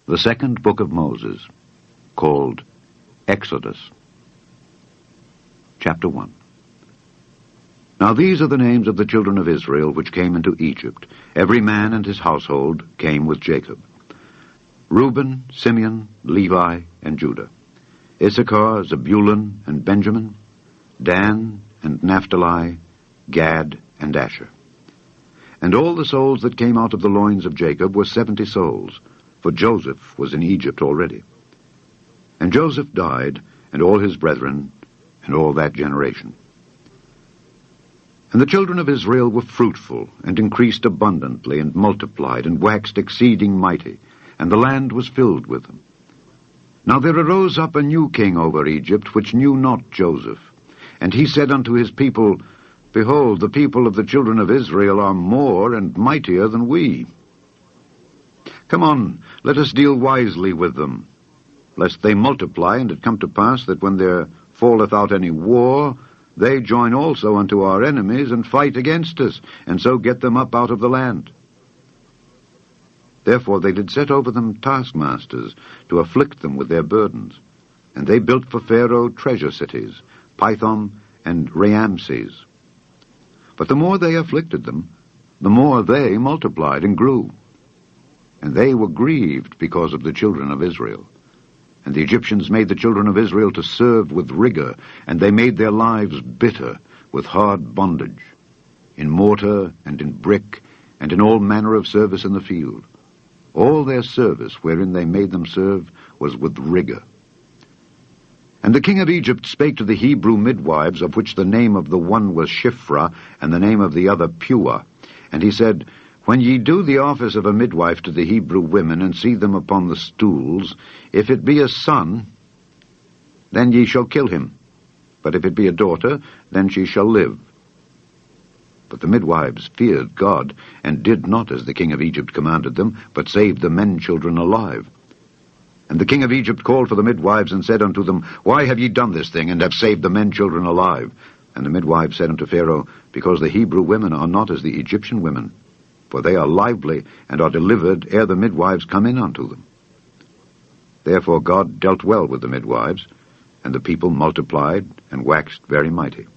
The second book of Moses, called Exodus. Chapter 1. Now these are the names of the children of Israel which came into Egypt. Every man and his household came with Jacob. Reuben, Simeon, Levi, and Judah. Issachar, Zebulun, and Benjamin. Dan, and Naphtali, Gad, and Asher. And all the souls that came out of the loins of Jacob were 70 souls, for Joseph was in Egypt already. And Joseph died, and all his brethren, and all that generation. And the children of Israel were fruitful, and increased abundantly, and multiplied, and waxed exceeding mighty, and the land was filled with them. Now there arose up a new king over Egypt, which knew not Joseph. And he said unto his people, Behold, the people of the children of Israel are more and mightier than we. Come on, let us deal wisely with them, lest they multiply, and it come to pass that when there falleth out any war, they join also unto our enemies, and fight against us, and so get them up out of the land. Therefore they did set over them taskmasters, to afflict them with their burdens. And they built for Pharaoh treasure cities, Pithom and Raamses. But the more they afflicted them, the more they multiplied and grew. And they were grieved because of the children of Israel. And the Egyptians made the children of Israel to serve with rigor, and they made their lives bitter with hard bondage, in mortar and in brick, and in all manner of service in the field. All their service wherein they made them serve was with rigor. And the king of Egypt spake to the Hebrew midwives, of which the name of the one was Shiphrah, and the name of the other Puah. And he said, When ye do the office of a midwife to the Hebrew women, and see them upon the stools, if it be a son, then ye shall kill him. But if it be a daughter, then she shall live. But the midwives feared God, and did not as the king of Egypt commanded them, but saved the men-children alive. And the king of Egypt called for the midwives, and said unto them, Why have ye done this thing, and have saved the men-children alive? And the midwives said unto Pharaoh, Because the Hebrew women are not as the Egyptian women, for they are lively, and are delivered ere the midwives come in unto them. Therefore God dealt well with the midwives, and the people multiplied, and waxed very mighty.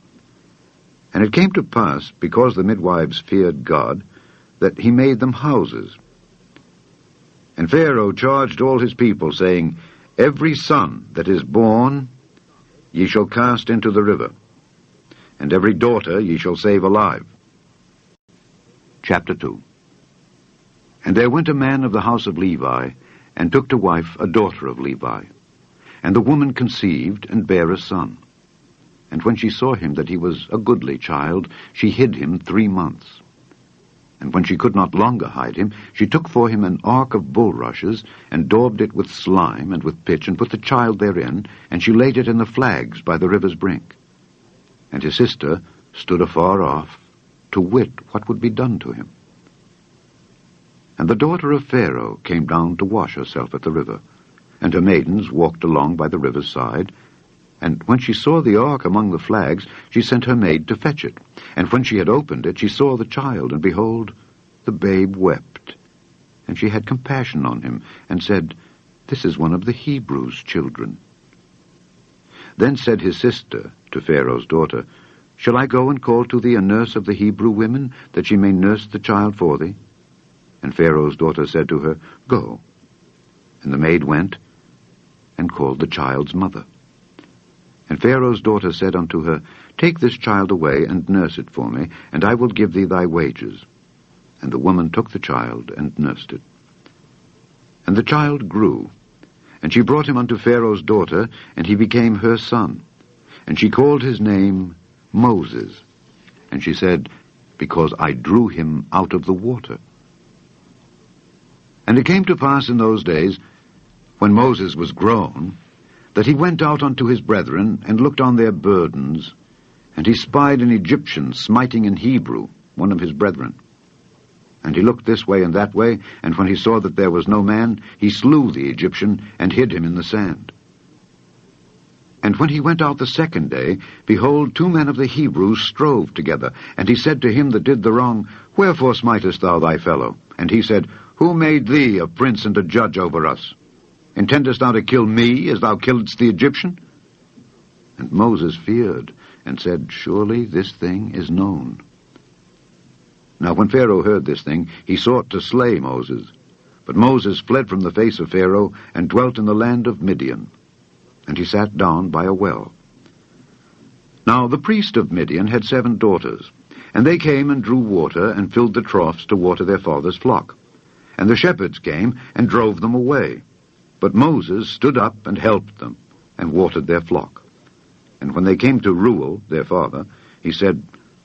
And it came to pass, because the midwives feared God, that he made them houses. And Pharaoh charged all his people, saying, Every son that is born ye shall cast into the river, and every daughter ye shall save alive. Chapter 2. And there went a man of the house of Levi, and took to wife a daughter of Levi. And the woman conceived, and bare a son. And when she saw him that he was a goodly child, she hid him 3 months. And when she could not longer hide him, she took for him an ark of bulrushes, and daubed it with slime and with pitch, and put the child therein, and she laid it in the flags by the river's brink. And his sister stood afar off, to wit what would be done to him. And the daughter of Pharaoh came down to wash herself at the river, and her maidens walked along by the river's side. And when she saw the ark among the flags, she sent her maid to fetch it. And when she had opened it, she saw the child, and behold, the babe wept. And she had compassion on him, and said, This is one of the Hebrews' children. Then said his sister to Pharaoh's daughter, Shall I go and call to thee a nurse of the Hebrew women, that she may nurse the child for thee? And Pharaoh's daughter said to her, Go. And the maid went, and called the child's mother. And Pharaoh's daughter said unto her, Take this child away, and nurse it for me, and I will give thee thy wages. And the woman took the child, and nursed it. And the child grew, and she brought him unto Pharaoh's daughter, and he became her son. And she called his name Moses. And she said, Because I drew him out of the water. And it came to pass in those days, when Moses was grown, that he went out unto his brethren, and looked on their burdens, and he spied an Egyptian smiting an Hebrew, one of his brethren. And he looked this way and that way, and when he saw that there was no man, he slew the Egyptian, and hid him in the sand. And when he went out the second day, behold, 2 men of the Hebrews strove together. And he said to him that did the wrong, Wherefore smitest thou thy fellow? And he said, Who made thee a prince and a judge over us? Intendest thou to kill me as thou killedst the Egyptian? And Moses feared, and said, Surely this thing is known. Now when Pharaoh heard this thing, he sought to slay Moses. But Moses fled from the face of Pharaoh, and dwelt in the land of Midian. And he sat down by a well. Now the priest of Midian had 7 daughters, and they came and drew water, and filled the troughs to water their father's flock. And the shepherds came, and drove them away. But Moses stood up and helped them, and watered their flock. And when they came to Reuel, their father, he said,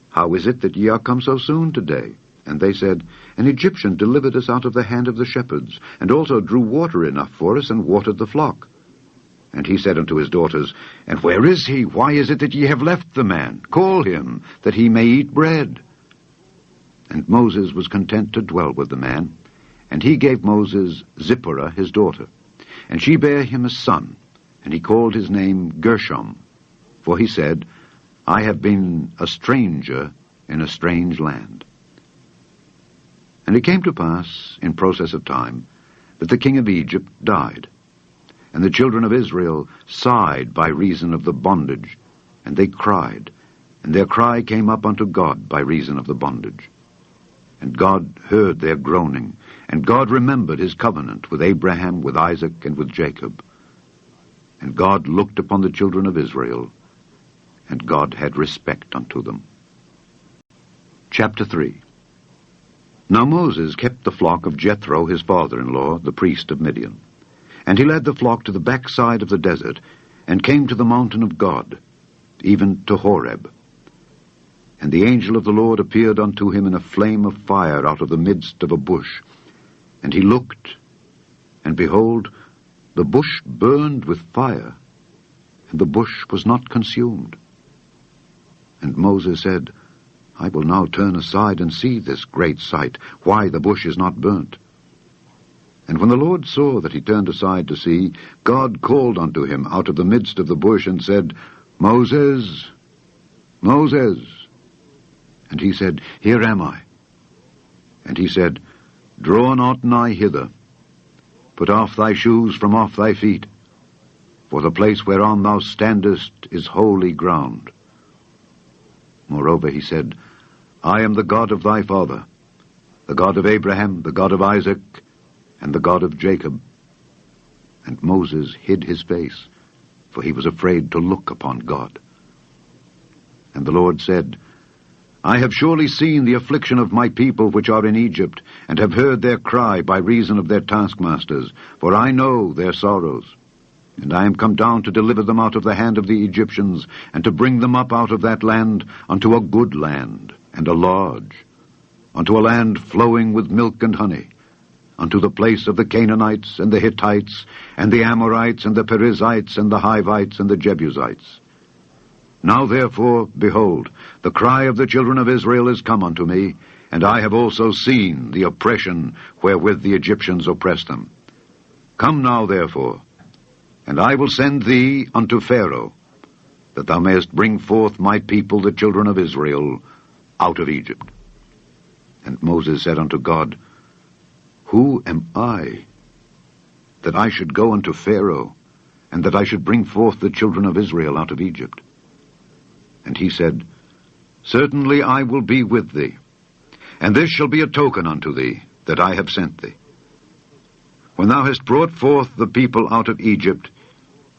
How is it that ye are come so soon today? And they said, An Egyptian delivered us out of the hand of the shepherds, and also drew water enough for us, and watered the flock. And he said unto his daughters, And where is he? Why is it that ye have left the man? Call him, that he may eat bread. And Moses was content to dwell with the man, and he gave Moses Zipporah his daughter. And she bare him a son, and he called his name Gershom. For he said, I have been a stranger in a strange land. And it came to pass, in process of time, that the king of Egypt died. And the children of Israel sighed by reason of the bondage, and they cried, and their cry came up unto God by reason of the bondage. And God heard their groaning, and God remembered his covenant with Abraham, with Isaac, and with Jacob. And God looked upon the children of Israel, and God had respect unto them. Chapter 3. Now Moses kept the flock of Jethro his father-in-law, the priest of Midian. And he led the flock to the backside of the desert, and came to the mountain of God, even to Horeb. And the angel of the Lord appeared unto him in a flame of fire out of the midst of a bush. And he looked, and behold, the bush burned with fire, and the bush was not consumed. And Moses said, I will now turn aside and see this great sight, why the bush is not burnt. And when the Lord saw that he turned aside to see, God called unto him out of the midst of the bush, and said, Moses, Moses. And he said, Here am I. And he said, Draw not nigh hither. Put off thy shoes from off thy feet, for the place whereon thou standest is holy ground. Moreover he said, I am the God of thy father, the God of Abraham, the God of Isaac, and the God of Jacob. And Moses hid his face, for he was afraid to look upon God. And the Lord said, I have surely seen the affliction of my people which are in Egypt, and have heard their cry by reason of their taskmasters, for I know their sorrows. And I am come down to deliver them out of the hand of the Egyptians, and to bring them up out of that land unto a good land, and a large, unto a land flowing with milk and honey, unto the place of the Canaanites, and the Hittites, and the Amorites, and the Perizzites, and the Hivites, and the Jebusites. Now therefore, behold, the cry of the children of Israel is come unto me, and I have also seen the oppression wherewith the Egyptians oppress them. Come now therefore, and I will send thee unto Pharaoh, that thou mayest bring forth my people, the children of Israel, out of Egypt. And Moses said unto God, Who am I, that I should go unto Pharaoh, and that I should bring forth the children of Israel out of Egypt? And he said, Certainly I will be with thee, and this shall be a token unto thee, that I have sent thee. When thou hast brought forth the people out of Egypt,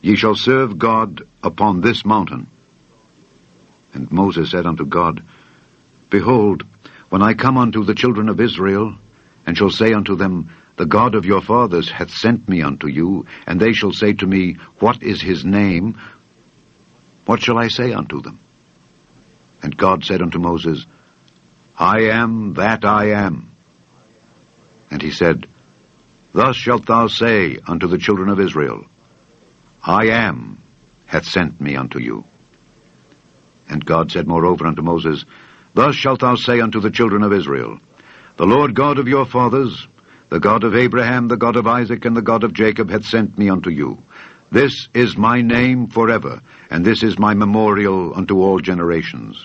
ye shall serve God upon this mountain. And Moses said unto God, Behold, when I come unto the children of Israel, and shall say unto them, The God of your fathers hath sent me unto you, and they shall say to me, What is his name? What shall I say unto them? And God said unto Moses, I am that I am. And he said, Thus shalt thou say unto the children of Israel, I am hath sent me unto you. And God said moreover unto Moses, Thus shalt thou say unto the children of Israel, The Lord God of your fathers, the God of Abraham, the God of Isaac, and the God of Jacob hath sent me unto you. This is my name forever, and this is my memorial unto all generations.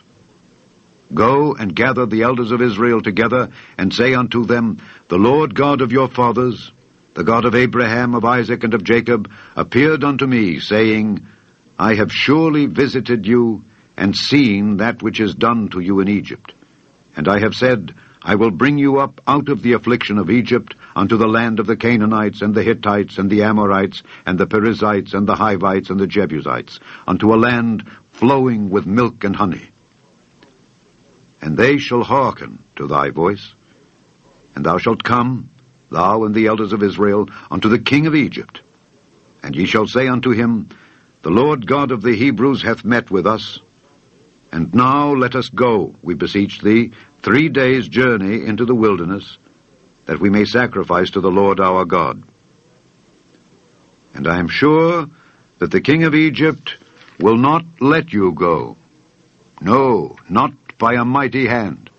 Go and gather the elders of Israel together, and say unto them, The Lord God of your fathers, the God of Abraham, of Isaac, and of Jacob, appeared unto me, saying, I have surely visited you, and seen that which is done to you in Egypt. And I have said, I will bring you up out of the affliction of Egypt unto the land of the Canaanites, and the Hittites, and the Amorites, and the Perizzites, and the Hivites, and the Jebusites, unto a land flowing with milk and honey. And they shall hearken to thy voice, and thou shalt come, thou and the elders of Israel, unto the king of Egypt. And ye shall say unto him, The Lord God of the Hebrews hath met with us. And now let us go, we beseech thee, 3 days' journey into the wilderness, that we may sacrifice to the Lord our God. And I am sure that the king of Egypt will not let you go. No, not by a mighty hand.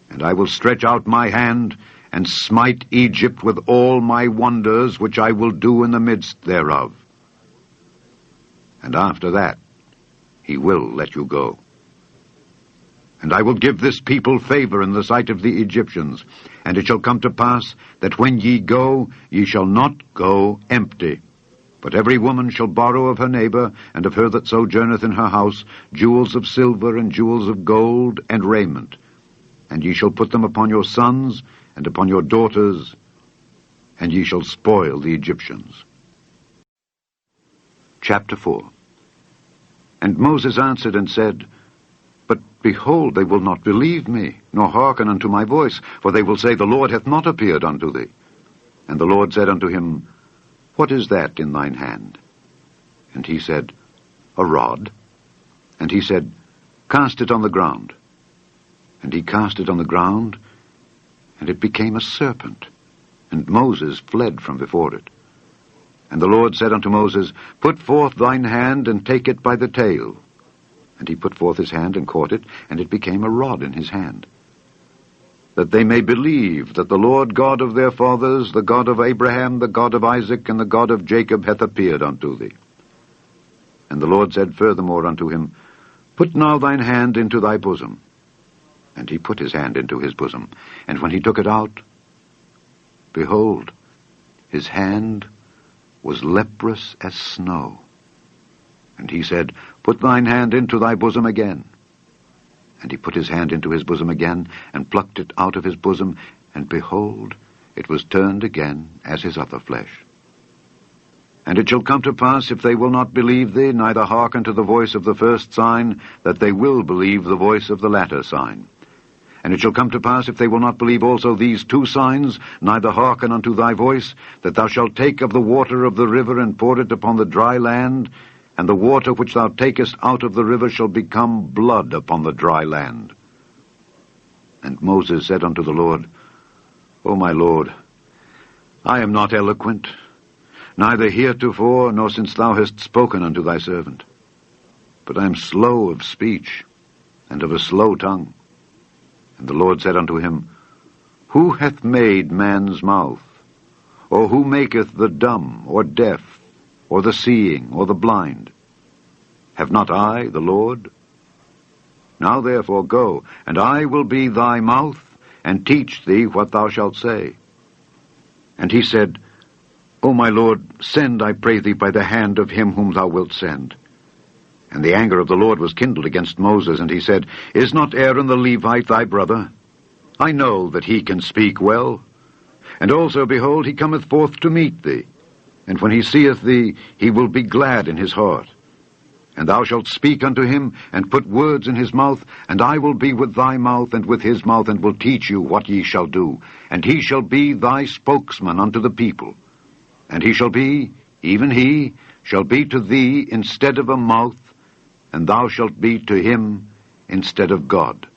And I will stretch out my hand, and smite Egypt with all my wonders, which I will do in the midst thereof. And after that, he will let you go. And I will give this people favor in the sight of the Egyptians. And it shall come to pass that when ye go, ye shall not go empty. But every woman shall borrow of her neighbor, and of her that sojourneth in her house, jewels of silver, and jewels of gold, and raiment. And ye shall put them upon your sons, and upon your daughters, and ye shall spoil the Egyptians. Chapter 4. And Moses answered and said, But behold, they will not believe me, nor hearken unto my voice, for they will say, The Lord hath not appeared unto thee. And the Lord said unto him, What is that in thine hand? And he said, A rod. And he said, Cast it on the ground. And he cast it on the ground, and it became a serpent. And Moses fled from before it. And the Lord said unto Moses, Put forth thine hand, and take it by the tail. And he put forth his hand, and caught it, and it became a rod in his hand. That they may believe that the Lord God of their fathers, the God of Abraham, the God of Isaac, and the God of Jacob, hath appeared unto thee. And the Lord said furthermore unto him, Put now thine hand into thy bosom. And he put his hand into his bosom. And when he took it out, behold, his hand was leprous as snow. And he said, Put thine hand into thy bosom again. And he put his hand into his bosom again, and plucked it out of his bosom, and behold, it was turned again as his other flesh. And it shall come to pass, if they will not believe thee, neither hearken to the voice of the first sign, that they will believe the voice of the latter sign. And it shall come to pass, if they will not believe also these 2 signs, neither hearken unto thy voice, that thou shalt take of the water of the river, and pour it upon the dry land, and the water which thou takest out of the river shall become blood upon the dry land. And Moses said unto the Lord, O my Lord, I am not eloquent, neither heretofore, nor since thou hast spoken unto thy servant. But I am slow of speech, and of a slow tongue. And the Lord said unto him, Who hath made man's mouth? Or who maketh the dumb, or deaf, or the seeing, or the blind? Have not I, the Lord? Now therefore go, and I will be thy mouth, and teach thee what thou shalt say. And he said, O my Lord, send, I pray thee, by the hand of him whom thou wilt send. And the anger of the Lord was kindled against Moses, and he said, Is not Aaron the Levite thy brother? I know that he can speak well. And also, behold, he cometh forth to meet thee. And when he seeth thee, he will be glad in his heart. And thou shalt speak unto him, and put words in his mouth, and I will be with thy mouth, and with his mouth, and will teach you what ye shall do. And he shall be thy spokesman unto the people. And he shall be, even he, shall be to thee instead of a mouth, and thou shalt be to him instead of God.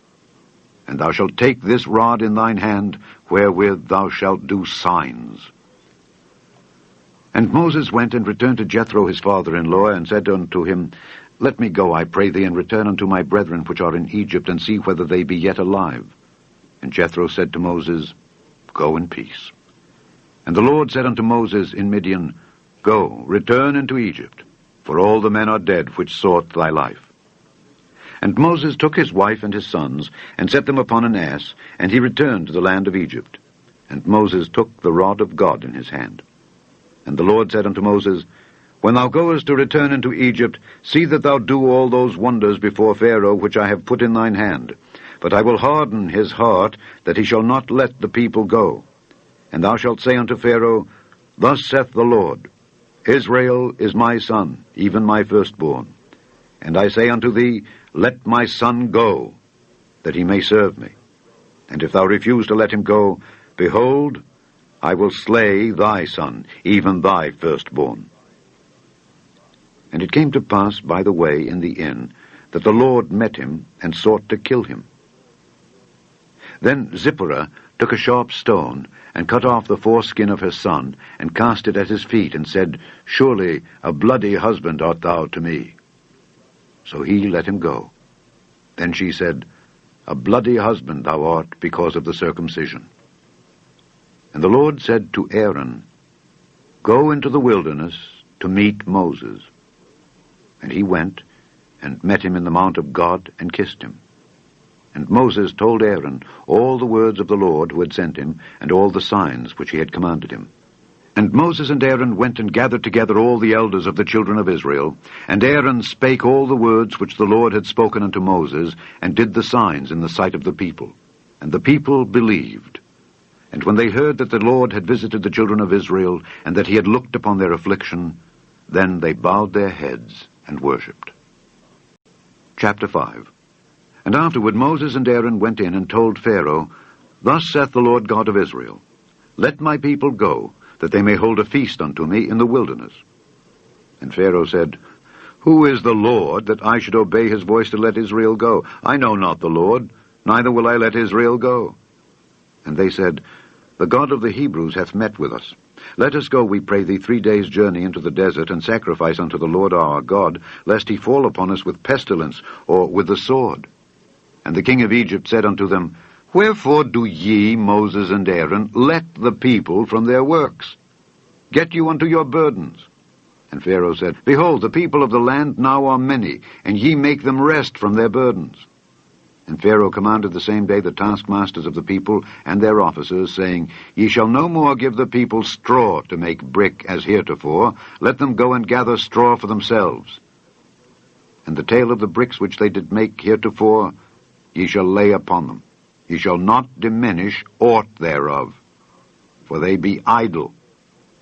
And thou shalt take this rod in thine hand, wherewith thou shalt do signs. And Moses went and returned to Jethro his father-in-law, and said unto him, Let me go, I pray thee, and return unto my brethren which are in Egypt, and see whether they be yet alive. And Jethro said to Moses, Go in peace. And the Lord said unto Moses in Midian, Go, return into Egypt, for all the men are dead which sought thy life. And Moses took his wife and his sons, and set them upon an ass, and he returned to the land of Egypt. And Moses took the rod of God in his hand. And the Lord said unto Moses, When thou goest to return into Egypt, see that thou do all those wonders before Pharaoh which I have put in thine hand. But I will harden his heart, that he shall not let the people go. And thou shalt say unto Pharaoh, Thus saith the Lord, Israel is my son, even my firstborn. And I say unto thee, Let my son go, that he may serve me. And if thou refuse to let him go, behold, I will slay thy son, even thy firstborn. And it came to pass by the way in the inn, that the Lord met him, and sought to kill him. Then Zipporah took a sharp stone, and cut off the foreskin of her son, and cast it at his feet, and said, Surely a bloody husband art thou to me. So he let him go. Then she said, A bloody husband thou art because of the circumcision. And the Lord said to Aaron, Go into the wilderness to meet Moses. And he went, and met him in the mount of God, and kissed him. And Moses told Aaron all the words of the Lord who had sent him, and all the signs which he had commanded him. And Moses and Aaron went and gathered together all the elders of the children of Israel, and Aaron spake all the words which the Lord had spoken unto Moses, and did the signs in the sight of the people. And the people believed. And when they heard that the Lord had visited the children of Israel, and that he had looked upon their affliction, then they bowed their heads and worshipped. Chapter 5. And afterward Moses and Aaron went in and told Pharaoh, Thus saith the Lord God of Israel, Let my people go, that they may hold a feast unto me in the wilderness. And Pharaoh said, Who is the Lord, that I should obey his voice to let Israel go? I know not the Lord, neither will I let Israel go. And they said, The God of the Hebrews hath met with us. Let us go, we pray thee, 3 days' journey into the desert, and sacrifice unto the Lord our God, lest he fall upon us with pestilence, or with the sword. And the king of Egypt said unto them, Wherefore do ye, Moses and Aaron, let the people from their works? Get you unto your burdens. And Pharaoh said, Behold, the people of the land now are many, and ye make them rest from their burdens. And Pharaoh commanded the same day the taskmasters of the people and their officers, saying, Ye shall no more give the people straw to make brick as heretofore. Let them go and gather straw for themselves. And the tale of the bricks which they did make heretofore, ye shall lay upon them. Ye shall not diminish aught thereof, for they be idle.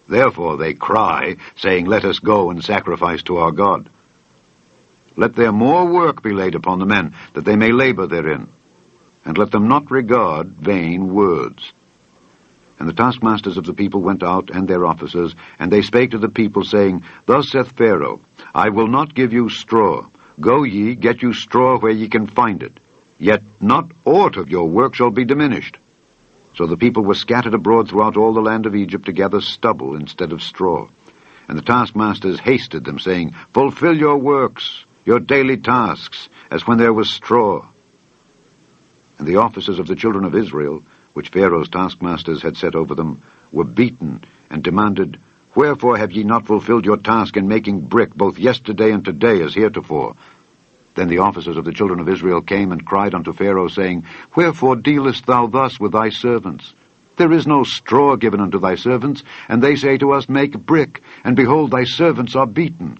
Therefore they cry, saying, Let us go and sacrifice to our God. Let their more work be laid upon the men, that they may labor therein. And let them not regard vain words. And the taskmasters of the people went out, and their officers, and they spake to the people, saying, Thus saith Pharaoh, I will not give you straw. Go ye, get you straw where ye can find it. Yet not aught of your work shall be diminished. So the people were scattered abroad throughout all the land of Egypt to gather stubble instead of straw. And the taskmasters hasted them, saying, Fulfill your works, your daily tasks, as when there was straw. And the officers of the children of Israel, which Pharaoh's taskmasters had set over them, were beaten, and demanded, Wherefore have ye not fulfilled your task in making brick, both yesterday and today as heretofore? Then the officers of the children of Israel came and cried unto Pharaoh, saying, Wherefore dealest thou thus with thy servants? There is no straw given unto thy servants, and they say to us, Make brick, and behold, thy servants are beaten.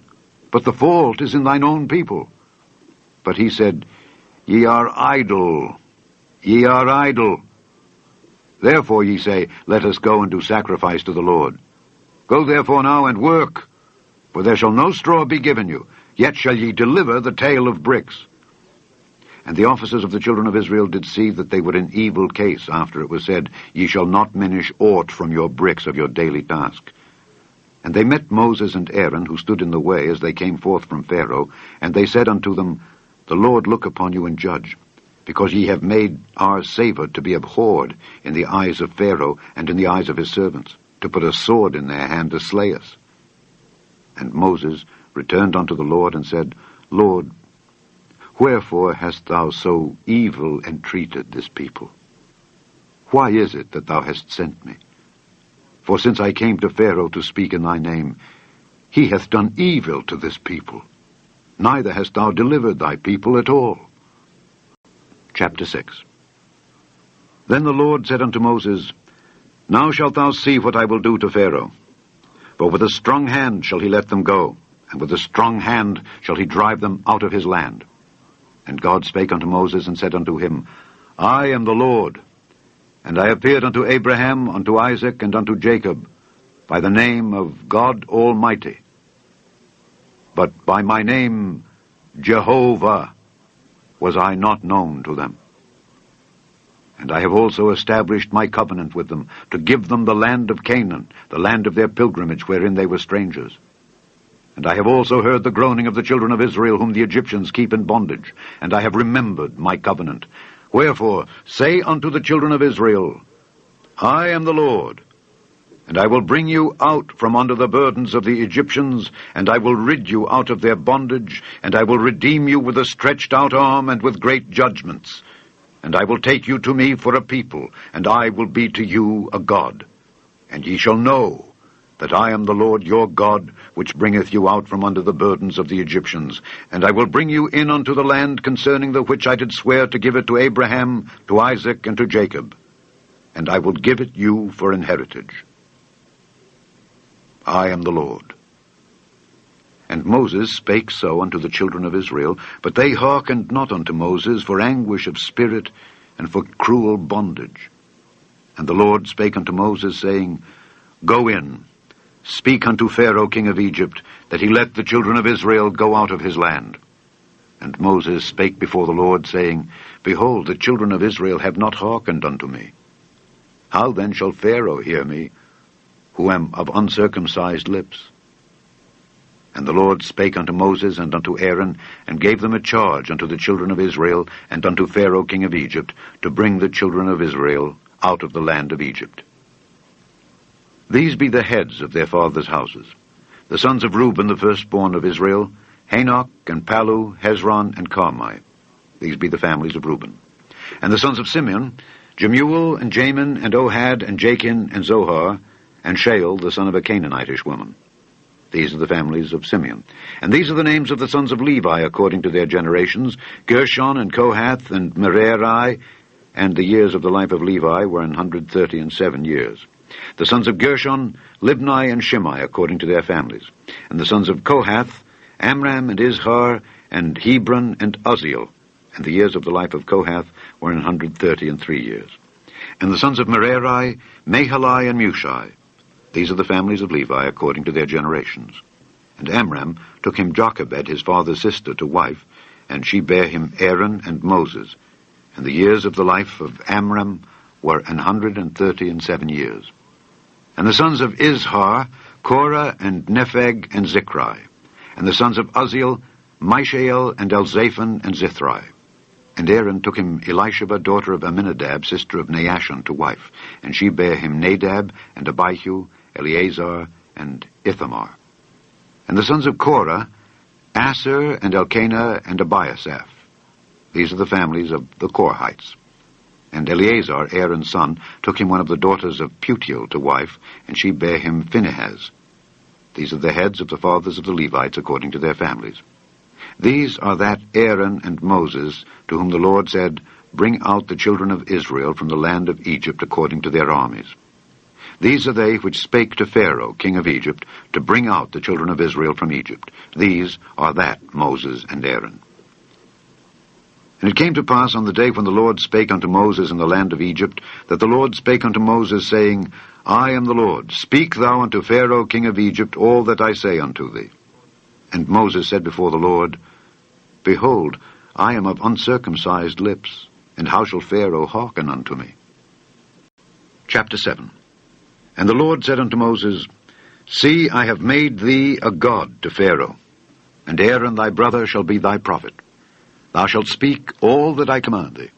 But the fault is in thine own people. But he said, Ye are idle, ye are idle. Therefore ye say, Let us go and do sacrifice to the Lord. Go therefore now and work, for there shall no straw be given you, yet shall ye deliver the tale of bricks. And the officers of the children of Israel did see that they were in evil case, after it was said, Ye shall not diminish aught from your bricks of your daily task. And they met Moses and Aaron, who stood in the way as they came forth from Pharaoh, and they said unto them, The Lord look upon you and judge, because ye have made our savour to be abhorred in the eyes of Pharaoh and in the eyes of his servants, to put a sword in their hand to slay us. And Moses returned unto the Lord, and said, Lord, wherefore hast thou so evil entreated this people? Why is it that thou hast sent me? For since I came to Pharaoh to speak in thy name, he hath done evil to this people. Neither hast thou delivered thy people at all. Chapter 6. Then the Lord said unto Moses, Now shalt thou see what I will do to Pharaoh. For with a strong hand shall he let them go, and with a strong hand shall he drive them out of his land. And God spake unto Moses, and said unto him, I am the Lord, and I appeared unto Abraham, unto Isaac, and unto Jacob, by the name of God Almighty. But by my name Jehovah was I not known to them. And I have also established my covenant with them, to give them the land of Canaan, the land of their pilgrimage, wherein they were strangers. And I have also heard the groaning of the children of Israel, whom the Egyptians keep in bondage, and I have remembered my covenant. Wherefore, say unto the children of Israel, I am the Lord, and I will bring you out from under the burdens of the Egyptians, and I will rid you out of their bondage, and I will redeem you with a stretched out arm and with great judgments. And I will take you to me for a people, and I will be to you a God. And ye shall know that I am the Lord your God, which bringeth you out from under the burdens of the Egyptians. And I will bring you in unto the land concerning the which I did swear to give it to Abraham, to Isaac, and to Jacob. And I will give it you for an heritage. I am the Lord. And Moses spake so unto the children of Israel, but they hearkened not unto Moses for anguish of spirit and for cruel bondage. And the Lord spake unto Moses, saying, Go in, speak unto Pharaoh king of Egypt, that he let the children of Israel go out of his land. And Moses spake before the Lord, saying, Behold, the children of Israel have not hearkened unto me. How then shall Pharaoh hear me, who am of uncircumcised lips? And the Lord spake unto Moses and unto Aaron, and gave them a charge unto the children of Israel, and unto Pharaoh king of Egypt, to bring the children of Israel out of the land of Egypt. These be the heads of their fathers' houses. The sons of Reuben, the firstborn of Israel, Hanok, and Palu, Hezron, and Carmi. These be the families of Reuben. And the sons of Simeon, Jemuel, and Jamin, and Ohad, and Jachin, and Zohar, and Shael, the son of a Canaanitish woman. These are the families of Simeon. And these are the names of the sons of Levi according to their generations, Gershon, and Kohath, and Merari, and the years of the life of Levi were 137 years. The sons of Gershon, Libni, and Shimei according to their families. And the sons of Kohath, Amram, and Izhar, and Hebron, and Uzziel. And the years of the life of Kohath were 133 years. And the sons of Merari, Mahali, and Mushi. These are the families of Levi according to their generations. And Amram took him Jochebed, his father's sister, to wife, and she bare him Aaron and Moses. And the years of the life of Amram were 137 years. And the sons of Izhar, Korah, and Nepheg, and Zichri. And the sons of Uzziel, Mishael, and Elzaphan, and Zithri. And Aaron took him Elisheba, daughter of Amminadab, sister of Naashon, to wife. And she bare him Nadab, and Abihu, Eleazar, and Ithamar. And the sons of Korah, Aser, and Elkanah, and Abiasaph. These are the families of the Korhites. And Eleazar, Aaron's son, took him one of the daughters of Putiel to wife, and she bare him Phinehas. These are the heads of the fathers of the Levites according to their families. These are that Aaron and Moses, to whom the Lord said, Bring out the children of Israel from the land of Egypt according to their armies. These are they which spake to Pharaoh, king of Egypt, to bring out the children of Israel from Egypt. These are that Moses and Aaron. And it came to pass on the day when the Lord spake unto Moses in the land of Egypt, that the Lord spake unto Moses, saying, I am the Lord. Speak thou unto Pharaoh, king of Egypt, all that I say unto thee. And Moses said before the Lord, Behold, I am of uncircumcised lips, and how shall Pharaoh hearken unto me? Chapter 7. And the Lord said unto Moses, See, I have made thee a god to Pharaoh, and Aaron thy brother shall be thy prophet. Thou shalt speak all that I command thee.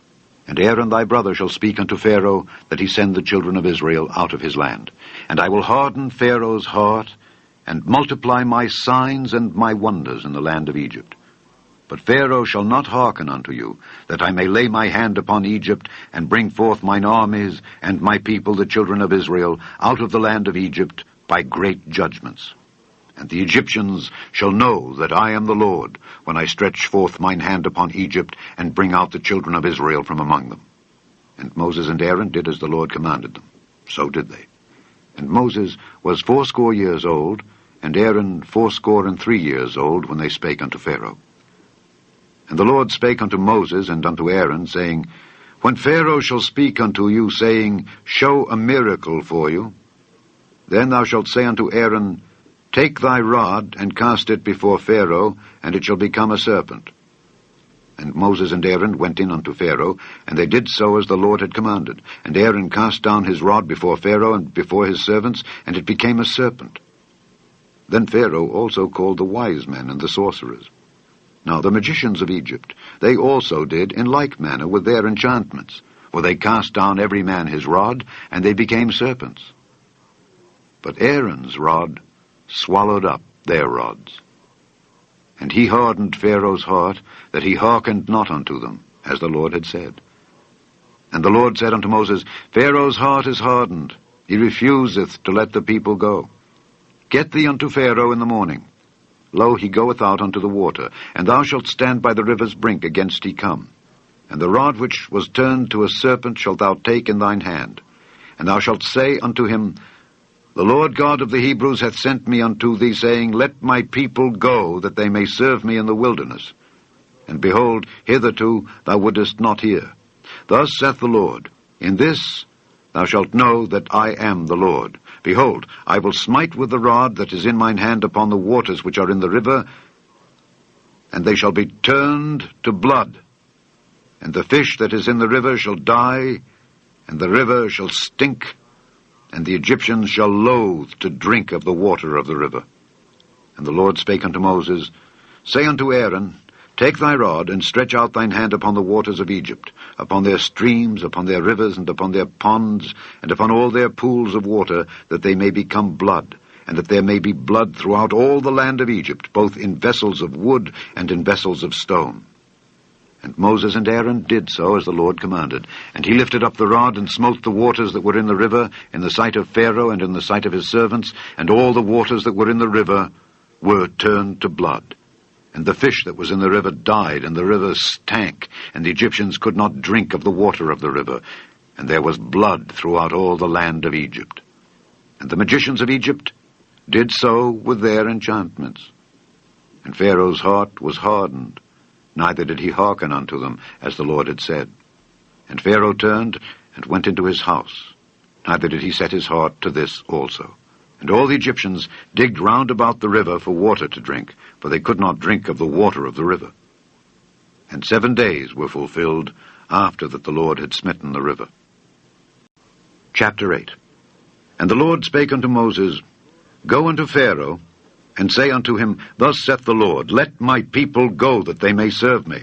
And Aaron thy brother shall speak unto Pharaoh, that he send the children of Israel out of his land. And I will harden Pharaoh's heart, and multiply my signs and my wonders in the land of Egypt. But Pharaoh shall not hearken unto you, that I may lay my hand upon Egypt, and bring forth mine armies, and my people, the children of Israel, out of the land of Egypt, by great judgments. And the Egyptians shall know that I am the Lord, when I stretch forth mine hand upon Egypt, and bring out the children of Israel from among them. And Moses and Aaron did as the Lord commanded them. So did they. And Moses was 80 years old, and Aaron 83 years old, when they spake unto Pharaoh. And the Lord spake unto Moses and unto Aaron, saying, When Pharaoh shall speak unto you, saying, Show a miracle for you, then thou shalt say unto Aaron, Take thy rod, and cast it before Pharaoh, and it shall become a serpent. And Moses and Aaron went in unto Pharaoh, and they did so as the Lord had commanded. And Aaron cast down his rod before Pharaoh and before his servants, and it became a serpent. Then Pharaoh also called the wise men and the sorcerers. Now the magicians of Egypt, they also did in like manner with their enchantments, for they cast down every man his rod, and they became serpents. But Aaron's rod swallowed up their rods. And he hardened Pharaoh's heart, that he hearkened not unto them, as the Lord had said. And the Lord said unto Moses, Pharaoh's heart is hardened, he refuseth to let the people go. Get thee unto Pharaoh in the morning. Lo, he goeth out unto the water, and thou shalt stand by the river's brink against he come. And the rod which was turned to a serpent shalt thou take in thine hand. And thou shalt say unto him, The Lord God of the Hebrews hath sent me unto thee, saying, Let my people go, that they may serve me in the wilderness. And behold, hitherto thou wouldest not hear. Thus saith the Lord, In this thou shalt know that I am the Lord. Behold, I will smite with the rod that is in mine hand upon the waters which are in the river, and they shall be turned to blood. And the fish that is in the river shall die, and the river shall stink, and the Egyptians shall loathe to drink of the water of the river. And the Lord spake unto Moses, Say unto Aaron, Take thy rod, and stretch out thine hand upon the waters of Egypt, upon their streams, upon their rivers, and upon their ponds, and upon all their pools of water, that they may become blood, and that there may be blood throughout all the land of Egypt, both in vessels of wood and in vessels of stone. And Moses and Aaron did so as the Lord commanded. And he lifted up the rod, and smote the waters that were in the river, in the sight of Pharaoh and in the sight of his servants, and all the waters that were in the river were turned to blood. And the fish that was in the river died, and the river stank, and the Egyptians could not drink of the water of the river. And there was blood throughout all the land of Egypt. And the magicians of Egypt did so with their enchantments. And Pharaoh's heart was hardened, neither did he hearken unto them, as the Lord had said. And Pharaoh turned and went into his house, neither did he set his heart to this also. And all the Egyptians digged round about the river for water to drink, for they could not drink of the water of the river. And 7 days were fulfilled after that the Lord had smitten the river. Chapter 8. And the Lord spake unto Moses, Go unto Pharaoh, and say unto him, Thus saith the Lord, Let my people go, that they may serve me.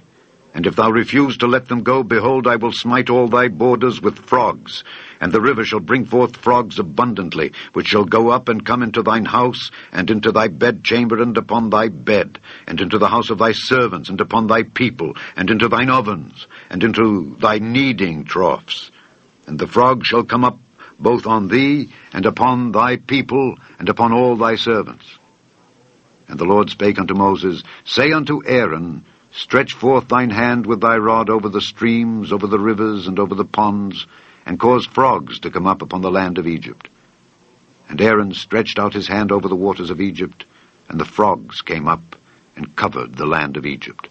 And if thou refuse to let them go, behold, I will smite all thy borders with frogs, and the river shall bring forth frogs abundantly, which shall go up and come into thine house, and into thy bedchamber, and upon thy bed, and into the house of thy servants, and upon thy people, and into thine ovens, and into thy kneading troughs. And the frogs shall come up both on thee, and upon thy people, and upon all thy servants. And the Lord spake unto Moses, Say unto Aaron, Stretch forth thine hand with thy rod over the streams, over the rivers, and over the ponds, and cause frogs to come up upon the land of Egypt. And Aaron stretched out his hand over the waters of Egypt, and the frogs came up and covered the land of Egypt.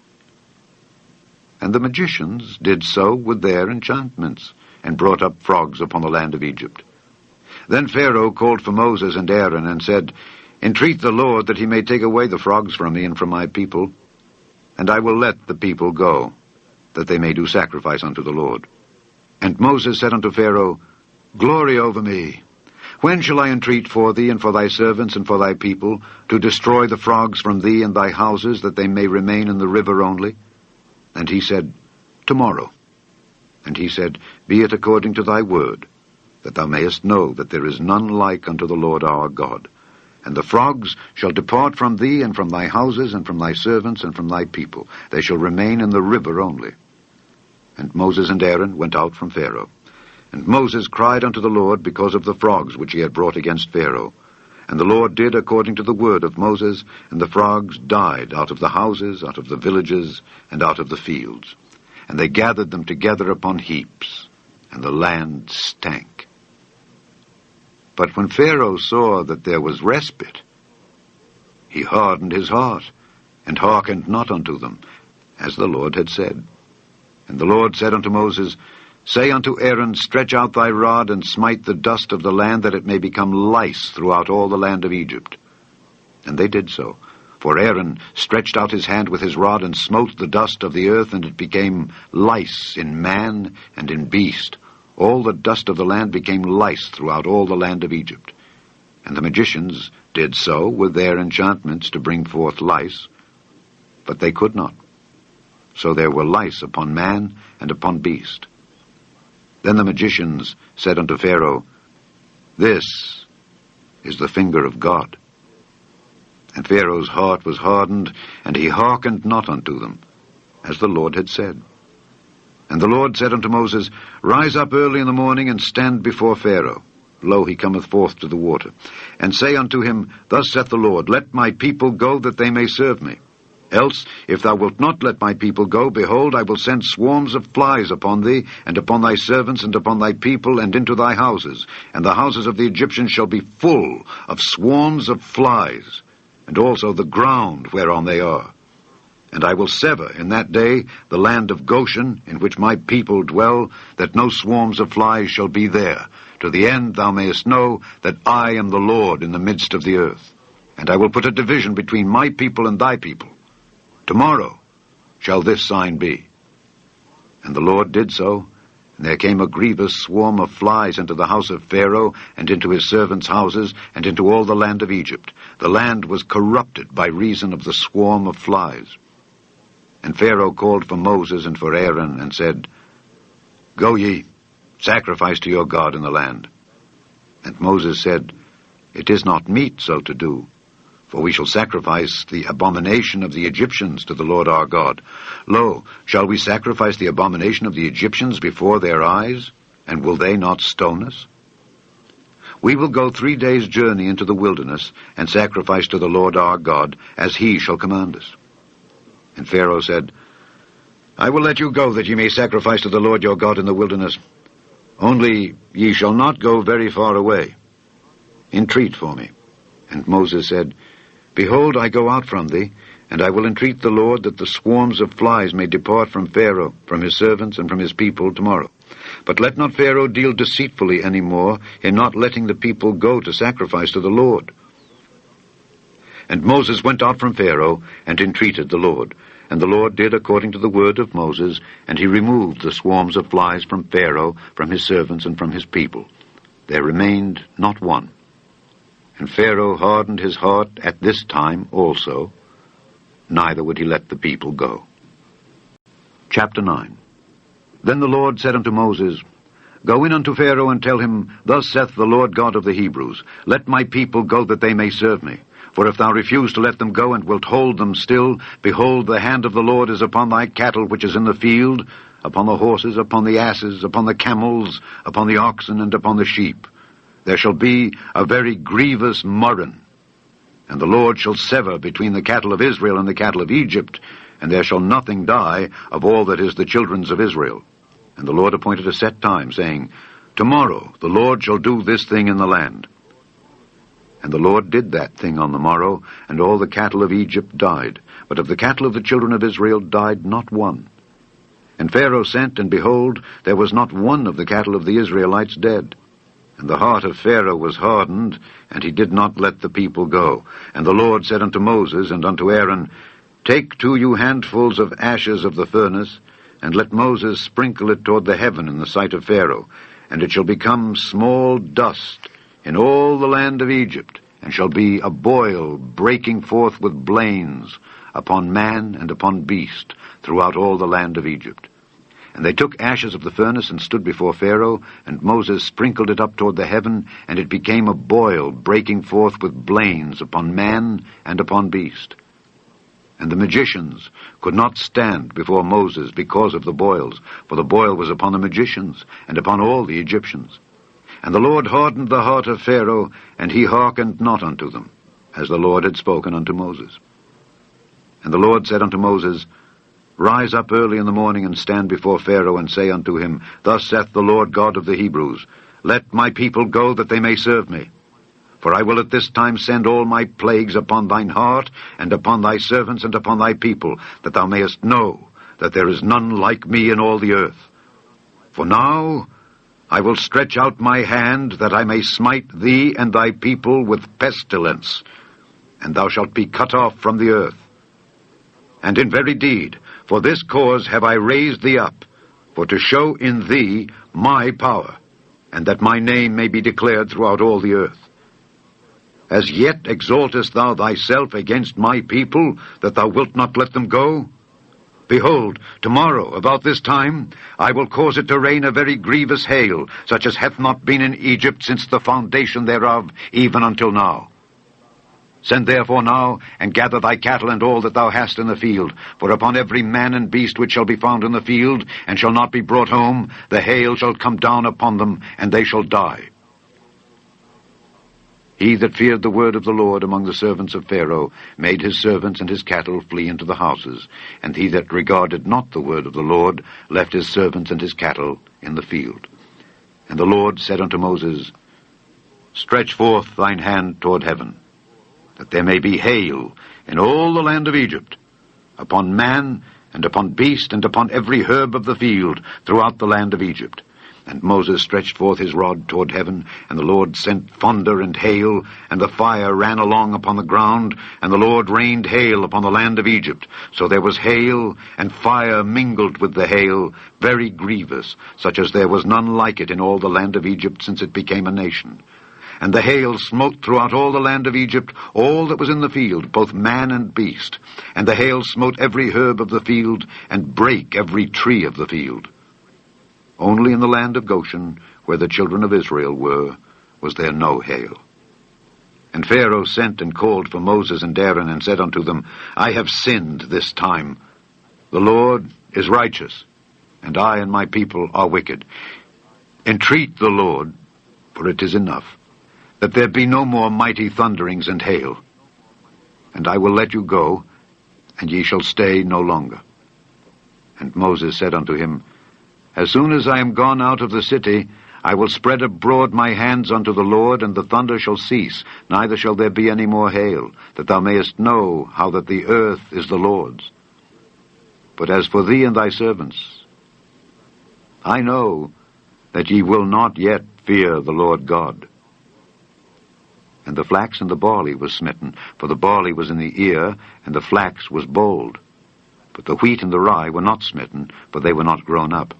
And the magicians did so with their enchantments, and brought up frogs upon the land of Egypt. Then Pharaoh called for Moses and Aaron, and said, Entreat the Lord that he may take away the frogs from me and from my people, and I will let the people go, that they may do sacrifice unto the Lord. And Moses said unto Pharaoh, Glory over me. When shall I entreat for thee and for thy servants and for thy people, to destroy the frogs from thee and thy houses, that they may remain in the river only? And he said, Tomorrow. And he said, Be it according to thy word, that thou mayest know that there is none like unto the Lord our God. And the frogs shall depart from thee, and from thy houses, and from thy servants, and from thy people. They shall remain in the river only. And Moses and Aaron went out from Pharaoh. And Moses cried unto the Lord because of the frogs which he had brought against Pharaoh. And the Lord did according to the word of Moses, and the frogs died out of the houses, out of the villages, and out of the fields. And they gathered them together upon heaps, and the land stank. But when Pharaoh saw that there was respite, he hardened his heart, and hearkened not unto them, as the Lord had said. And the Lord said unto Moses, Say unto Aaron, Stretch out thy rod, and smite the dust of the land, that it may become lice throughout all the land of Egypt. And they did so. For Aaron stretched out his hand with his rod, and smote the dust of the earth, and it became lice in man and in beast. All the dust of the land became lice throughout all the land of Egypt. And the magicians did so with their enchantments to bring forth lice, but they could not. So there were lice upon man and upon beast. Then the magicians said unto Pharaoh, This is the finger of God. And Pharaoh's heart was hardened, and he hearkened not unto them, as the Lord had said. And the Lord said unto Moses, Rise up early in the morning, and stand before Pharaoh. Lo, he cometh forth to the water. And say unto him, Thus saith the Lord, Let my people go, that they may serve me. Else, if thou wilt not let my people go, behold, I will send swarms of flies upon thee, and upon thy servants, and upon thy people, and into thy houses. And the houses of the Egyptians shall be full of swarms of flies, and also the ground whereon they are. And I will sever in that day the land of Goshen, in which my people dwell, that no swarms of flies shall be there, to the end thou mayest know that I am the Lord in the midst of the earth. And I will put a division between my people and thy people. Tomorrow shall this sign be. And the Lord did so, and there came a grievous swarm of flies into the house of Pharaoh, and into his servants' houses, and into all the land of Egypt. The land was corrupted by reason of the swarm of flies. And Pharaoh called for Moses and for Aaron, and said, Go ye, sacrifice to your God in the land. And Moses said, It is not meet so to do, for we shall sacrifice the abomination of the Egyptians to the Lord our God. Lo, shall we sacrifice the abomination of the Egyptians before their eyes, and will they not stone us? We will go 3 days' journey into the wilderness, and sacrifice to the Lord our God, as he shall command us. And Pharaoh said, I will let you go, that ye may sacrifice to the Lord your God in the wilderness. Only ye shall not go very far away. Entreat for me. And Moses said, Behold, I go out from thee, and I will entreat the Lord that the swarms of flies may depart from Pharaoh, from his servants, and from his people tomorrow. But let not Pharaoh deal deceitfully any more in not letting the people go to sacrifice to the Lord. And Moses went out from Pharaoh, and entreated the Lord. And the Lord did according to the word of Moses, and he removed the swarms of flies from Pharaoh, from his servants, and from his people. There remained not one. And Pharaoh hardened his heart at this time also, neither would he let the people go. Chapter 9. Then the Lord said unto Moses, Go in unto Pharaoh, and tell him, Thus saith the Lord God of the Hebrews, Let my people go, that they may serve me. For if thou refuse to let them go, and wilt hold them still, behold, the hand of the Lord is upon thy cattle which is in the field, upon the horses, upon the asses, upon the camels, upon the oxen, and upon the sheep. There shall be a very grievous murrain, and the Lord shall sever between the cattle of Israel and the cattle of Egypt, and there shall nothing die of all that is the children's of Israel. And the Lord appointed a set time, saying, Tomorrow the Lord shall do this thing in the land. And the Lord did that thing on the morrow, and all the cattle of Egypt died, but of the cattle of the children of Israel died not one. And Pharaoh sent, and behold, there was not one of the cattle of the Israelites dead. And the heart of Pharaoh was hardened, and he did not let the people go. And the Lord said unto Moses and unto Aaron, Take 2 you handfuls of ashes of the furnace, and let Moses sprinkle it toward the heaven in the sight of Pharaoh, and it shall become small dust in all the land of Egypt, and shall be a boil breaking forth with blains upon man and upon beast throughout all the land of Egypt. And they took ashes of the furnace and stood before Pharaoh, and Moses sprinkled it up toward the heaven, and it became a boil breaking forth with blains upon man and upon beast. And the magicians could not stand before Moses because of the boils, for the boil was upon the magicians and upon all the Egyptians. And the Lord hardened the heart of Pharaoh, and he hearkened not unto them, as the Lord had spoken unto Moses. And the Lord said unto Moses, Rise up early in the morning, and stand before Pharaoh, and say unto him, Thus saith the Lord God of the Hebrews, Let my people go, that they may serve me. For I will at this time send all my plagues upon thine heart, and upon thy servants, and upon thy people, that thou mayest know that there is none like me in all the earth. For now I will stretch out my hand, that I may smite thee and thy people with pestilence, and thou shalt be cut off from the earth. And in very deed, for this cause have I raised thee up, for to show in thee my power, and that my name may be declared throughout all the earth. As yet exaltest thou thyself against my people, that thou wilt not let them go? Behold, tomorrow, about this time, I will cause it to rain a very grievous hail, such as hath not been in Egypt since the foundation thereof, even until now. Send therefore now, and gather thy cattle and all that thou hast in the field. For upon every man and beast which shall be found in the field, and shall not be brought home, the hail shall come down upon them, and they shall die. He that feared the word of the Lord among the servants of Pharaoh made his servants and his cattle flee into the houses, and he that regarded not the word of the Lord left his servants and his cattle in the field. And the Lord said unto Moses, Stretch forth thine hand toward heaven, that there may be hail in all the land of Egypt, upon man, and upon beast, and upon every herb of the field, throughout the land of Egypt. And Moses stretched forth his rod toward heaven, and the Lord sent thunder and hail, and the fire ran along upon the ground, and the Lord rained hail upon the land of Egypt. So there was hail, and fire mingled with the hail, very grievous, such as there was none like it in all the land of Egypt since it became a nation. And the hail smote throughout all the land of Egypt all that was in the field, both man and beast. And the hail smote every herb of the field, and brake every tree of the field. Only in the land of Goshen, where the children of Israel were, was there no hail. And Pharaoh sent and called for Moses and Aaron, and said unto them, I have sinned this time. The Lord is righteous, and I and my people are wicked. Entreat the Lord, for it is enough, that there be no more mighty thunderings and hail. And I will let you go, and ye shall stay no longer. And Moses said unto him, As soon as I am gone out of the city, I will spread abroad my hands unto the Lord, and the thunder shall cease, neither shall there be any more hail, that thou mayest know how that the earth is the Lord's. But as for thee and thy servants, I know that ye will not yet fear the Lord God. And the flax and the barley was smitten, for the barley was in the ear, and the flax was bold. But the wheat and the rye were not smitten, for they were not grown up.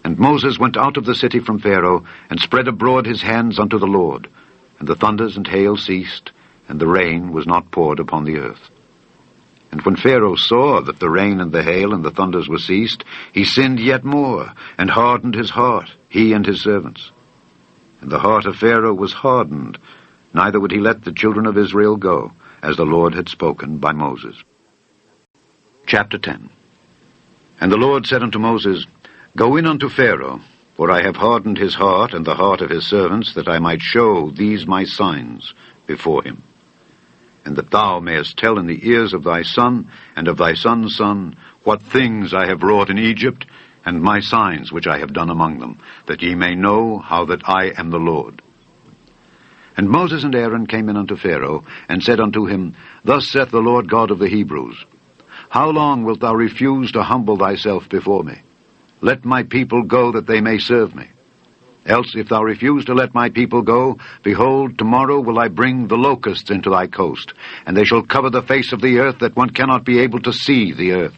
And Moses went out of the city from Pharaoh, and spread abroad his hands unto the Lord. And the thunders and hail ceased, and the rain was not poured upon the earth. And when Pharaoh saw that the rain and the hail and the thunders were ceased, he sinned yet more, and hardened his heart, he and his servants. And the heart of Pharaoh was hardened, neither would he let the children of Israel go, as the Lord had spoken by Moses. Chapter 10. And the Lord said unto Moses, Go in unto Pharaoh, for I have hardened his heart and the heart of his servants, that I might show these my signs before him. And that thou mayest tell in the ears of thy son and of thy son's son what things I have wrought in Egypt, and my signs which I have done among them, that ye may know how that I am the Lord. And Moses and Aaron came in unto Pharaoh, and said unto him, Thus saith the Lord God of the Hebrews, How long wilt thou refuse to humble thyself before me? Let my people go, that they may serve me. Else, if thou refuse to let my people go, behold, tomorrow will I bring the locusts into thy coast, and they shall cover the face of the earth, that one cannot be able to see the earth.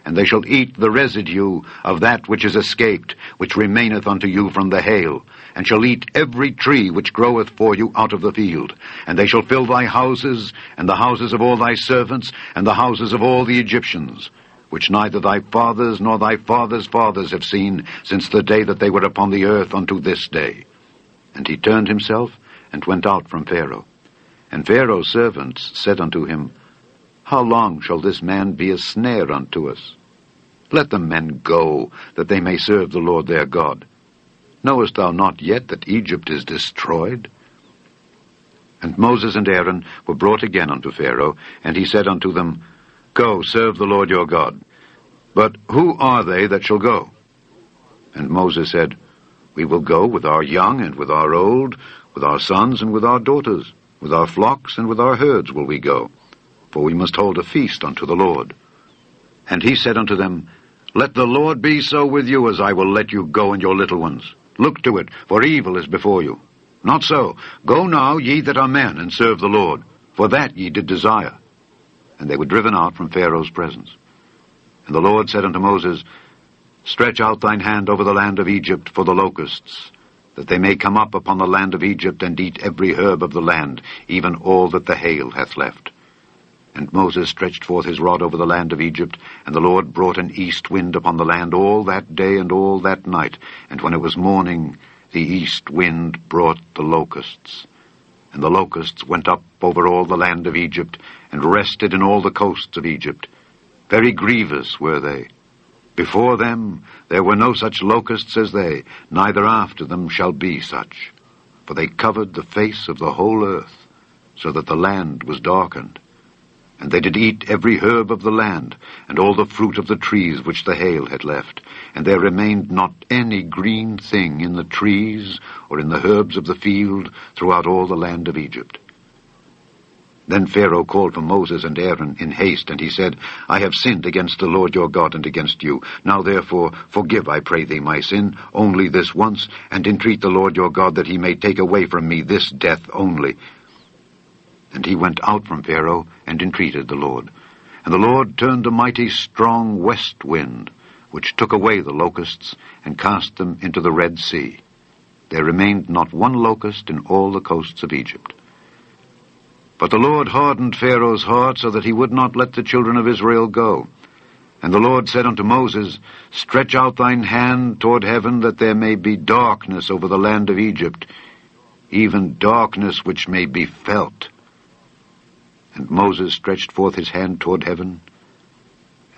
And they shall eat the residue of that which is escaped, which remaineth unto you from the hail, and shall eat every tree which groweth for you out of the field. And they shall fill thy houses, and the houses of all thy servants, and the houses of all the Egyptians, which neither thy fathers nor thy fathers' fathers have seen, since the day that they were upon the earth unto this day. And he turned himself, and went out from Pharaoh. And Pharaoh's servants said unto him, How long shall this man be a snare unto us? Let the men go, that they may serve the Lord their God. Knowest thou not yet that Egypt is destroyed? And Moses and Aaron were brought again unto Pharaoh, and he said unto them, Go, serve the Lord your God. But who are they that shall go? And Moses said, We will go with our young and with our old, with our sons and with our daughters, with our flocks and with our herds will we go, for we must hold a feast unto the Lord. And he said unto them, Let the Lord be so with you as I will let you go and your little ones. Look to it, for evil is before you. Not so. Go now, ye that are men, and serve the Lord, for that ye did desire. And they were driven out from Pharaoh's presence. And the Lord said unto Moses, Stretch out thine hand over the land of Egypt for the locusts, that they may come up upon the land of Egypt and eat every herb of the land, even all that the hail hath left. And Moses stretched forth his rod over the land of Egypt, and the Lord brought an east wind upon the land all that day and all that night. And when it was morning, the east wind brought the locusts. And the locusts went up over all the land of Egypt, and rested in all the coasts of Egypt. Very grievous were they. Before them there were no such locusts as they, neither after them shall be such. For they covered the face of the whole earth, so that the land was darkened. And they did eat every herb of the land, and all the fruit of the trees which the hail had left. And there remained not any green thing in the trees or in the herbs of the field throughout all the land of Egypt. Then Pharaoh called for Moses and Aaron in haste, and he said, I have sinned against the Lord your God and against you. Now therefore forgive, I pray thee, my sin, only this once, and entreat the Lord your God that he may take away from me this death only. And he went out from Pharaoh and entreated the Lord. And the Lord turned a mighty strong west wind, which took away the locusts and cast them into the Red Sea. There remained not one locust in all the coasts of Egypt. But the Lord hardened Pharaoh's heart, so that he would not let the children of Israel go. And the Lord said unto Moses, Stretch out thine hand toward heaven, that there may be darkness over the land of Egypt, even darkness which may be felt. And Moses stretched forth his hand toward heaven,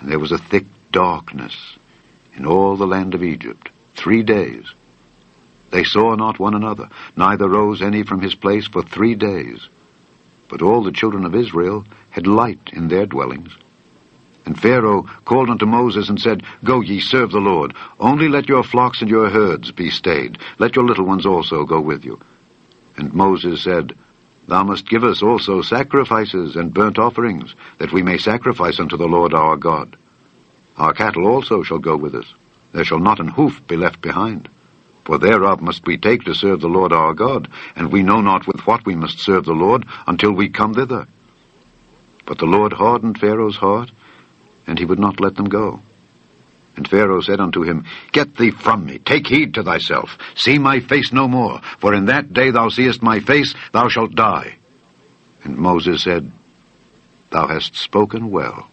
and there was a thick darkness in all the land of Egypt 3 days. They saw not one another, neither rose any from his place for 3 days. But all the children of Israel had light in their dwellings. And Pharaoh called unto Moses and said, Go ye, serve the Lord. Only let your flocks and your herds be stayed. Let your little ones also go with you. And Moses said, Thou must give us also sacrifices and burnt offerings, that we may sacrifice unto the Lord our God. Our cattle also shall go with us. There shall not an hoof be left behind. For thereof must we take to serve the Lord our God, and we know not with what we must serve the Lord until we come thither. But the Lord hardened Pharaoh's heart, and he would not let them go. And Pharaoh said unto him, Get thee from me, take heed to thyself, see my face no more, for in that day thou seest my face, thou shalt die. And Moses said, Thou hast spoken well.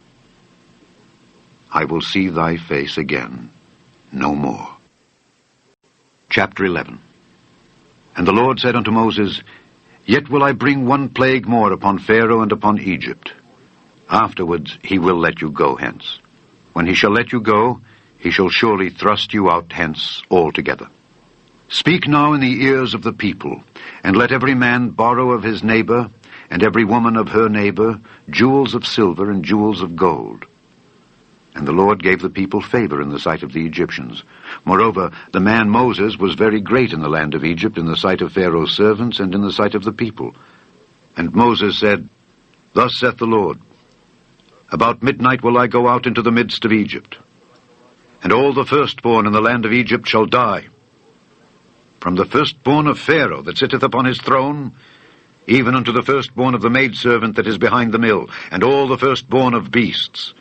I will see thy face again no more. Chapter 11. And the Lord said unto Moses, Yet will I bring one plague more upon Pharaoh and upon Egypt. Afterwards he will let you go hence. When he shall let you go, he shall surely thrust you out hence altogether. Speak now in the ears of the people, and let every man borrow of his neighbor, and every woman of her neighbor, jewels of silver and jewels of gold. And the Lord gave the people favor in the sight of the Egyptians. Moreover, the man Moses was very great in the land of Egypt, in the sight of Pharaoh's servants, and in the sight of the people. And Moses said, Thus saith the Lord, About midnight will I go out into the midst of Egypt, and all the firstborn in the land of Egypt shall die, from the firstborn of Pharaoh that sitteth upon his throne, even unto the firstborn of the maidservant that is behind the mill, and all the firstborn of beasts.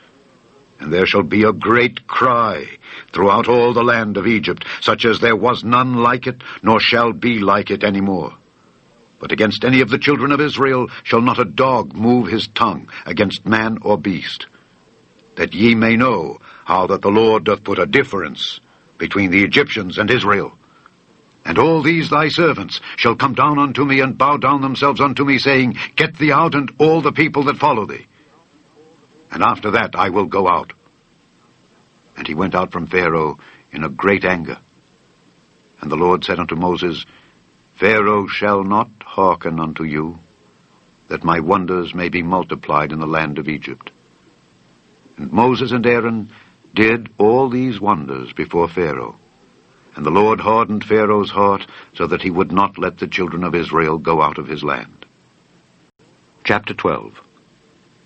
And there shall be a great cry throughout all the land of Egypt, such as there was none like it, nor shall be like it any more. But against any of the children of Israel shall not a dog move his tongue against man or beast, that ye may know how that the Lord doth put a difference between the Egyptians and Israel. And all these thy servants shall come down unto me, and bow down themselves unto me, saying, Get thee out, and all the people that follow thee. And after that I will go out. And he went out from Pharaoh in a great anger. And the Lord said unto Moses, Pharaoh shall not hearken unto you, that my wonders may be multiplied in the land of Egypt. And Moses and Aaron did all these wonders before Pharaoh. And the Lord hardened Pharaoh's heart, so that he would not let the children of Israel go out of his land. Chapter 12.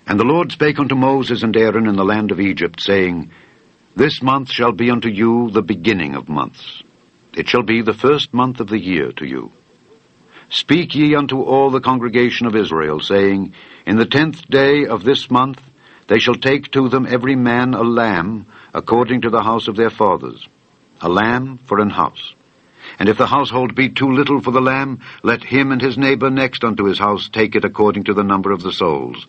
And the Lord spake unto Moses and Aaron in the land of Egypt, saying, This month shall be unto you the beginning of months. It shall be the first month of the year to you. Speak ye unto all the congregation of Israel, saying, In the 10th day of this month they shall take to them every man a lamb, according to the house of their fathers, a lamb for an house. And if the household be too little for the lamb, let him and his neighbor next unto his house take it according to the number of the souls.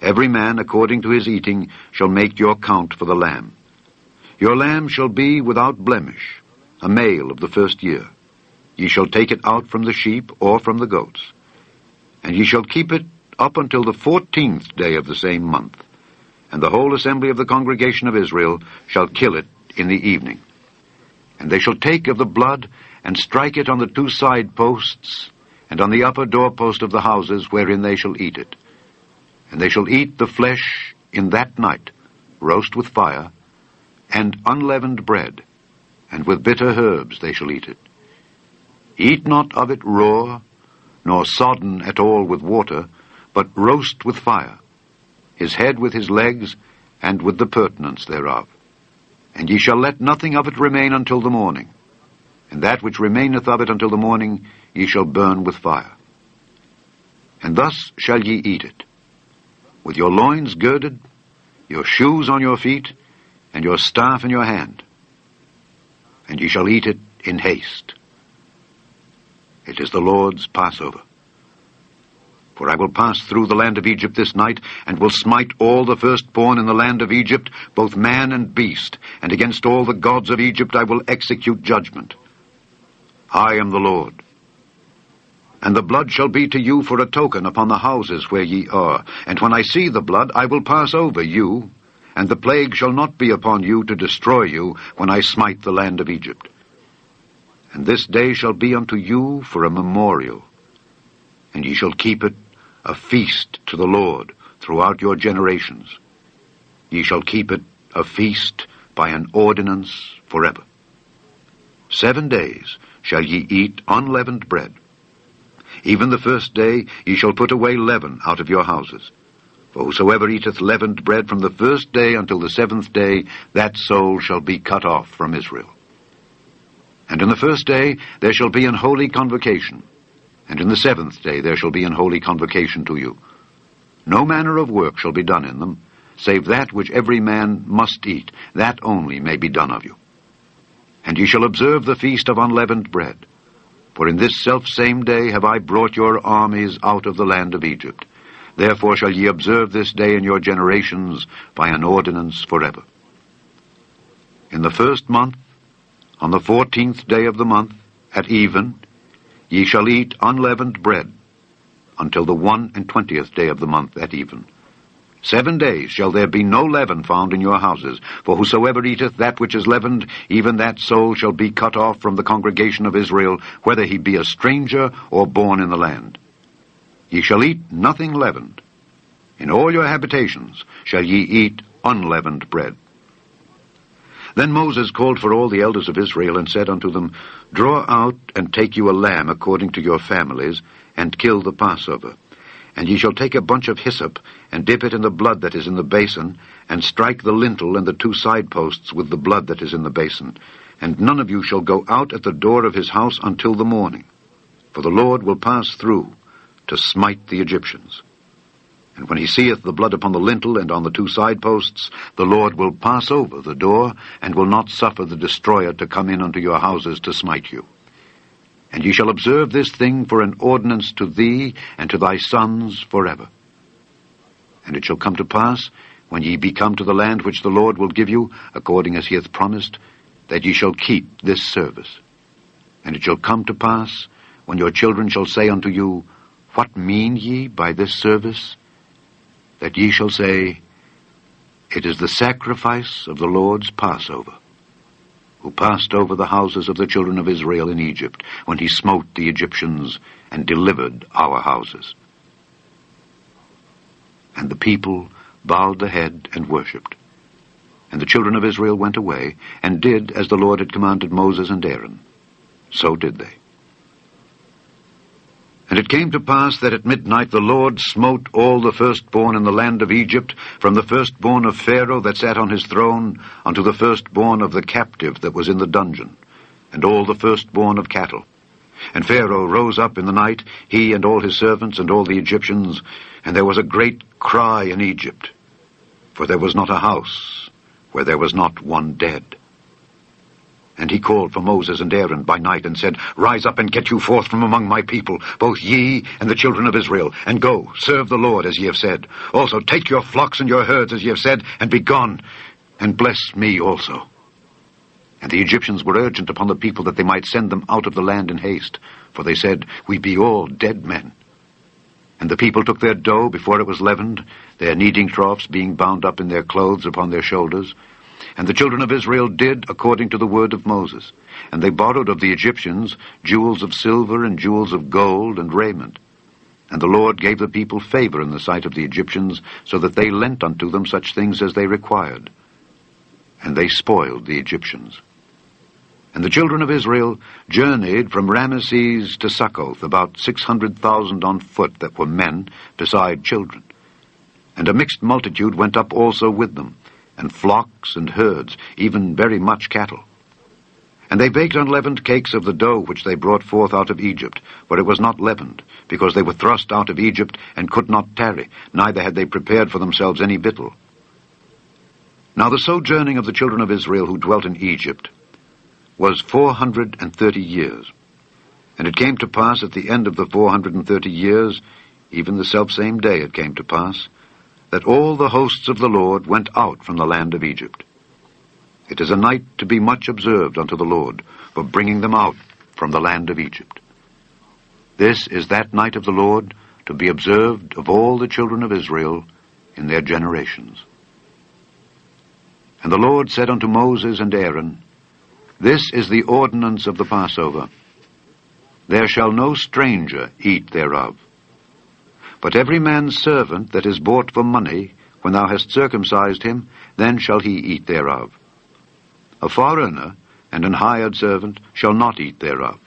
Every man according to his eating shall make your count for the lamb. Your lamb shall be without blemish, a male of the first year. Ye shall take it out from the sheep or from the goats. And ye shall keep it up until the 14th day of the same month. And the whole assembly of the congregation of Israel shall kill it in the evening. And they shall take of the blood, and strike it on the 2 side posts, and on the upper doorpost of the houses wherein they shall eat it. And they shall eat the flesh in that night, roast with fire, and unleavened bread, and with bitter herbs they shall eat it. Eat not of it raw, nor sodden at all with water, but roast with fire, his head with his legs, and with the purtenance thereof. And ye shall let nothing of it remain until the morning. And that which remaineth of it until the morning ye shall burn with fire. And thus shall ye eat it, with your loins girded, your shoes on your feet, and your staff in your hand. And ye shall eat it in haste. It is the Lord's Passover. For I will pass through the land of Egypt this night, and will smite all the firstborn in the land of Egypt, both man and beast, and against all the gods of Egypt I will execute judgment. I am the Lord. And the blood shall be to you for a token upon the houses where ye are. And when I see the blood, I will pass over you, and the plague shall not be upon you to destroy you when I smite the land of Egypt. And this day shall be unto you for a memorial, and ye shall keep it a feast to the Lord throughout your generations. Ye shall keep it a feast by an ordinance forever. 7 days shall ye eat unleavened bread. Even the first day ye shall put away leaven out of your houses. For whosoever eateth leavened bread from the first day until the 7th day, that soul shall be cut off from Israel. And in the first day there shall be an holy convocation, and in the 7th day there shall be an holy convocation to you. No manner of work shall be done in them, save that which every man must eat, that only may be done of you. And ye shall observe the feast of unleavened bread. For in this selfsame day have I brought your armies out of the land of Egypt. Therefore shall ye observe this day in your generations by an ordinance forever. In the 1st month, on the 14th day of the month, at even, ye shall eat unleavened bread, until the 21st day of the month at even. 7 days shall there be no leaven found in your houses, for whosoever eateth that which is leavened, even that soul shall be cut off from the congregation of Israel, whether he be a stranger or born in the land. Ye shall eat nothing leavened. In all your habitations shall ye eat unleavened bread. Then Moses called for all the elders of Israel, and said unto them, Draw out and take you a lamb according to your families, and kill the Passover. And ye shall take a bunch of hyssop, and dip it in the blood that is in the basin, and strike the lintel and the 2 side posts with the blood that is in the basin. And none of you shall go out at the door of his house until the morning, for the Lord will pass through to smite the Egyptians. And when he seeth the blood upon the lintel and on the 2 side posts, the Lord will pass over the door, and will not suffer the destroyer to come in unto your houses to smite you. And ye shall observe this thing for an ordinance to thee and to thy sons forever. And it shall come to pass, when ye be come to the land which the Lord will give you, according as he hath promised, that ye shall keep this service. And it shall come to pass, when your children shall say unto you, What mean ye by this service? That ye shall say, It is the sacrifice of the Lord's Passover, who passed over the houses of the children of Israel in Egypt, when he smote the Egyptians and delivered our houses. And the people bowed the head and worshipped. And the children of Israel went away, and did as the Lord had commanded Moses and Aaron. So did they. And it came to pass that at midnight the Lord smote all the firstborn in the land of Egypt, from the firstborn of Pharaoh that sat on his throne, unto the firstborn of the captive that was in the dungeon, and all the firstborn of cattle. And Pharaoh rose up in the night, he and all his servants and all the Egyptians, and there was a great cry in Egypt, for there was not a house where there was not one dead. And he called for Moses and Aaron by night, and said, Rise up and get you forth from among my people, both ye and the children of Israel, and go, serve the Lord as ye have said. Also take your flocks and your herds as ye have said, and be gone, and bless me also. And the Egyptians were urgent upon the people that they might send them out of the land in haste, for they said, We be all dead men. And the people took their dough before it was leavened, their kneading troughs being bound up in their clothes upon their shoulders. And the children of Israel did according to the word of Moses. And they borrowed of the Egyptians jewels of silver and jewels of gold and raiment. And the Lord gave the people favor in the sight of the Egyptians, so that they lent unto them such things as they required. And they spoiled the Egyptians. And the children of Israel journeyed from Ramesses to Succoth, about 600,000 on foot that were men, beside children. And a mixed multitude went up also with them, and flocks and herds, even very much cattle. And they baked unleavened cakes of the dough which they brought forth out of Egypt, for it was not leavened, because they were thrust out of Egypt, and could not tarry, neither had they prepared for themselves any victual. Now the sojourning of the children of Israel who dwelt in Egypt was 430 years. And it came to pass at the end of the 430 years, even the selfsame day it came to pass, that all the hosts of the Lord went out from the land of Egypt. It is a night to be much observed unto the Lord, for bringing them out from the land of Egypt. This is that night of the Lord, to be observed of all the children of Israel in their generations. And the Lord said unto Moses and Aaron, This is the ordinance of the Passover. There shall no stranger eat thereof. But every man's servant that is bought for money, when thou hast circumcised him, then shall he eat thereof. A foreigner and an hired servant shall not eat thereof.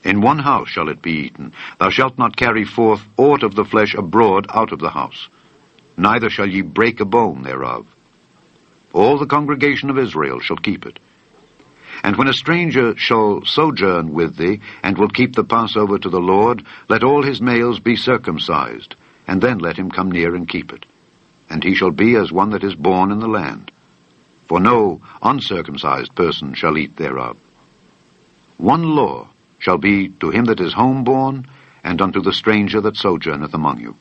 In one house shall it be eaten. Thou shalt not carry forth aught of the flesh abroad out of the house, neither shall ye break a bone thereof. All the congregation of Israel shall keep it. And when a stranger shall sojourn with thee, and will keep the Passover to the Lord, let all his males be circumcised, and then let him come near and keep it. And he shall be as one that is born in the land. For no uncircumcised person shall eat thereof. One law shall be to him that is homeborn, and unto the stranger that sojourneth among you.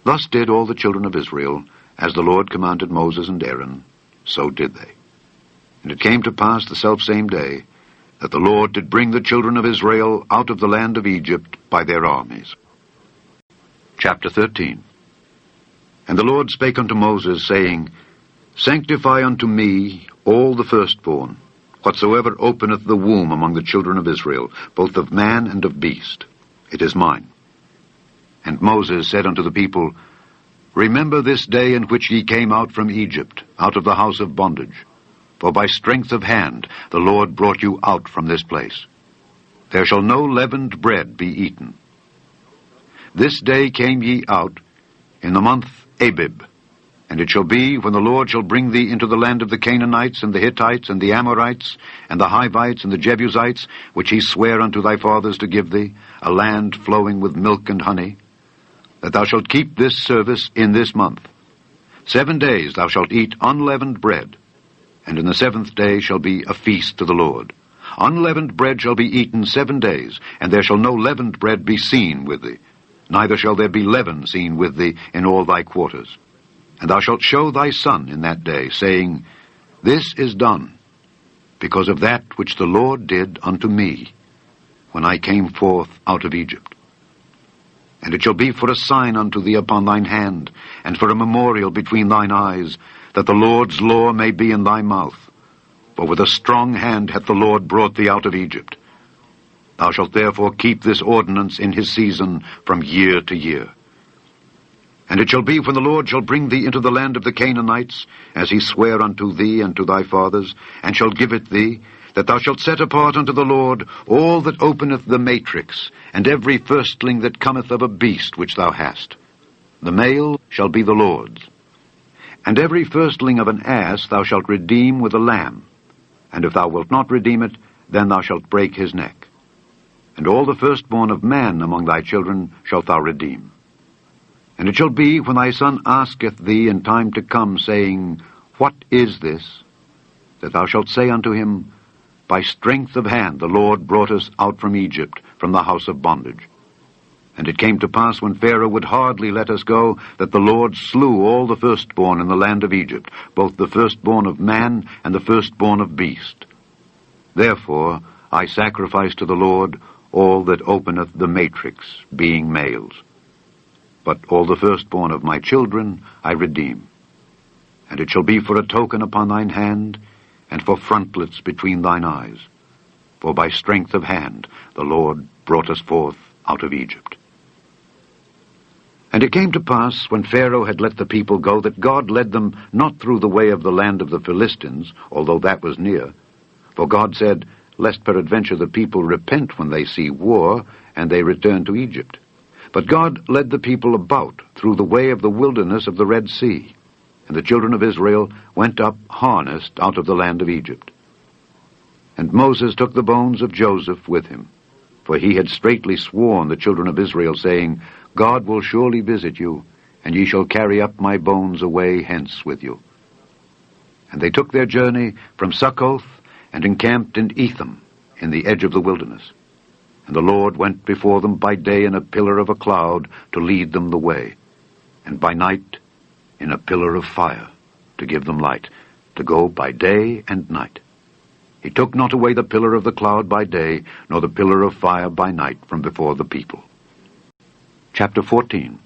Thus did all the children of Israel, as the Lord commanded Moses and Aaron, so did they. And it came to pass the selfsame day, that the Lord did bring the children of Israel out of the land of Egypt by their armies. Chapter 13. And the Lord spake unto Moses, saying, Sanctify unto me all the firstborn, whatsoever openeth the womb among the children of Israel, both of man and of beast. It is mine. And Moses said unto the people, Remember this day in which ye came out from Egypt, out of the house of bondage. For by strength of hand the Lord brought you out from this place. There shall no leavened bread be eaten. This day came ye out in the month Abib. And it shall be, when the Lord shall bring thee into the land of the Canaanites, and the Hittites, and the Amorites, and the Hivites, and the Jebusites, which he sware unto thy fathers to give thee, a land flowing with milk and honey, that thou shalt keep this service in this month. 7 days thou shalt eat unleavened bread, and in the 7th day shall be a feast to the Lord. Unleavened bread shall be eaten 7 days, and there shall no leavened bread be seen with thee, neither shall there be leaven seen with thee in all thy quarters. And thou shalt show thy son in that day, saying, This is done, because of that which the Lord did unto me, when I came forth out of Egypt. And it shall be for a sign unto thee upon thine hand, and for a memorial between thine eyes, that the Lord's law may be in thy mouth. For with a strong hand hath the Lord brought thee out of Egypt. Thou shalt therefore keep this ordinance in his season from year to year. And it shall be, when the Lord shall bring thee into the land of the Canaanites, as he sware unto thee and to thy fathers, and shall give it thee, that thou shalt set apart unto the Lord all that openeth the matrix, and every firstling that cometh of a beast which thou hast. The male shall be the Lord's. And every firstling of an ass thou shalt redeem with a lamb. And if thou wilt not redeem it, then thou shalt break his neck. And all the firstborn of man among thy children shalt thou redeem. And it shall be, when thy son asketh thee in time to come, saying, What is this? That thou shalt say unto him, By strength of hand the Lord brought us out from Egypt, from the house of bondage. And it came to pass, when Pharaoh would hardly let us go, that the Lord slew all the firstborn in the land of Egypt, both the firstborn of man and the firstborn of beast. Therefore I sacrifice to the Lord all that openeth the matrix, being males. But all the firstborn of my children I redeem. And it shall be for a token upon thine hand, and for frontlets between thine eyes. For by strength of hand the Lord brought us forth out of Egypt. And it came to pass, when Pharaoh had let the people go, that God led them not through the way of the land of the Philistines, although that was near. For God said, Lest peradventure the people repent when they see war, and they return to Egypt. But God led the people about through the way of the wilderness of the Red Sea. And the children of Israel went up harnessed out of the land of Egypt. And Moses took the bones of Joseph with him, for he had straitly sworn the children of Israel, saying, God will surely visit you, and ye shall carry up my bones away hence with you. And they took their journey from Succoth, and encamped in Etham, in the edge of the wilderness. And the Lord went before them by day in a pillar of a cloud to lead them the way, and by night in a pillar of fire to give them light, to go by day and night. He took not away the pillar of the cloud by day, nor the pillar of fire by night from before the people. Chapter 14.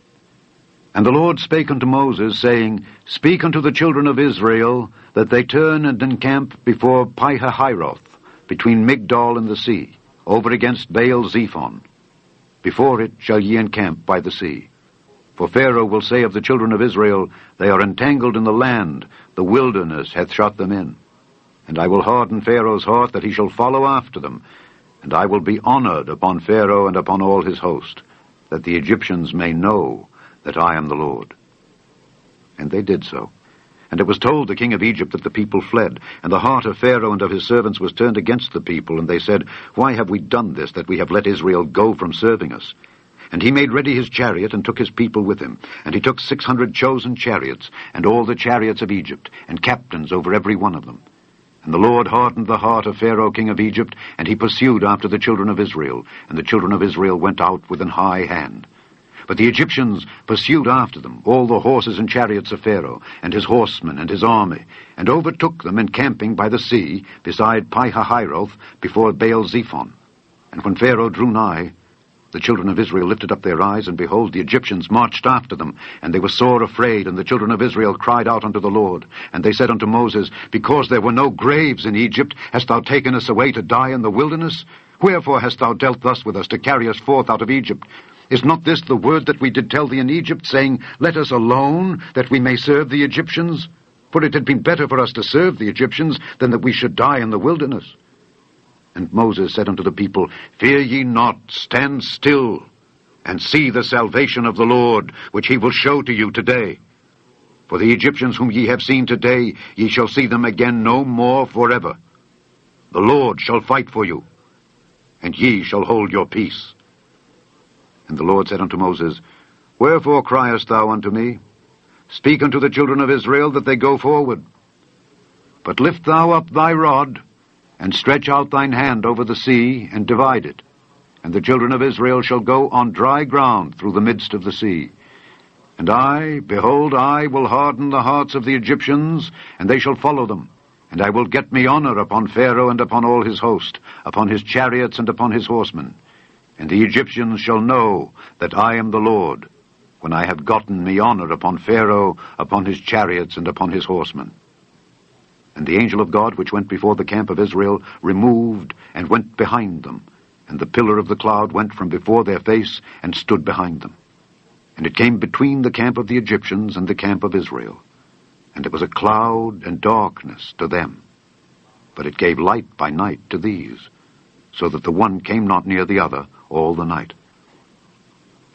And the Lord spake unto Moses, saying, Speak unto the children of Israel, that they turn and encamp before Pihahiroth, between Migdol and the sea, over against Baal-zephon. Before it shall ye encamp by the sea. For Pharaoh will say of the children of Israel, They are entangled in the land, the wilderness hath shut them in. And I will harden Pharaoh's heart, that he shall follow after them. And I will be honored upon Pharaoh and upon all his host, that the Egyptians may know that I am the Lord. And they did so. And it was told the king of Egypt that the people fled, and the heart of Pharaoh and of his servants was turned against the people, and they said, Why have we done this, that we have let Israel go from serving us? And he made ready his chariot, and took his people with him. And he took 600 chosen chariots, and all the chariots of Egypt, and captains over every one of them. And the Lord hardened the heart of Pharaoh king of Egypt, and he pursued after the children of Israel, and the children of Israel went out with an high hand. But the Egyptians pursued after them, all the horses and chariots of Pharaoh, and his horsemen and his army, and overtook them encamping by the sea, beside Pihahiroth, before Baal-zephon. And when Pharaoh drew nigh, the children of Israel lifted up their eyes, and behold, the Egyptians marched after them, and they were sore afraid, and the children of Israel cried out unto the Lord. And they said unto Moses, Because there were no graves in Egypt, hast thou taken us away to die in the wilderness? Wherefore hast thou dealt thus with us, to carry us forth out of Egypt? Is not this the word that we did tell thee in Egypt, saying, Let us alone, that we may serve the Egyptians? For it had been better for us to serve the Egyptians, than that we should die in the wilderness. And Moses said unto the people, Fear ye not, stand still, and see the salvation of the Lord, which he will show to you today. For the Egyptians whom ye have seen today, ye shall see them again no more forever. The Lord shall fight for you, and ye shall hold your peace. And the Lord said unto Moses, Wherefore criest thou unto me? Speak unto the children of Israel, that they go forward. But lift thou up thy rod, and stretch out thine hand over the sea, and divide it. And the children of Israel shall go on dry ground through the midst of the sea. And I, behold, I will harden the hearts of the Egyptians, and they shall follow them. And I will get me honor upon Pharaoh and upon all his host, upon his chariots and upon his horsemen. And the Egyptians shall know that I am the Lord, when I have gotten me honor upon Pharaoh, upon his chariots, and upon his horsemen. And the angel of God, which went before the camp of Israel, removed and went behind them. And the pillar of the cloud went from before their face, and stood behind them. And it came between the camp of the Egyptians and the camp of Israel. And it was a cloud and darkness to them. But it gave light by night to these, so that the one came not near the other all the night.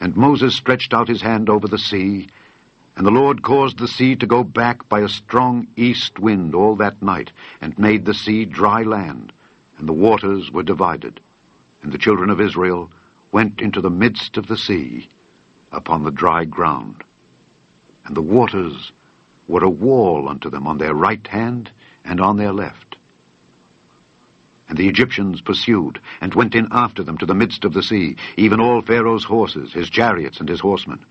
And Moses stretched out his hand over the sea, and the Lord caused the sea to go back by a strong east wind all that night, and made the sea dry land, and the waters were divided. And the children of Israel went into the midst of the sea upon the dry ground. And the waters were a wall unto them on their right hand and on their left. And the Egyptians pursued, and went in after them to the midst of the sea, even all Pharaoh's horses, his chariots, and his horsemen.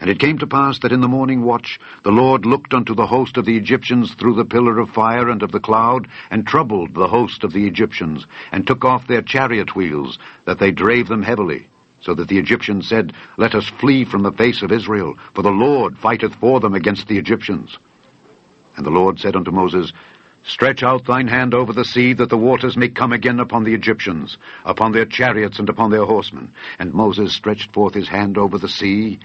And it came to pass that in the morning watch the Lord looked unto the host of the Egyptians through the pillar of fire and of the cloud, and troubled the host of the Egyptians, and took off their chariot wheels, that they drave them heavily, so that the Egyptians said, Let us flee from the face of Israel, for the Lord fighteth for them against the Egyptians. And the Lord said unto Moses, Stretch out thine hand over the sea, that the waters may come again upon the Egyptians, upon their chariots and upon their horsemen. And Moses stretched forth his hand over the sea,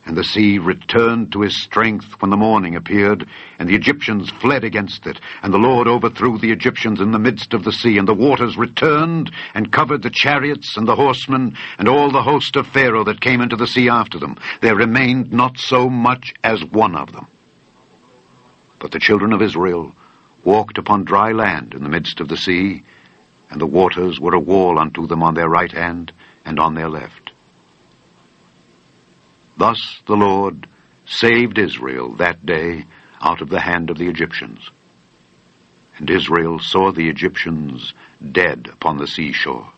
and the sea returned to his strength when the morning appeared, and the Egyptians fled against it. And the Lord overthrew the Egyptians in the midst of the sea, and the waters returned, and covered the chariots and the horsemen, and all the host of Pharaoh that came into the sea after them. There remained not so much as one of them. But the children of Israel walked upon dry land in the midst of the sea, and the waters were a wall unto them on their right hand and on their left. Thus the Lord saved Israel that day out of the hand of the Egyptians. And Israel saw the Egyptians dead upon the seashore.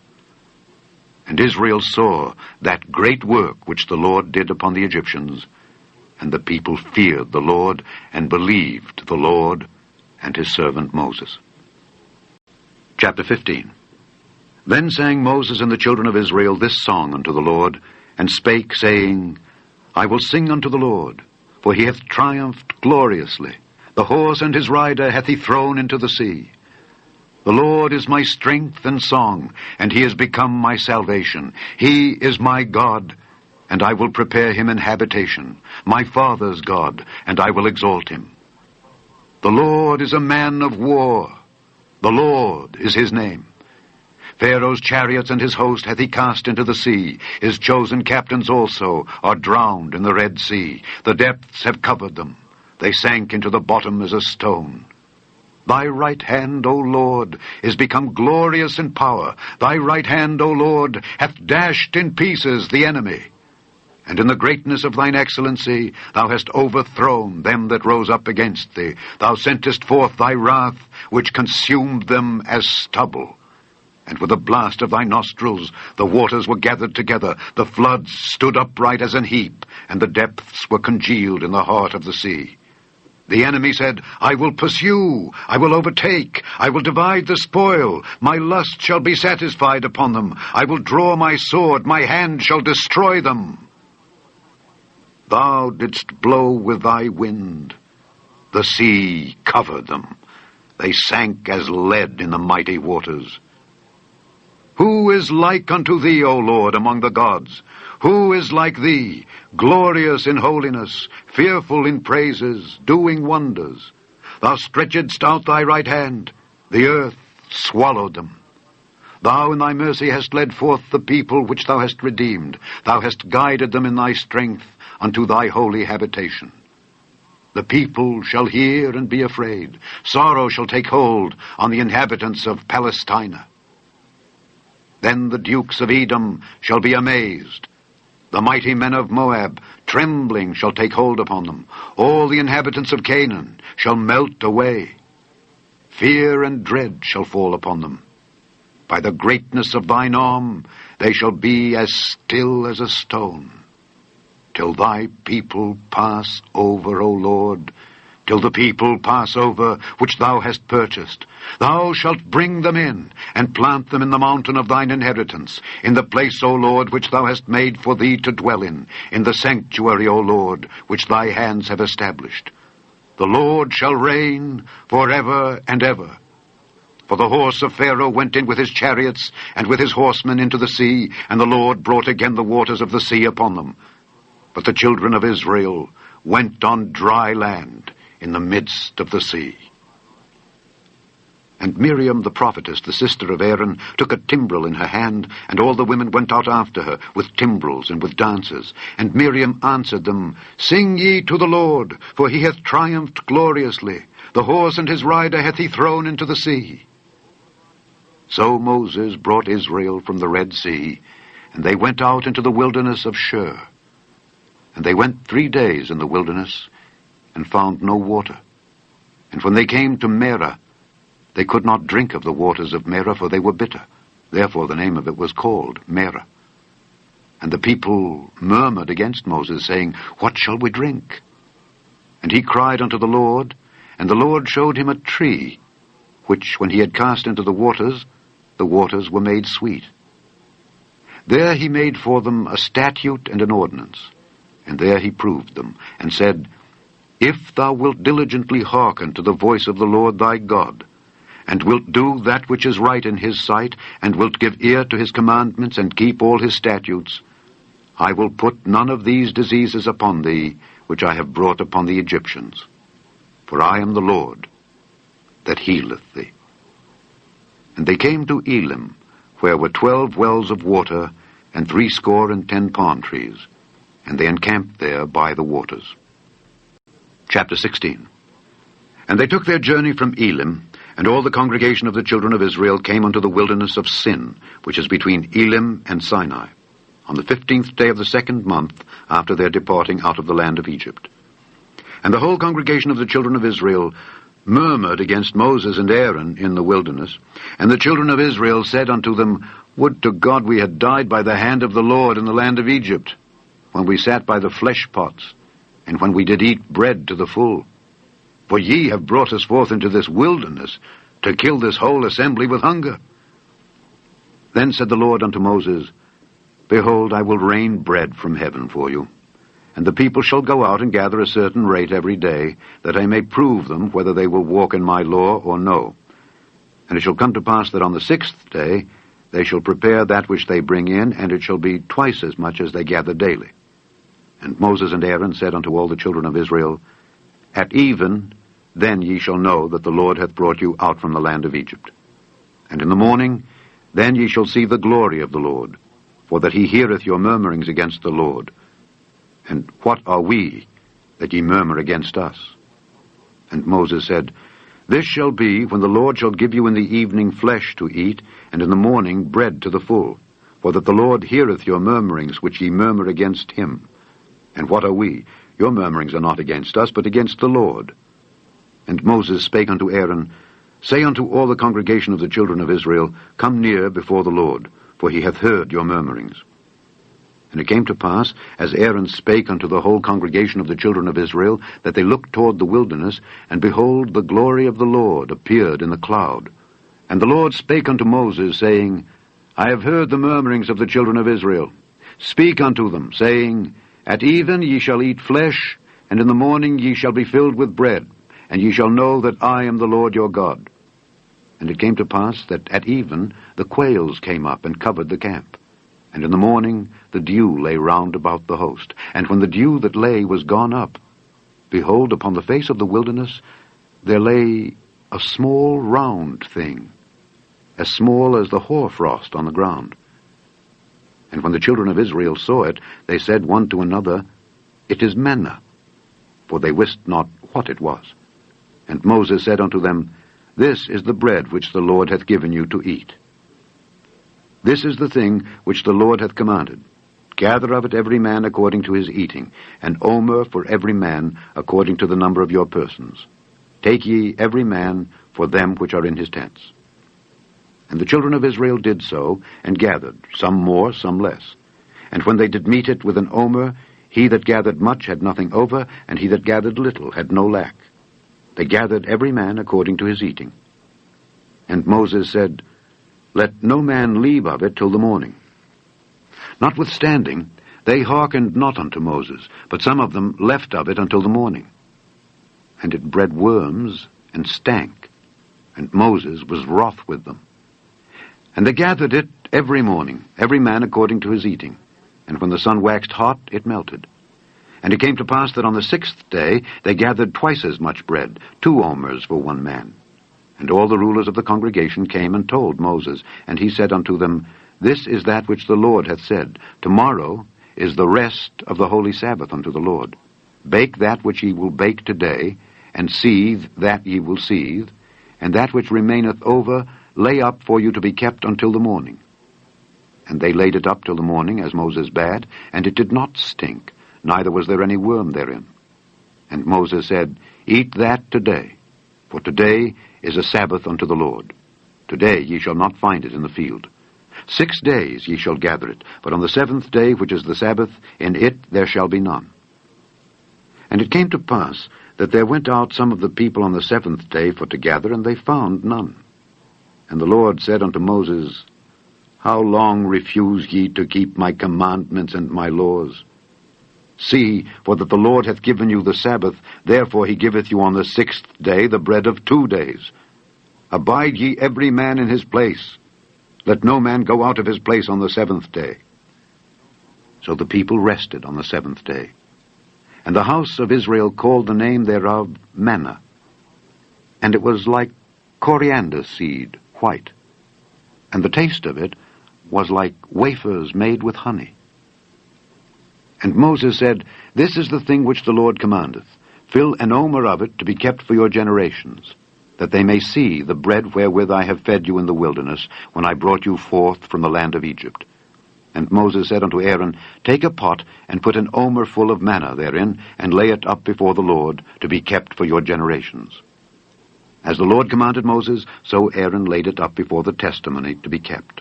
And Israel saw that great work which the Lord did upon the Egyptians, and the people feared the Lord, and believed the Lord and his servant Moses. Chapter 15. Then sang Moses and the children of Israel this song unto the Lord, and spake, saying, I will sing unto the Lord, for he hath triumphed gloriously. The horse and his rider hath he thrown into the sea. The Lord is my strength and song, and he is become my salvation. He is my God, and I will prepare him an habitation, my father's God, and I will exalt him. The Lord is a man of war. The Lord is his name. Pharaoh's chariots and his host hath he cast into the sea. His chosen captains also are drowned in the Red Sea. The depths have covered them. They sank into the bottom as a stone. Thy right hand, O Lord, is become glorious in power. Thy right hand, O Lord, hath dashed in pieces the enemy. And in the greatness of thine excellency thou hast overthrown them that rose up against thee. Thou sentest forth thy wrath, which consumed them as stubble. And with the blast of thy nostrils the waters were gathered together, the floods stood upright as an heap, and the depths were congealed in the heart of the sea. The enemy said, I will pursue, I will overtake, I will divide the spoil, my lust shall be satisfied upon them, I will draw my sword, my hand shall destroy them. Thou didst blow with thy wind. The sea covered them. They sank as lead in the mighty waters. Who is like unto thee, O Lord, among the gods? Who is like thee, glorious in holiness, fearful in praises, doing wonders? Thou stretchedst out thy right hand. The earth swallowed them. Thou in thy mercy hast led forth the people which thou hast redeemed. Thou hast guided them in thy strength unto thy holy habitation. The people shall hear and be afraid. Sorrow shall take hold on the inhabitants of Palestina. Then the dukes of Edom shall be amazed. The mighty men of Moab, trembling, shall take hold upon them. All the inhabitants of Canaan shall melt away. Fear and dread shall fall upon them. By the greatness of thine arm they shall be as still as a stone. Till thy people pass over, O Lord, till the people pass over which thou hast purchased. Thou shalt bring them in, and plant them in the mountain of thine inheritance, in the place, O Lord, which thou hast made for thee to dwell in the sanctuary, O Lord, which thy hands have established. The Lord shall reign forever and ever. For the horse of Pharaoh went in with his chariots and with his horsemen into the sea, and the Lord brought again the waters of the sea upon them. But the children of Israel went on dry land in the midst of the sea. And Miriam the prophetess, the sister of Aaron, took a timbrel in her hand, and all the women went out after her with timbrels and with dances. And Miriam answered them, Sing ye to the Lord, for he hath triumphed gloriously. The horse and his rider hath he thrown into the sea. So Moses brought Israel from the Red Sea, and they went out into the wilderness of Shur. And they went 3 days in the wilderness, and found no water. And when they came to Merah, they could not drink of the waters of Merah, for they were bitter. Therefore the name of it was called Merah. And the people murmured against Moses, saying, What shall we drink? And he cried unto the Lord, and the Lord showed him a tree, which when he had cast into the waters were made sweet. There he made for them a statute and an ordinance, and there he proved them, and said, If thou wilt diligently hearken to the voice of the Lord thy God, and wilt do that which is right in his sight, and wilt give ear to his commandments, and keep all his statutes, I will put none of these diseases upon thee, which I have brought upon the Egyptians. For I am the Lord that healeth thee. And they came to Elim, where were 12 wells of water, and 70 palm trees, and they encamped there by the waters. Chapter 16. And they took their journey from Elim, and all the congregation of the children of Israel came unto the wilderness of Sin, which is between Elim and Sinai, on the 15th day of the 2nd month after their departing out of the land of Egypt. And the whole congregation of the children of Israel murmured against Moses and Aaron in the wilderness. And the children of Israel said unto them, Would to God we had died by the hand of the Lord in the land of Egypt, when we sat by the flesh pots, and when we did eat bread to the full. For ye have brought us forth into this wilderness, to kill this whole assembly with hunger. Then said the Lord unto Moses, Behold, I will rain bread from heaven for you, and the people shall go out and gather a certain rate every day, that I may prove them whether they will walk in my law or no. And it shall come to pass that on the 6th day they shall prepare that which they bring in, and it shall be twice as much as they gather daily. And Moses and Aaron said unto all the children of Israel, At even then ye shall know that the Lord hath brought you out from the land of Egypt. And in the morning then ye shall see the glory of the Lord, for that he heareth your murmurings against the Lord. And what are we, that ye murmur against us? And Moses said, This shall be, when the Lord shall give you in the evening flesh to eat, and in the morning bread to the full, for that the Lord heareth your murmurings which ye murmur against him. And what are we? Your murmurings are not against us, but against the Lord. And Moses spake unto Aaron, Say unto all the congregation of the children of Israel, Come near before the Lord, for he hath heard your murmurings. And it came to pass, as Aaron spake unto the whole congregation of the children of Israel, that they looked toward the wilderness, and behold, the glory of the Lord appeared in the cloud. And the Lord spake unto Moses, saying, I have heard the murmurings of the children of Israel. Speak unto them, saying, At even ye shall eat flesh, and in the morning ye shall be filled with bread, and ye shall know that I am the Lord your God. And it came to pass that at even the quails came up and covered the camp. And in the morning the dew lay round about the host. And when the dew that lay was gone up, behold, upon the face of the wilderness there lay a small round thing, as small as the hoarfrost on the ground. And when the children of Israel saw it, they said one to another, It is manna, for they wist not what it was. And Moses said unto them, This is the bread which the Lord hath given you to eat. This is the thing which the Lord hath commanded. Gather of it every man according to his eating, an omer for every man according to the number of your persons. Take ye every man for them which are in his tents. And the children of Israel did so, and gathered, some more, some less. And when they did meet it with an omer, he that gathered much had nothing over, and he that gathered little had no lack. They gathered every man according to his eating. And Moses said, Let no man leave of it till the morning. Notwithstanding, they hearkened not unto Moses, but some of them left of it until the morning. And it bred worms, and stank, and Moses was wroth with them. And they gathered it every morning, every man according to his eating. And when the sun waxed hot, it melted. And it came to pass that on the 6th day they gathered twice as much bread, 2 omers for one man. And all the rulers of the congregation came and told Moses, and he said unto them, This is that which the Lord hath said, Tomorrow is the rest of the holy Sabbath unto the Lord. Bake that which ye will bake today, and seethe that ye will seethe, and that which remaineth over lay up for you to be kept until the morning. And they laid it up till the morning, as Moses bade, and it did not stink, neither was there any worm therein. And Moses said, Eat that today, for today is a Sabbath unto the Lord. Today ye shall not find it in the field. 6 days ye shall gather it, but on the 7th day, which is the Sabbath, in it there shall be none. And it came to pass that there went out some of the people on the 7th day for to gather, and they found none. And the Lord said unto Moses, How long refuse ye to keep my commandments and my laws? See, for that the Lord hath given you the Sabbath, therefore he giveth you on the 6th day the bread of 2 days. Abide ye every man in his place. Let no man go out of his place on the 7th day. So the people rested on the 7th day. And the house of Israel called the name thereof manna. And it was like coriander seed, white. And the taste of it was like wafers made with honey. And Moses said, This is the thing which the Lord commandeth. Fill an omer of it to be kept for your generations, that they may see the bread wherewith I have fed you in the wilderness, when I brought you forth from the land of Egypt. And Moses said unto Aaron, Take a pot, and put an omer full of manna therein, and lay it up before the Lord, to be kept for your generations. As the Lord commanded Moses, so Aaron laid it up before the testimony to be kept.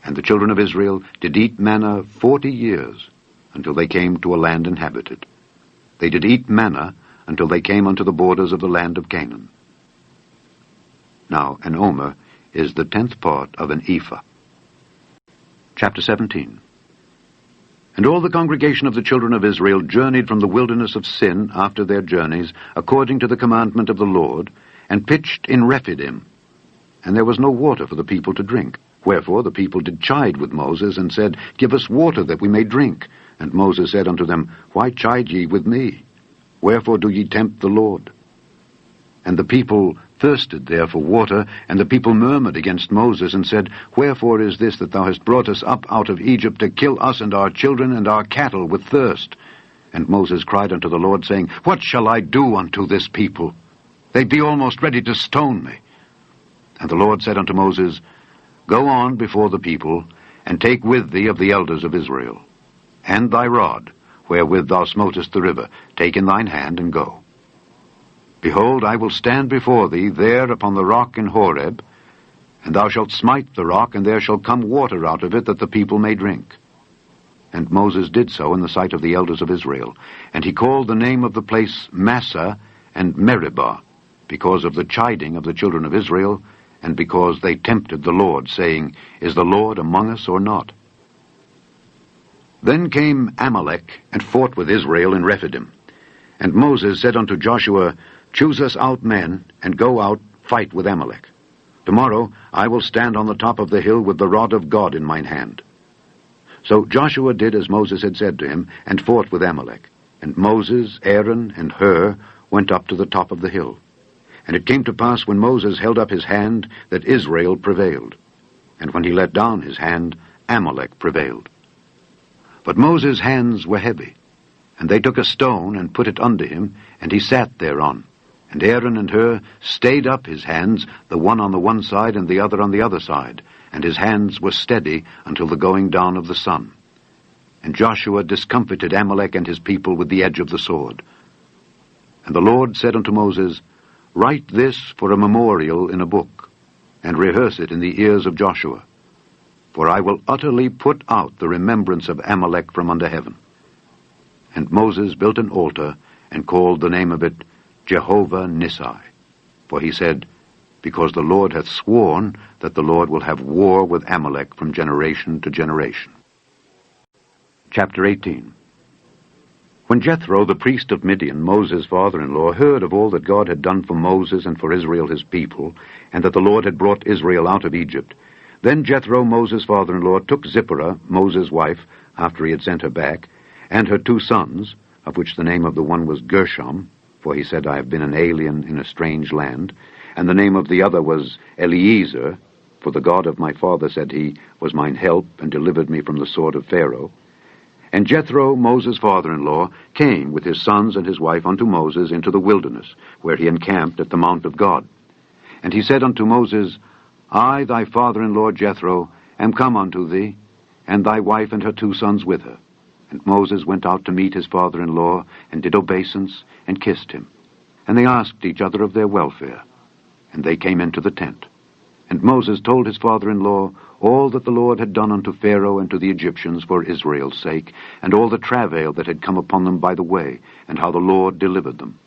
And the children of Israel did eat manna 40 years, until they came to a land inhabited. They did eat manna until they came unto the borders of the land of Canaan. Now an omer is the 10th part of an ephah. Chapter 17. And all the congregation of the children of Israel journeyed from the wilderness of Sin after their journeys, according to the commandment of the Lord, and pitched in Rephidim. And there was no water for the people to drink. Wherefore the people did chide with Moses, and said, Give us water that we may drink. And Moses said unto them, Why chide ye with me? Wherefore do ye tempt the Lord? And the people thirsted there for water, and the people murmured against Moses, and said, Wherefore is this that thou hast brought us up out of Egypt to kill us and our children and our cattle with thirst? And Moses cried unto the Lord, saying, What shall I do unto this people? They be almost ready to stone me. And the Lord said unto Moses, Go on before the people, and take with thee of the elders of Israel. And thy rod, wherewith thou smotest the river, take in thine hand, and go. Behold, I will stand before thee there upon the rock in Horeb, and thou shalt smite the rock, and there shall come water out of it, that the people may drink. And Moses did so in the sight of the elders of Israel. And he called the name of the place Massah and Meribah, because of the chiding of the children of Israel, and because they tempted the Lord, saying, Is the Lord among us or not? Then came Amalek, and fought with Israel in Rephidim. And Moses said unto Joshua, Choose us out men, and go out, fight with Amalek. Tomorrow I will stand on the top of the hill with the rod of God in mine hand. So Joshua did as Moses had said to him, and fought with Amalek. And Moses, Aaron, and Hur went up to the top of the hill. And it came to pass, when Moses held up his hand, that Israel prevailed. And when he let down his hand, Amalek prevailed. But Moses' hands were heavy. And they took a stone, and put it unto him, and he sat thereon. And Aaron and Hur stayed up his hands, the one on the one side, and the other on the other side. And his hands were steady until the going down of the sun. And Joshua discomfited Amalek and his people with the edge of the sword. And the Lord said unto Moses, Write this for a memorial in a book, and rehearse it in the ears of Joshua. For I will utterly put out the remembrance of Amalek from under heaven. And Moses built an altar, and called the name of it Jehovah Nissi. For he said, Because the Lord hath sworn that the Lord will have war with Amalek from generation to generation. Chapter 18. When Jethro, the priest of Midian, Moses' father-in-law, heard of all that God had done for Moses and for Israel his people, and that the Lord had brought Israel out of Egypt, then Jethro, Moses' father-in-law, took Zipporah, Moses' wife, after he had sent her back, and her 2 sons, of which the name of the one was Gershom, for he said, I have been an alien in a strange land, and the name of the other was Eliezer, for the God of my father, said he, was mine help, and delivered me from the sword of Pharaoh. And Jethro, Moses' father-in-law, came with his sons and his wife unto Moses into the wilderness, where he encamped at the mount of God. And he said unto Moses, I, thy father-in-law Jethro, am come unto thee, and thy wife and her 2 sons with her. And Moses went out to meet his father-in-law, and did obeisance, and kissed him. And they asked each other of their welfare. And they came into the tent. And Moses told his father-in-law all that the Lord had done unto Pharaoh and to the Egyptians for Israel's sake, and all the travail that had come upon them by the way, and how the Lord delivered them.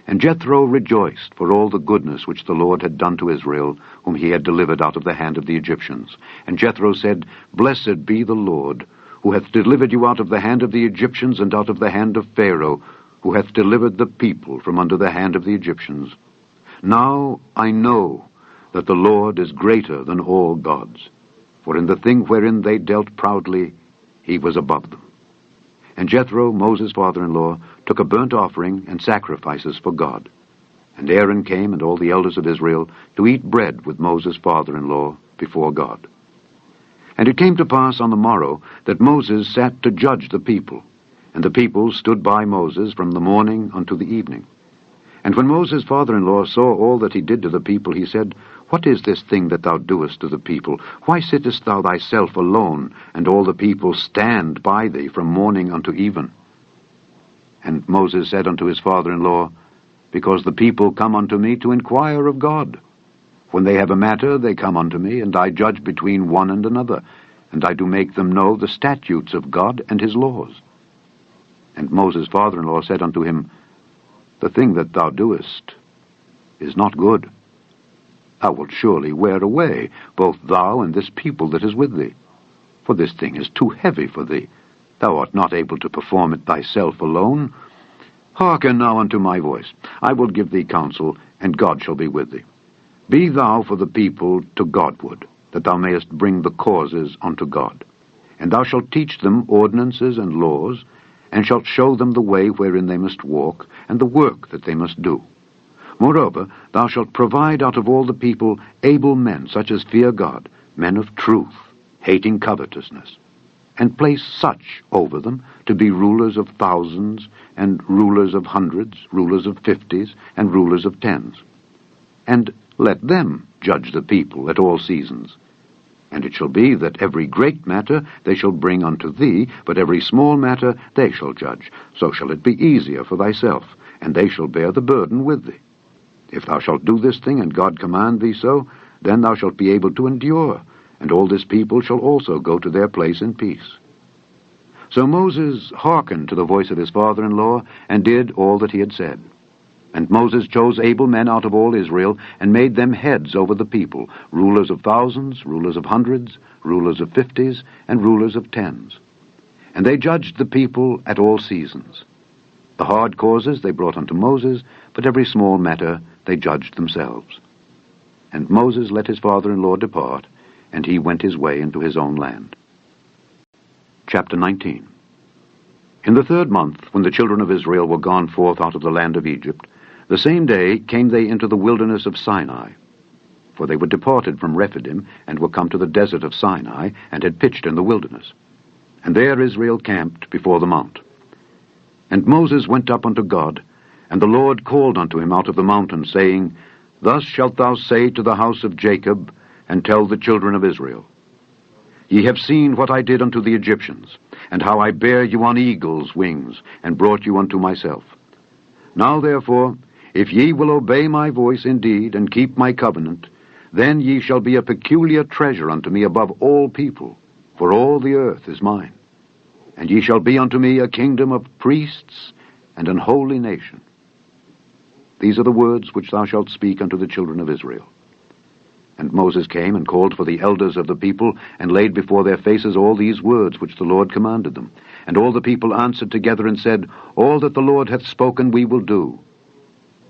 And Jethro rejoiced for all the goodness which the Lord had done to Israel, whom he had delivered out of the hand of the Egyptians. And Jethro said, Blessed be the Lord, who hath delivered you out of the hand of the Egyptians and out of the hand of Pharaoh, who hath delivered the people from under the hand of the Egyptians. Now I know that the Lord is greater than all gods, for in the thing wherein they dealt proudly, he was above them. And Jethro, Moses' father-in-law, took a burnt offering and sacrifices for God. And Aaron came and all the elders of Israel to eat bread with Moses' father-in-law before God. And it came to pass on the morrow that Moses sat to judge the people, and the people stood by Moses from the morning unto the evening. And when Moses' father-in-law saw all that he did to the people, he said, What is this thing that thou doest to the people? Why sittest thou thyself alone, and all the people stand by thee from morning unto even? And Moses said unto his father-in-law, Because the people come unto me to inquire of God. When they have a matter, they come unto me, and I judge between one and another, and I do make them know the statutes of God and his laws. And Moses' father-in-law said unto him, The thing that thou doest is not good. Thou wilt surely wear away, both thou and this people that is with thee. For this thing is too heavy for thee. Thou art not able to perform it thyself alone. Hearken now unto my voice. I will give thee counsel, and God shall be with thee. Be thou for the people to Godward, that thou mayest bring the causes unto God. And thou shalt teach them ordinances and laws, and shalt show them the way wherein they must walk, and the work that they must do. Moreover, thou shalt provide out of all the people able men, such as fear God, men of truth, hating covetousness, and place such over them to be rulers of thousands, and rulers of hundreds, rulers of 50s, and rulers of 10s. And let them judge the people at all seasons. And it shall be that every great matter they shall bring unto thee, but every small matter they shall judge. So shall it be easier for thyself, and they shall bear the burden with thee. If thou shalt do this thing, and God command thee so, then thou shalt be able to endure, and all this people shall also go to their place in peace. So Moses hearkened to the voice of his father-in-law, and did all that he had said. And Moses chose able men out of all Israel, and made them heads over the people, rulers of thousands, rulers of hundreds, rulers of 50s, and rulers of 10s. And they judged the people at all seasons. The hard causes they brought unto Moses, but every small matter they judged themselves. And Moses let his father-in-law depart, and he went his way into his own land. Chapter 19. In the 3rd month, when the children of Israel were gone forth out of the land of Egypt, the same day came they into the wilderness of Sinai. For they were departed from Rephidim, and were come to the desert of Sinai, and had pitched in the wilderness. And there Israel camped before the mount. And Moses went up unto God, and the Lord called unto him out of the mountain, saying, Thus shalt thou say to the house of Jacob, and tell the children of Israel, Ye have seen what I did unto the Egyptians, and how I bare you on eagles' wings, and brought you unto myself. Now therefore, if ye will obey my voice indeed, and keep my covenant, then ye shall be a peculiar treasure unto me above all people, for all the earth is mine. And ye shall be unto me a kingdom of priests, and an holy nation. These are the words which thou shalt speak unto the children of Israel. And Moses came and called for the elders of the people, and laid before their faces all these words which the Lord commanded them. And all the people answered together and said, All that the Lord hath spoken we will do.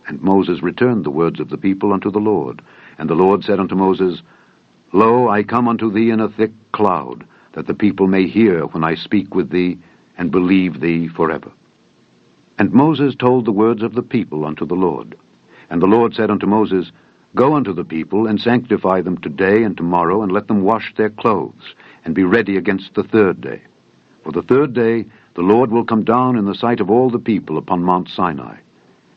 And Moses returned the words of the people unto the Lord. And the Lord said unto Moses, Lo, I come unto thee in a thick cloud, that the people may hear when I speak with thee, and believe thee forever. And Moses told the words of the people unto the Lord. And the Lord said unto Moses, Go unto the people, and sanctify them today and tomorrow, and let them wash their clothes, and be ready against the third day. For the third day the Lord will come down in the sight of all the people upon Mount Sinai.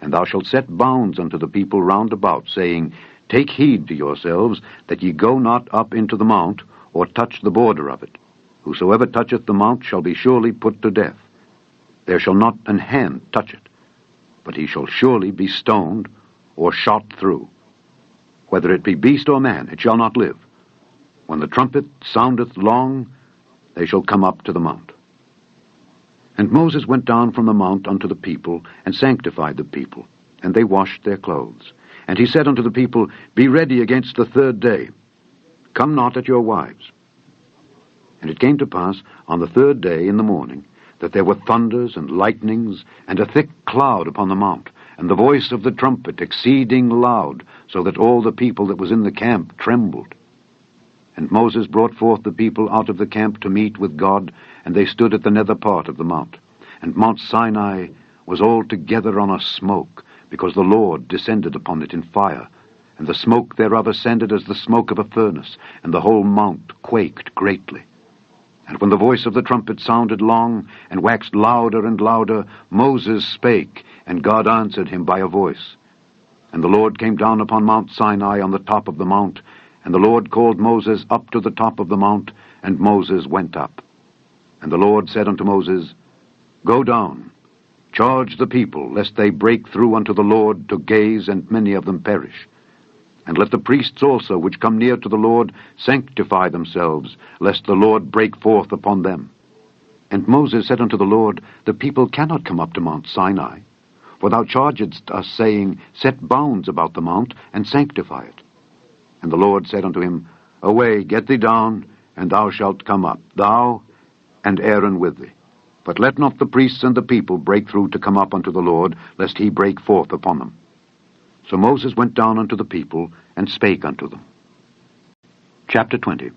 And thou shalt set bounds unto the people round about, saying, Take heed to yourselves, that ye go not up into the mount, or touch the border of it. Whosoever toucheth the mount shall be surely put to death. There shall not an hand touch it, but he shall surely be stoned, or shot through. Whether it be beast or man, it shall not live. When the trumpet soundeth long, they shall come up to the mount. And Moses went down from the mount unto the people, and sanctified the people, and they washed their clothes. And he said unto the people, Be ready against the third day. Come not at your wives. And it came to pass on the third day in the morning, that there were thunders and lightnings, and a thick cloud upon the mount, and the voice of the trumpet exceeding loud, so that all the people that was in the camp trembled. And Moses brought forth the people out of the camp to meet with God, and they stood at the nether part of the mount. And Mount Sinai was altogether on a smoke, because the Lord descended upon it in fire, and the smoke thereof ascended as the smoke of a furnace, and the whole mount quaked greatly. And when the voice of the trumpet sounded long, and waxed louder and louder, Moses spake, and God answered him by a voice. And the Lord came down upon Mount Sinai on the top of the mount, and the Lord called Moses up to the top of the mount, and Moses went up. And the Lord said unto Moses, Go down, charge the people, lest they break through unto the Lord to gaze, and many of them perish. And let the priests also, which come near to the Lord, sanctify themselves, lest the Lord break forth upon them. And Moses said unto the Lord, The people cannot come up to Mount Sinai, for thou chargedst us, saying, Set bounds about the mount, and sanctify it. And the Lord said unto him, Away, get thee down, and thou shalt come up, thou and Aaron with thee. But let not the priests and the people break through to come up unto the Lord, lest he break forth upon them. So Moses went down unto the people, and spake unto them. Chapter 20.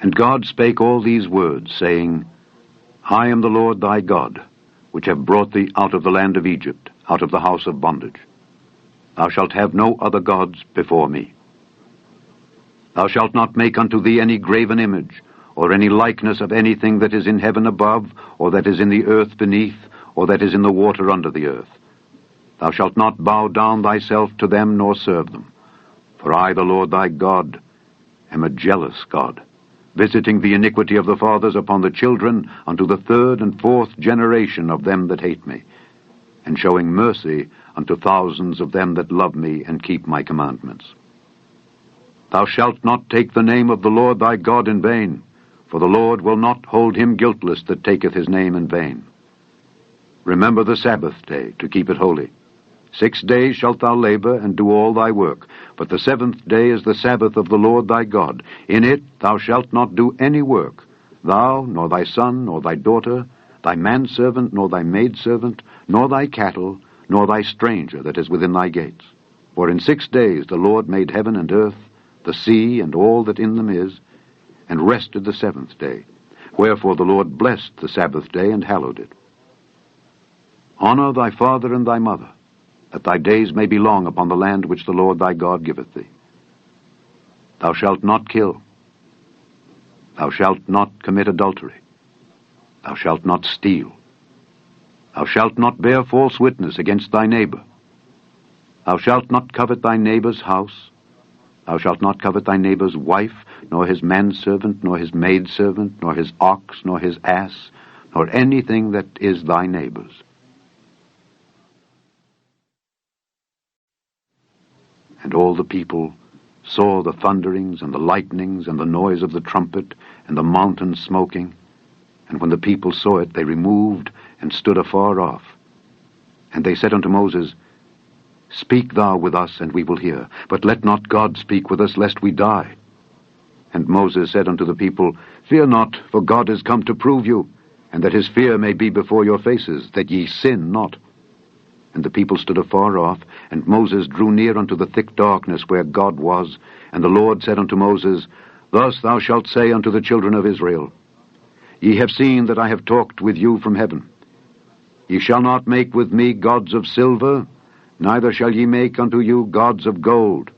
And God spake all these words, saying, I am the Lord thy God, which have brought thee out of the land of Egypt, out of the house of bondage. Thou shalt have no other gods before me. Thou shalt not make unto thee any graven image, or any likeness of anything that is in heaven above, or that is in the earth beneath, or that is in the water under the earth. Thou shalt not bow down thyself to them, nor serve them. For I, the Lord thy God, am a jealous God, visiting the iniquity of the fathers upon the children unto the third and fourth generation of them that hate me, and showing mercy unto thousands of them that love me and keep my commandments. Thou shalt not take the name of the Lord thy God in vain, for the Lord will not hold him guiltless that taketh his name in vain. Remember the Sabbath day, to keep it holy. 6 days shalt thou labor, and do all thy work. But the seventh day is the Sabbath of the Lord thy God. In it thou shalt not do any work, thou, nor thy son, nor thy daughter, thy manservant, nor thy maidservant, nor thy cattle, nor thy stranger that is within thy gates. For in 6 days the Lord made heaven and earth, the sea, and all that in them is, and rested the seventh day. Wherefore the Lord blessed the Sabbath day, and hallowed it. Honor thy father and thy mother, that thy days may be long upon the land which the Lord thy God giveth thee. Thou shalt not kill. Thou shalt not commit adultery. Thou shalt not steal. Thou shalt not bear false witness against thy neighbor. Thou shalt not covet thy neighbor's house. Thou shalt not covet thy neighbor's wife, nor his manservant, nor his maidservant, nor his ox, nor his ass, nor anything that is thy neighbor's. And all the people saw the thunderings and the lightnings and the noise of the trumpet and the mountain smoking. And when the people saw it, they removed and stood afar off. And they said unto Moses, Speak thou with us, and we will hear. But let not God speak with us, lest we die. And Moses said unto the people, Fear not, for God is come to prove you, and that his fear may be before your faces, that ye sin not. And the people stood afar off, and Moses drew near unto the thick darkness where God was. And the Lord said unto Moses, Thus thou shalt say unto the children of Israel, Ye have seen that I have talked with you from heaven. Ye shall not make with me gods of silver, neither shall ye make unto you gods of gold.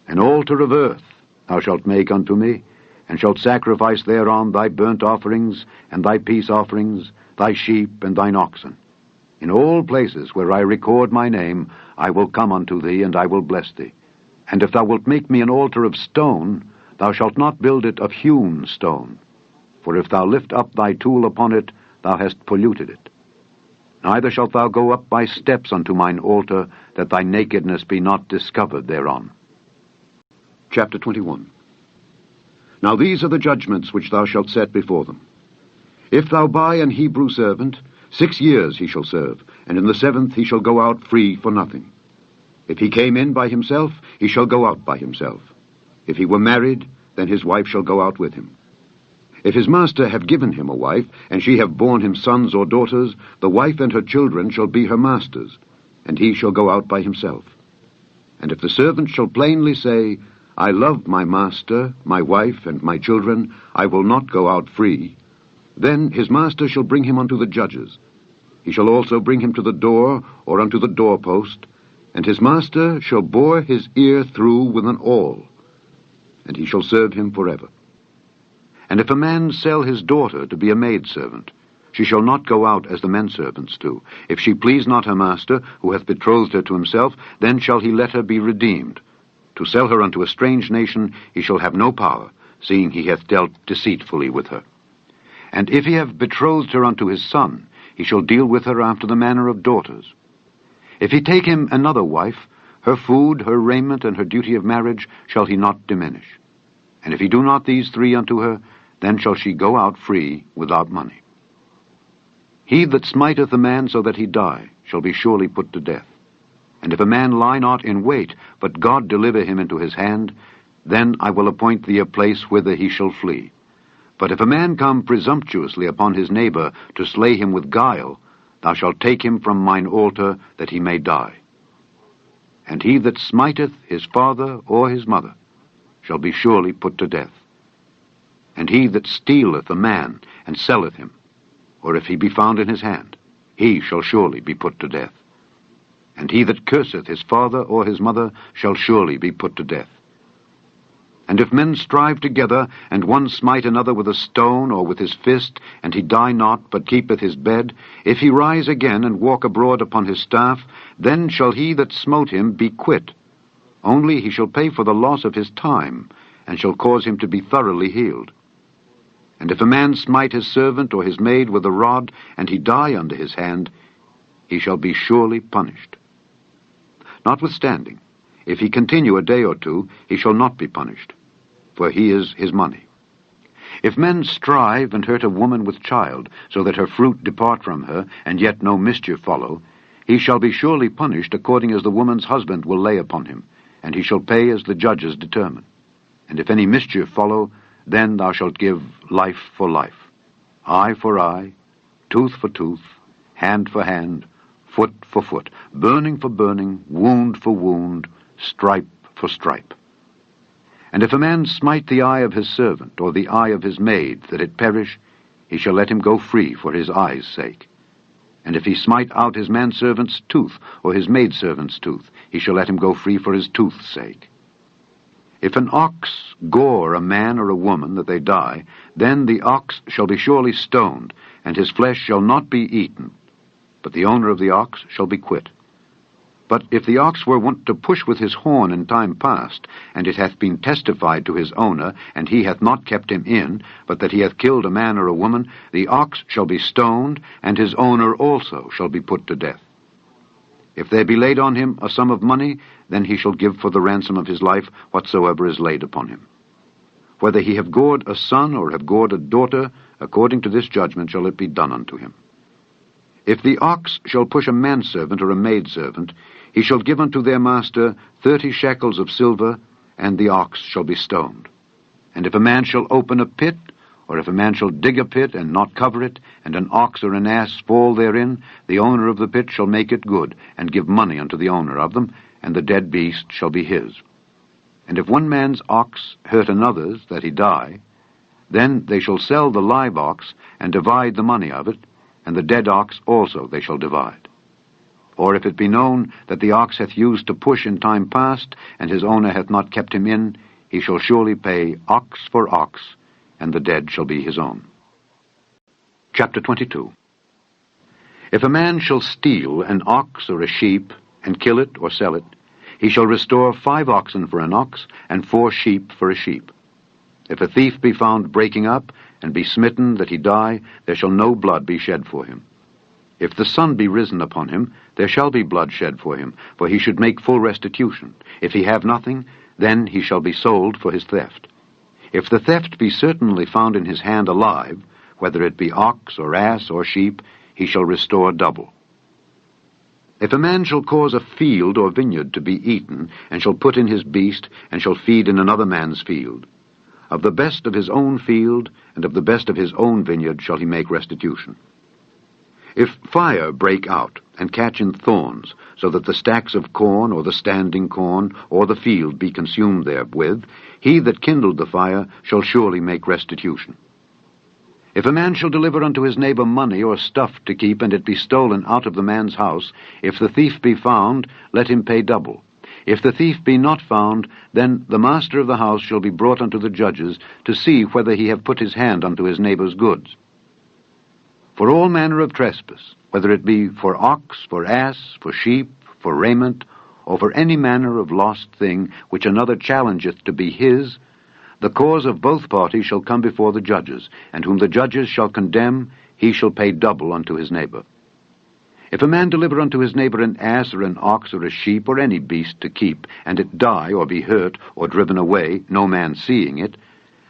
An altar of earth thou shalt make unto me, and shalt sacrifice thereon thy burnt offerings, and thy peace offerings, thy sheep, and thine oxen. In all places where I record my name, I will come unto thee, and I will bless thee. And if thou wilt make me an altar of stone, thou shalt not build it of hewn stone. For if thou lift up thy tool upon it, thou hast polluted it. Neither shalt thou go up by steps unto mine altar, that thy nakedness be not discovered thereon. Chapter 21. Now these are the judgments which thou shalt set before them. If thou buy an Hebrew servant, 6 years he shall serve, and in the 7th he shall go out free for nothing. If he came in by himself, he shall go out by himself. If he were married, then his wife shall go out with him. If his master have given him a wife, and she have borne him sons or daughters, the wife and her children shall be her master's, and he shall go out by himself. And if the servant shall plainly say, I love my master, my wife, and my children, I will not go out free, then his master shall bring him unto the judges. He shall also bring him to the door, or unto the doorpost, and his master shall bore his ear through with an awl, and he shall serve him forever. And if a man sell his daughter to be a maidservant, she shall not go out as the men servants do. If she please not her master, who hath betrothed her to himself, then shall he let her be redeemed. To sell her unto a strange nation he shall have no power, seeing he hath dealt deceitfully with her. And if he have betrothed her unto his son, he shall deal with her after the manner of daughters. If he take him another wife, her food, her raiment, and her duty of marriage shall he not diminish. And if he do not these 3 unto her, then shall she go out free without money. He that smiteth a man so that he die shall be surely put to death. And if a man lie not in wait, but God deliver him into his hand, then I will appoint thee a place whither he shall flee. But if a man come presumptuously upon his neighbor to slay him with guile, thou shalt take him from mine altar, that he may die. And he that smiteth his father or his mother shall be surely put to death. And he that stealeth a man and selleth him, or if he be found in his hand, he shall surely be put to death. And he that curseth his father or his mother shall surely be put to death. And if men strive together, and one smite another with a stone or with his fist, and he die not, but keepeth his bed, if he rise again and walk abroad upon his staff, then shall he that smote him be quit. Only he shall pay for the loss of his time, and shall cause him to be thoroughly healed. And if a man smite his servant or his maid with a rod, and he die under his hand, he shall be surely punished. Notwithstanding, if he continue a day or 2, he shall not be punished, for he is his money. If men strive and hurt a woman with child, so that her fruit depart from her, and yet no mischief follow, he shall be surely punished according as the woman's husband will lay upon him, and he shall pay as the judges determine. And if any mischief follow, then thou shalt give life for life, eye for eye, tooth for tooth, hand for hand, foot for foot, burning for burning, wound for wound, stripe for stripe. And if a man smite the eye of his servant, or the eye of his maid, that it perish, he shall let him go free for his eye's sake. And if he smite out his manservant's tooth, or his maidservant's tooth, he shall let him go free for his tooth's sake. If an ox gore a man or a woman, that they die, then the ox shall be surely stoned, and his flesh shall not be eaten, but the owner of the ox shall be quit. But if the ox were wont to push with his horn in time past, and it hath been testified to his owner, and he hath not kept him in, but that he hath killed a man or a woman, the ox shall be stoned, and his owner also shall be put to death. If there be laid on him a sum of money, then he shall give for the ransom of his life whatsoever is laid upon him. Whether he have gored a son or have gored a daughter, according to this judgment shall it be done unto him. If the ox shall push a manservant or a maidservant, he shall give unto their master 30 shekels of silver, and the ox shall be stoned. And if a man shall open a pit, or if a man shall dig a pit and not cover it, and an ox or an ass fall therein, the owner of the pit shall make it good, and give money unto the owner of them, and the dead beast shall be his. And if one man's ox hurt another's, that he die, then they shall sell the live ox, and divide the money of it, and the dead ox also they shall divide. Or if it be known that the ox hath used to push in time past, and his owner hath not kept him in, he shall surely pay ox for ox, and the dead shall be his own. Chapter 22. If a man shall steal an ox or a sheep, and kill it or sell it, he shall restore 5 oxen for an ox, and 4 sheep for a sheep. If a thief be found breaking up, and be smitten that he die, there shall no blood be shed for him. If the sun be risen upon him, there shall be blood shed for him, for he should make full restitution. If he have nothing, then he shall be sold for his theft. If the theft be certainly found in his hand alive, whether it be ox or ass or sheep, he shall restore double. If a man shall cause a field or vineyard to be eaten, and shall put in his beast, and shall feed in another man's field, of the best of his own field, and of the best of his own vineyard shall he make restitution. If fire break out, and catch in thorns, so that the stacks of corn, or the standing corn, or the field be consumed therewith, he that kindled the fire shall surely make restitution. If a man shall deliver unto his neighbor money or stuff to keep, and it be stolen out of the man's house, if the thief be found, let him pay double. If the thief be not found, then the master of the house shall be brought unto the judges, to see whether he have put his hand unto his neighbor's goods. For all manner of trespass, whether it be for ox, for ass, for sheep, for raiment, or for any manner of lost thing, which another challengeth to be his, the cause of both parties shall come before the judges, and whom the judges shall condemn, he shall pay double unto his neighbor. If a man deliver unto his neighbor an ass or an ox or a sheep or any beast to keep, and it die or be hurt or driven away, no man seeing it,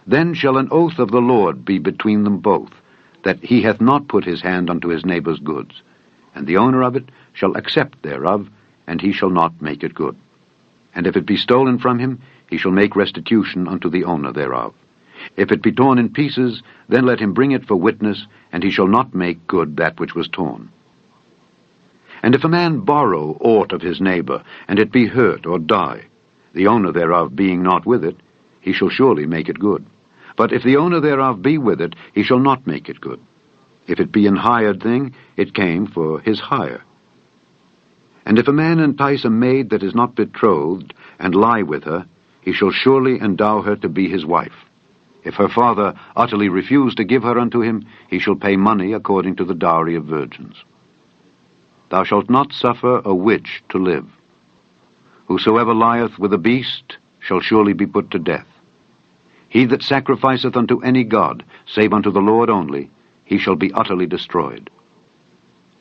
then shall an oath of the Lord be between them both, that he hath not put his hand unto his neighbor's goods. And the owner of it shall accept thereof, and he shall not make it good. And if it be stolen from him, he shall make restitution unto the owner thereof. If it be torn in pieces, then let him bring it for witness, and he shall not make good that which was torn. And if a man borrow aught of his neighbor, and it be hurt or die, the owner thereof being not with it, he shall surely make it good. But if the owner thereof be with it, he shall not make it good. If it be an hired thing, it came for his hire. And if a man entice a maid that is not betrothed, and lie with her, he shall surely endow her to be his wife. If her father utterly refuse to give her unto him, he shall pay money according to the dowry of virgins. Thou shalt not suffer a witch to live. Whosoever lieth with a beast shall surely be put to death. He that sacrificeth unto any god, save unto the Lord only, he shall be utterly destroyed.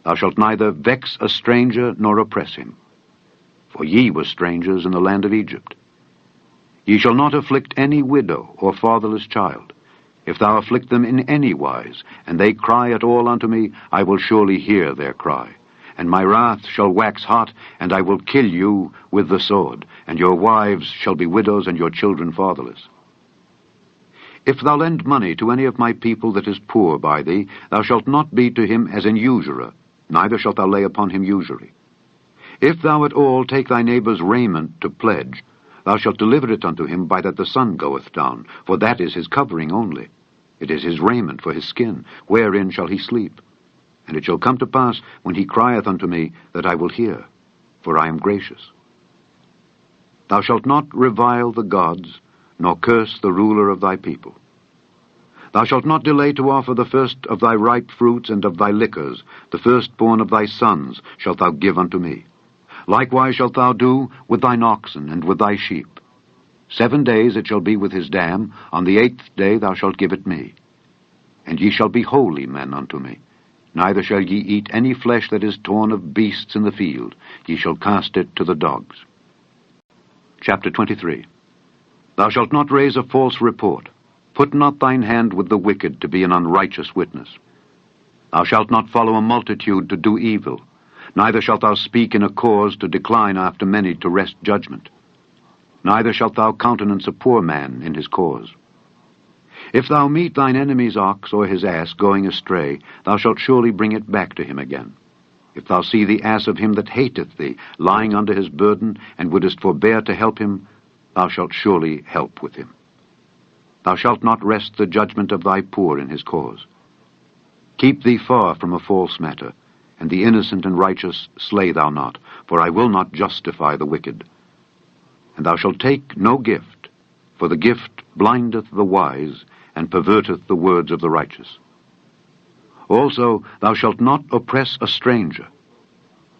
Thou shalt neither vex a stranger nor oppress him. For ye were strangers in the land of Egypt. Ye shall not afflict any widow or fatherless child. If thou afflict them in any wise, and they cry at all unto me, I will surely hear their cry. And my wrath shall wax hot, and I will kill you with the sword, and your wives shall be widows, and your children fatherless. If thou lend money to any of my people that is poor by thee, thou shalt not be to him as an usurer, neither shalt thou lay upon him usury. If thou at all take thy neighbor's raiment to pledge, thou shalt deliver it unto him by that the sun goeth down, for that is his covering only. It is his raiment for his skin, wherein shall he sleep. And it shall come to pass, when he crieth unto me, that I will hear, for I am gracious. Thou shalt not revile the gods, nor curse the ruler of thy people. Thou shalt not delay to offer the first of thy ripe fruits and of thy liquors, the firstborn of thy sons shalt thou give unto me. Likewise shalt thou do with thine oxen and with thy sheep. 7 days it shall be with his dam, on the 8th day thou shalt give it me. And ye shall be holy men unto me. Neither shall ye eat any flesh that is torn of beasts in the field. Ye shall cast it to the dogs. Chapter 23. Thou shalt not raise a false report. Put not thine hand with the wicked to be an unrighteous witness. Thou shalt not follow a multitude to do evil. Neither shalt thou speak in a cause to decline after many to wrest judgment. Neither shalt thou countenance a poor man in his cause. If thou meet thine enemy's ox or his ass going astray, thou shalt surely bring it back to him again. If thou see the ass of him that hateth thee lying under his burden, and wouldest forbear to help him, thou shalt surely help with him. Thou shalt not wrest the judgment of thy poor in his cause. Keep thee far from a false matter, and the innocent and righteous slay thou not, for I will not justify the wicked. And thou shalt take no gift, for the gift blindeth the wise, and perverteth the words of the righteous. Also thou shalt not oppress a stranger,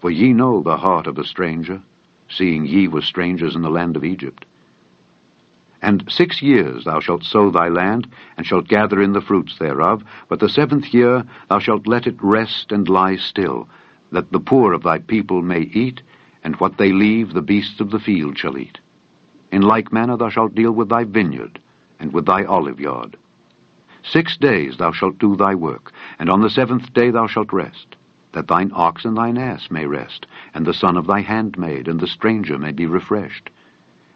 for ye know the heart of a stranger, seeing ye were strangers in the land of Egypt. And 6 years thou shalt sow thy land, and shalt gather in the fruits thereof, but the 7th year thou shalt let it rest and lie still, that the poor of thy people may eat, and what they leave the beasts of the field shall eat. In like manner thou shalt deal with thy vineyard, and with thy olive yard. 6 days thou shalt do thy work, and on the 7th day thou shalt rest, that thine ox and thine ass may rest, and the son of thy handmaid and the stranger may be refreshed.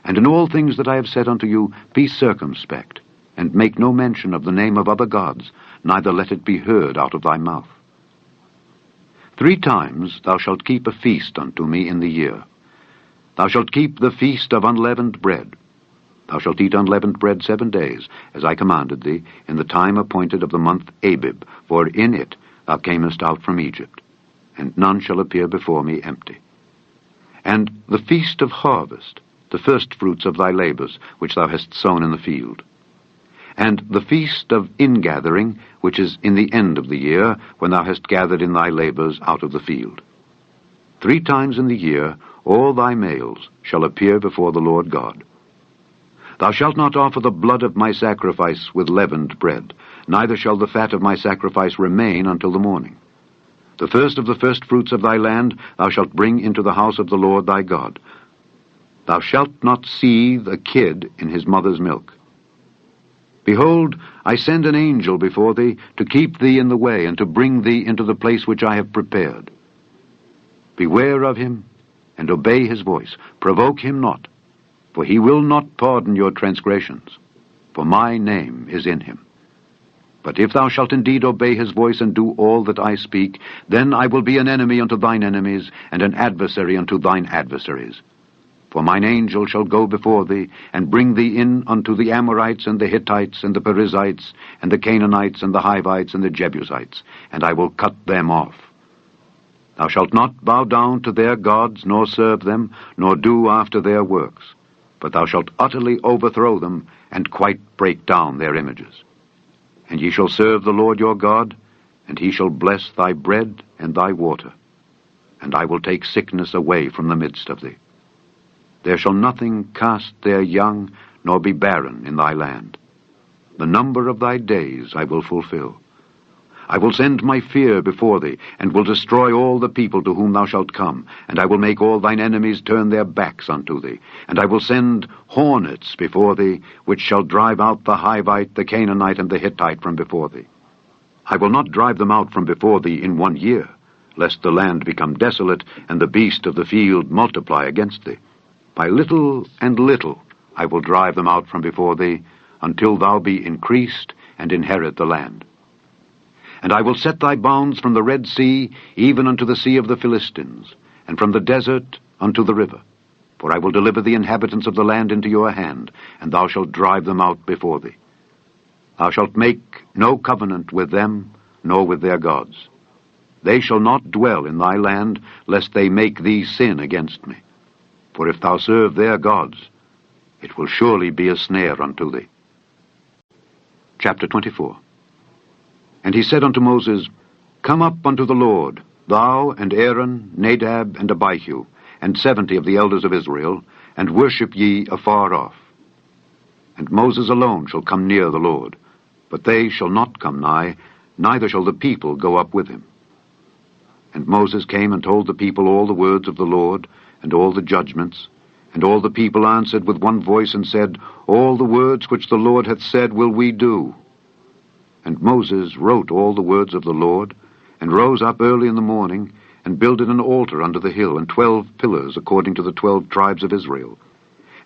And in all things that I have said unto you, be circumspect, and make no mention of the name of other gods, neither let it be heard out of thy mouth. 3 times thou shalt keep a feast unto me in the year. Thou shalt keep the feast of unleavened bread. Thou shalt eat unleavened bread 7 days, as I commanded thee, in the time appointed of the month Abib, for in it thou camest out from Egypt, and none shall appear before me empty. And the feast of harvest, the firstfruits of thy labors, which thou hast sown in the field. And the feast of ingathering, which is in the end of the year, when thou hast gathered in thy labors out of the field. 3 times in the year all thy males shall appear before the Lord God. Thou shalt not offer the blood of my sacrifice with leavened bread, neither shall the fat of my sacrifice remain until the morning. The first of the firstfruits of thy land thou shalt bring into the house of the Lord thy God. Thou shalt not seethe a kid in his mother's milk. Behold, I send an angel before thee, to keep thee in the way, and to bring thee into the place which I have prepared. Beware of him, and obey his voice. Provoke him not, for he will not pardon your transgressions, for my name is in him. But if thou shalt indeed obey his voice, and do all that I speak, then I will be an enemy unto thine enemies, and an adversary unto thine adversaries. For mine angel shall go before thee, and bring thee in unto the Amorites, and the Hittites, and the Perizzites, and the Canaanites, and the Hivites, and the Jebusites, and I will cut them off. Thou shalt not bow down to their gods, nor serve them, nor do after their works, but thou shalt utterly overthrow them, and quite break down their images. And ye shall serve the Lord your God, and he shall bless thy bread and thy water, and I will take sickness away from the midst of thee. There shall nothing cast their young, nor be barren in thy land. The number of thy days I will fulfill. I will send my fear before thee, and will destroy all the people to whom thou shalt come, and I will make all thine enemies turn their backs unto thee, and I will send hornets before thee, which shall drive out the Hivite, the Canaanite, and the Hittite from before thee. I will not drive them out from before thee in 1 year, lest the land become desolate, and the beast of the field multiply against thee. By little and little I will drive them out from before thee, until thou be increased, and inherit the land. And I will set thy bounds from the Red Sea, even unto the sea of the Philistines, and from the desert unto the river. For I will deliver the inhabitants of the land into your hand, and thou shalt drive them out before thee. Thou shalt make no covenant with them, nor with their gods. They shall not dwell in thy land, lest they make thee sin against me. For if thou serve their gods, it will surely be a snare unto thee. Chapter 24. And he said unto Moses, Come up unto the Lord, thou and Aaron, Nadab, and Abihu, and 70 of the elders of Israel, and worship ye afar off. And Moses alone shall come near the Lord, but they shall not come nigh, neither shall the people go up with him. And Moses came and told the people all the words of the Lord, and all the judgments. And all the people answered with one voice, and said, All the words which the Lord hath said will we do. And Moses wrote all the words of the Lord, and rose up early in the morning, and builded an altar under the hill, and 12 pillars according to the 12 tribes of Israel.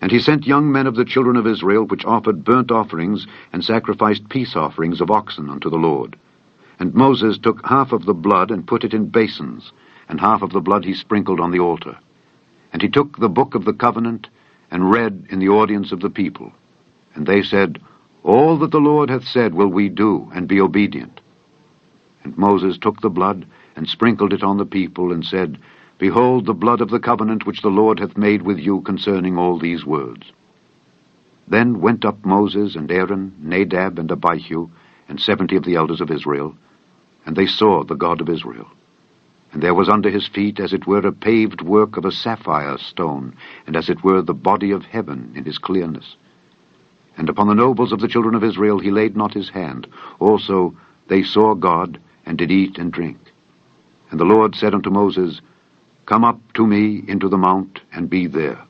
And he sent young men of the children of Israel, which offered burnt offerings, and sacrificed peace offerings of oxen unto the Lord. And Moses took half of the blood, and put it in basins, and half of the blood he sprinkled on the altar. And he took the book of the covenant, and read in the audience of the people. And they said, All that the Lord hath said will we do, and be obedient. And Moses took the blood, and sprinkled it on the people, and said, Behold the blood of the covenant which the Lord hath made with you concerning all these words. Then went up Moses and Aaron, Nadab and Abihu, and 70 of the elders of Israel, and they saw the God of Israel. And there was under his feet as it were a paved work of a sapphire stone, and as it were the body of heaven in his clearness. And upon the nobles of the children of Israel he laid not his hand. Also they saw God, and did eat and drink. And the Lord said unto Moses, Come up to me into the mount, and be there.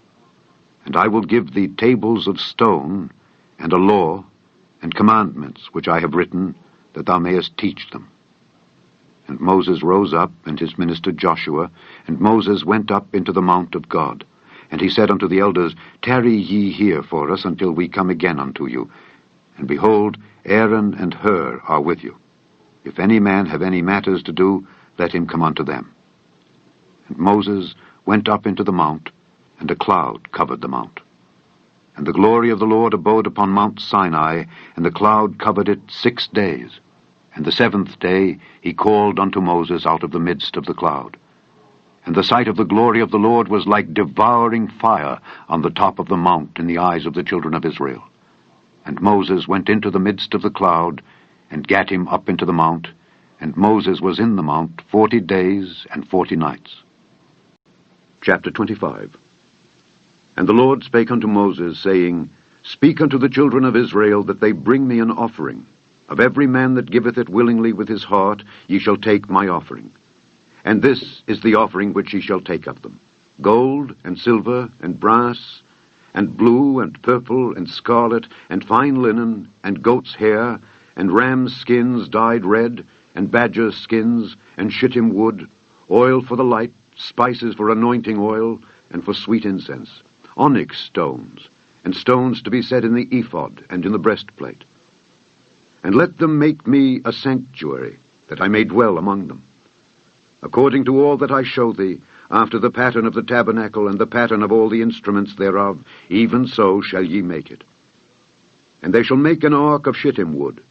And I will give thee tables of stone, and a law, and commandments which I have written, that thou mayest teach them. And Moses rose up, and his minister Joshua, and Moses went up into the mount of God. And he said unto the elders, Tarry ye here for us until we come again unto you. And behold, Aaron and Hur are with you. If any man have any matters to do, let him come unto them. And Moses went up into the mount, and a cloud covered the mount. And the glory of the Lord abode upon Mount Sinai, and the cloud covered it 6 days. And the 7th day he called unto Moses out of the midst of the cloud. And the sight of the glory of the Lord was like devouring fire on the top of the mount in the eyes of the children of Israel. And Moses went into the midst of the cloud, and gat him up into the mount, and Moses was in the mount 40 days and 40 nights. Chapter 25. And the Lord spake unto Moses, saying, Speak unto the children of Israel, that they bring me an offering. Of every man that giveth it willingly with his heart, ye shall take my offering. And this is the offering which ye shall take of them: gold, and silver, and brass, and blue, and purple, and scarlet, and fine linen, and goat's hair, and rams' skins dyed red, and badgers' skins, and shittim wood, oil for the light, spices for anointing oil, and for sweet incense, onyx stones, and stones to be set in the ephod and in the breastplate. And let them make me a sanctuary, that I may dwell among them. According to all that I show thee, after the pattern of the tabernacle and the pattern of all the instruments thereof, even so shall ye make it. And they shall make an ark of shittim wood.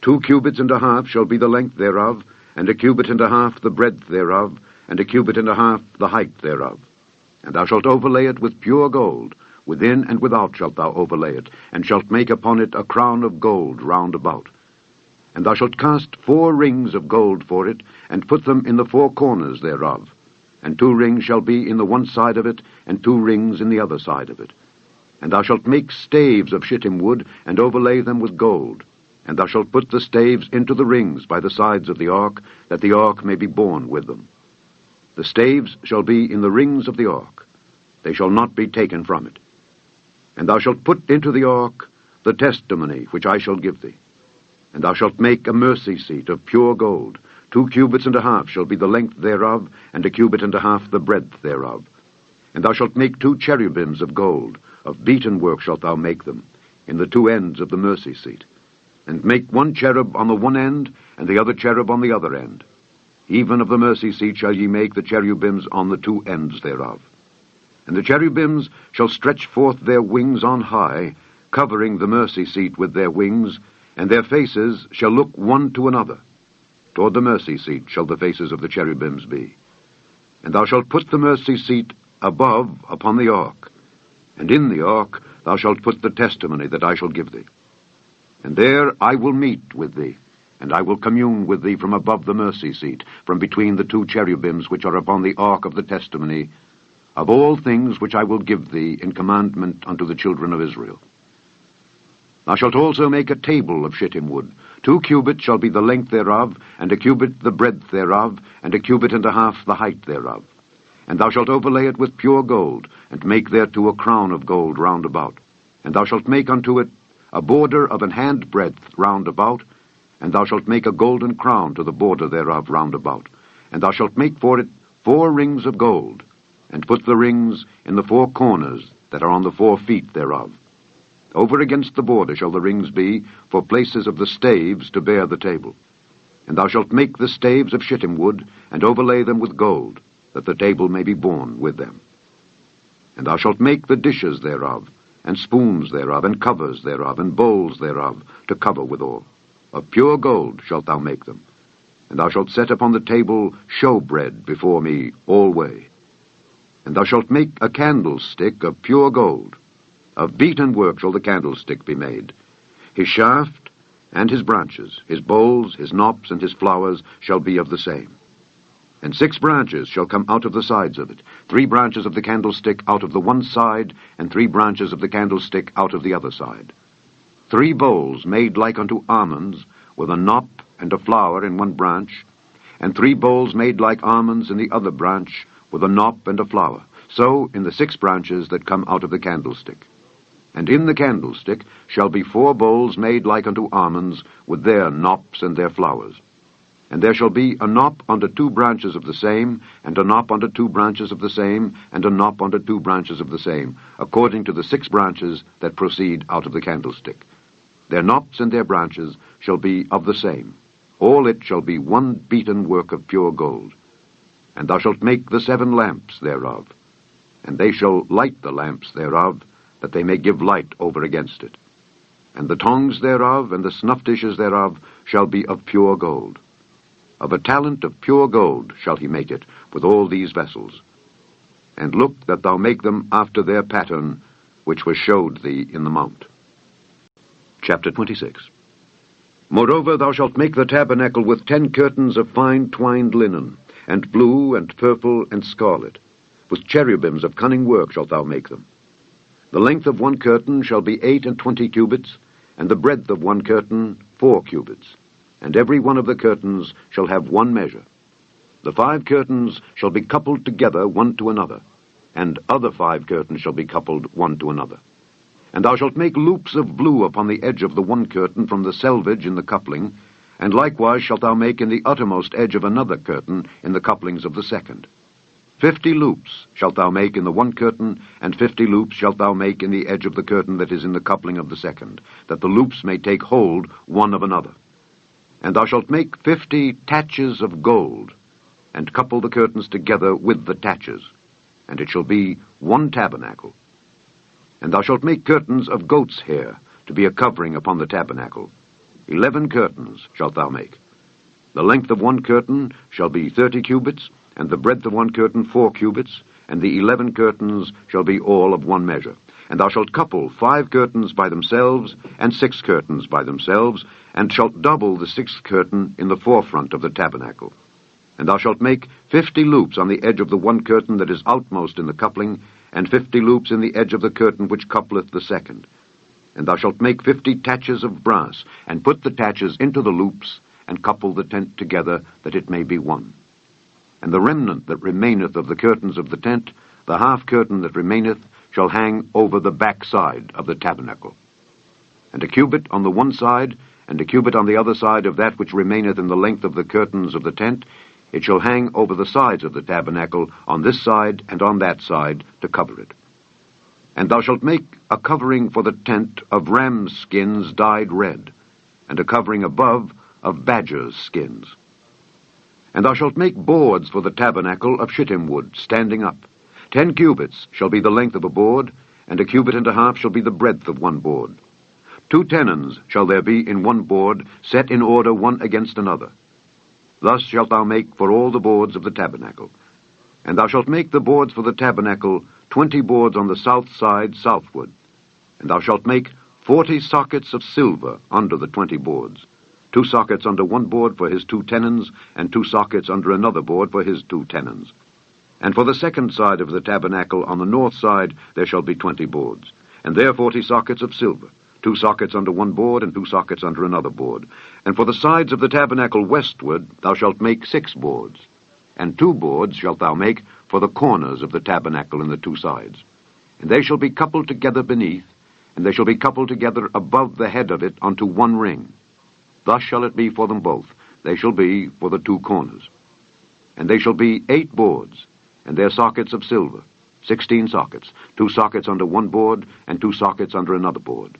2 cubits and a half shall be the length thereof, and 1 cubit and a half the breadth thereof, and 1 cubit and a half the height thereof. And thou shalt overlay it with pure gold, within and without shalt thou overlay it, and shalt make upon it a crown of gold round about. And thou shalt cast 4 rings of gold for it, and put them in the 4 corners thereof. And 2 rings shall be in the one side of it, and 2 rings in the other side of it. And thou shalt make staves of shittim wood, and overlay them with gold. And thou shalt put the staves into the rings by the sides of the ark, that the ark may be borne with them. The staves shall be in the rings of the ark. They shall not be taken from it. And thou shalt put into the ark the testimony which I shall give thee. And thou shalt make a mercy seat of pure gold. 2 cubits and a half shall be the length thereof, and 1 cubit and a half the breadth thereof. And thou shalt make 2 cherubims of gold. Of beaten work shalt thou make them, in the 2 ends of the mercy seat. And make 1 cherub on the one end, and the other cherub on the other end. Even of the mercy seat shall ye make the cherubims on the 2 ends thereof. And the cherubims shall stretch forth their wings on high, covering the mercy seat with their wings, and their faces shall look one to another. Toward the mercy seat shall the faces of the cherubims be. And thou shalt put the mercy seat above upon the ark, and in the ark thou shalt put the testimony that I shall give thee. And there I will meet with thee, and I will commune with thee from above the mercy seat, from between the 2 cherubims which are upon the ark of the testimony, of all things which I will give thee in commandment unto the children of Israel. Thou shalt also make a table of shittim wood. 2 cubits shall be the length thereof, and 1 cubit the breadth thereof, and 1 cubit and a half the height thereof. And thou shalt overlay it with pure gold, and make thereto a crown of gold round about. And thou shalt make unto it a border of an hand breadth round about, and thou shalt make a golden crown to the border thereof round about. And thou shalt make for it 4 rings of gold, and put the rings in the 4 corners that are on the 4 feet thereof. Over against the border shall the rings be, for places of the staves to bear the table. And thou shalt make the staves of shittim wood, and overlay them with gold, that the table may be borne with them. And thou shalt make the dishes thereof, and spoons thereof, and covers thereof, and bowls thereof, to cover withal. Of pure gold shalt thou make them. And thou shalt set upon the table showbread before me alway. And thou shalt make a candlestick of pure gold. Of beaten work shall the candlestick be made. His shaft and his branches, his bowls, his knops, and his flowers shall be of the same. And 6 branches shall come out of the sides of it, 3 branches of the candlestick out of the one side, and 3 branches of the candlestick out of the other side. 3 bowls made like unto almonds, with a knop and a flower in one branch, and 3 bowls made like almonds in the other branch, with a knop and a flower, so in the 6 branches that come out of the candlestick. And in the candlestick shall be 4 bowls made like unto almonds, with their knops and their flowers. And there shall be a knop unto 2 branches of the same, and a knop unto 2 branches of the same, and a knop unto 2 branches of the same, according to the 6 branches that proceed out of the candlestick. Their knops and their branches shall be of the same. All it shall be one beaten work of pure gold. And thou shalt make the 7 lamps thereof. And they shall light the lamps thereof, that they may give light over against it. And the tongs thereof and the snuff dishes thereof shall be of pure gold. Of a talent of pure gold shall he make it, with all these vessels. And look that thou make them after their pattern, which was showed thee in the mount. Chapter 26. Moreover, thou shalt make the tabernacle with 10 curtains of fine twined linen, and blue, and purple, and scarlet. With cherubims of cunning work shalt thou make them. The length of one curtain shall be 28 cubits, and the breadth of one curtain 4 cubits. And every one of the curtains shall have one measure. The 5 curtains shall be coupled together one to another, and other 5 curtains shall be coupled one to another. And thou shalt make loops of blue upon the edge of the one curtain from the selvage in the coupling, and likewise shalt thou make in the uttermost edge of another curtain in the couplings of the second. 50 loops shalt thou make in the one curtain, and 50 loops shalt thou make in the edge of the curtain that is in the coupling of the second, that the loops may take hold one of another. And thou shalt make 50 taches of gold, and couple the curtains together with the taches, and it shall be one tabernacle. And thou shalt make curtains of goat's hair, to be a covering upon the tabernacle. 11 curtains shalt thou make. The length of one curtain shall be 30 cubits, and the breadth of one curtain 4 cubits, and the 11 curtains shall be all of one measure. And thou shalt couple 5 curtains by themselves, and 6 curtains by themselves, and shalt double the 6th curtain in the forefront of the tabernacle. And thou shalt make 50 loops on the edge of the one curtain that is outmost in the coupling, and 50 loops in the edge of the curtain which coupleth the second. And thou shalt make 50 taches of brass, and put the taches into the loops, and couple the tent together, that it may be one. And the remnant that remaineth of the curtains of the tent, the half curtain that remaineth, shall hang over the back side of the tabernacle. And a cubit on the one side, and a cubit on the other side of that which remaineth in the length of the curtains of the tent, it shall hang over the sides of the tabernacle, on this side and on that side, to cover it. And thou shalt make a covering for the tent of rams' skins dyed red, and a covering above of badgers' skins. And thou shalt make boards for the tabernacle of shittim wood, standing up. 10 cubits shall be the length of a board, and a cubit and a half shall be the breadth of one board. 2 tenons shall there be in one board, set in order one against another. Thus shalt thou make for all the boards of the tabernacle. And thou shalt make the boards for the tabernacle 20 boards on the south side southward. And thou shalt make 40 sockets of silver under the 20 boards. 2 sockets under one board for his 2 tenons, and 2 sockets under another board for his 2 tenons. And for the second side of the tabernacle on the north side there shall be 20 boards, and there 40 sockets of silver, 2 sockets under one board, and 2 sockets under another board. And for the sides of the tabernacle westward thou shalt make 6 boards, and 2 boards shalt thou make for the corners of the tabernacle in the 2 sides. And they shall be coupled together beneath, and they shall be coupled together above the head of it unto one ring. Thus shall it be for them both. They shall be for the 2 corners. And they shall be 8 boards, and their sockets of silver, 16 sockets, 2 sockets under one board, and 2 sockets under another board.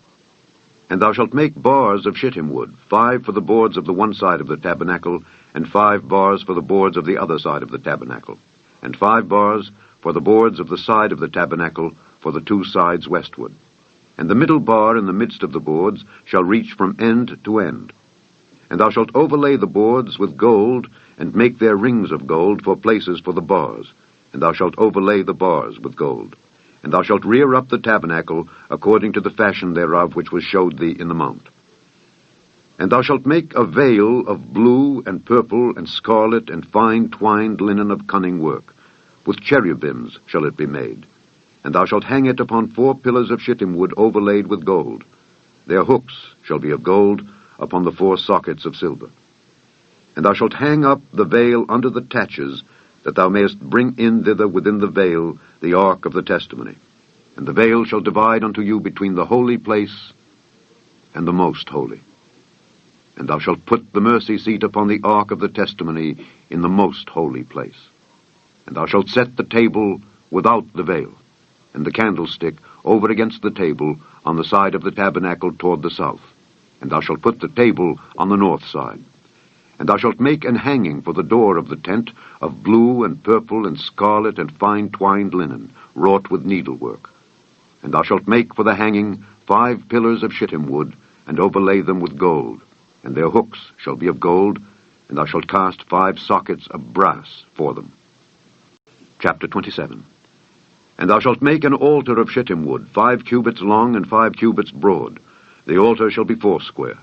And thou shalt make bars of shittim wood, 5 for the boards of the one side of the tabernacle, and 5 bars for the boards of the other side of the tabernacle, and 5 bars for the boards of the side of the tabernacle for the 2 sides westward. And the middle bar in the midst of the boards shall reach from end to end. And thou shalt overlay the boards with gold, and make their rings of gold for places for the bars. And thou shalt overlay the bars with gold. And thou shalt rear up the tabernacle according to the fashion thereof which was showed thee in the mount. And thou shalt make a veil of blue and purple and scarlet and fine twined linen of cunning work. With cherubims shall it be made. And thou shalt hang it upon 4 pillars of shittim wood overlaid with gold. Their hooks shall be of gold upon the 4 sockets of silver. And thou shalt hang up the veil under the taches, that thou mayest bring in thither within the veil the ark of the testimony. And the veil shall divide unto you between the holy place and the most holy. And thou shalt put the mercy seat upon the ark of the testimony in the most holy place. And thou shalt set the table without the veil, and the candlestick over against the table on the side of the tabernacle toward the south. And thou shalt put the table on the north side. And thou shalt make an hanging for the door of the tent of blue and purple and scarlet and fine twined linen, wrought with needlework. And thou shalt make for the hanging 5 pillars of shittim wood, and overlay them with gold. And their hooks shall be of gold, and thou shalt cast 5 sockets of brass for them. Chapter 27. And thou shalt make an altar of shittim wood, 5 cubits long and 5 cubits broad. The altar shall be foursquare,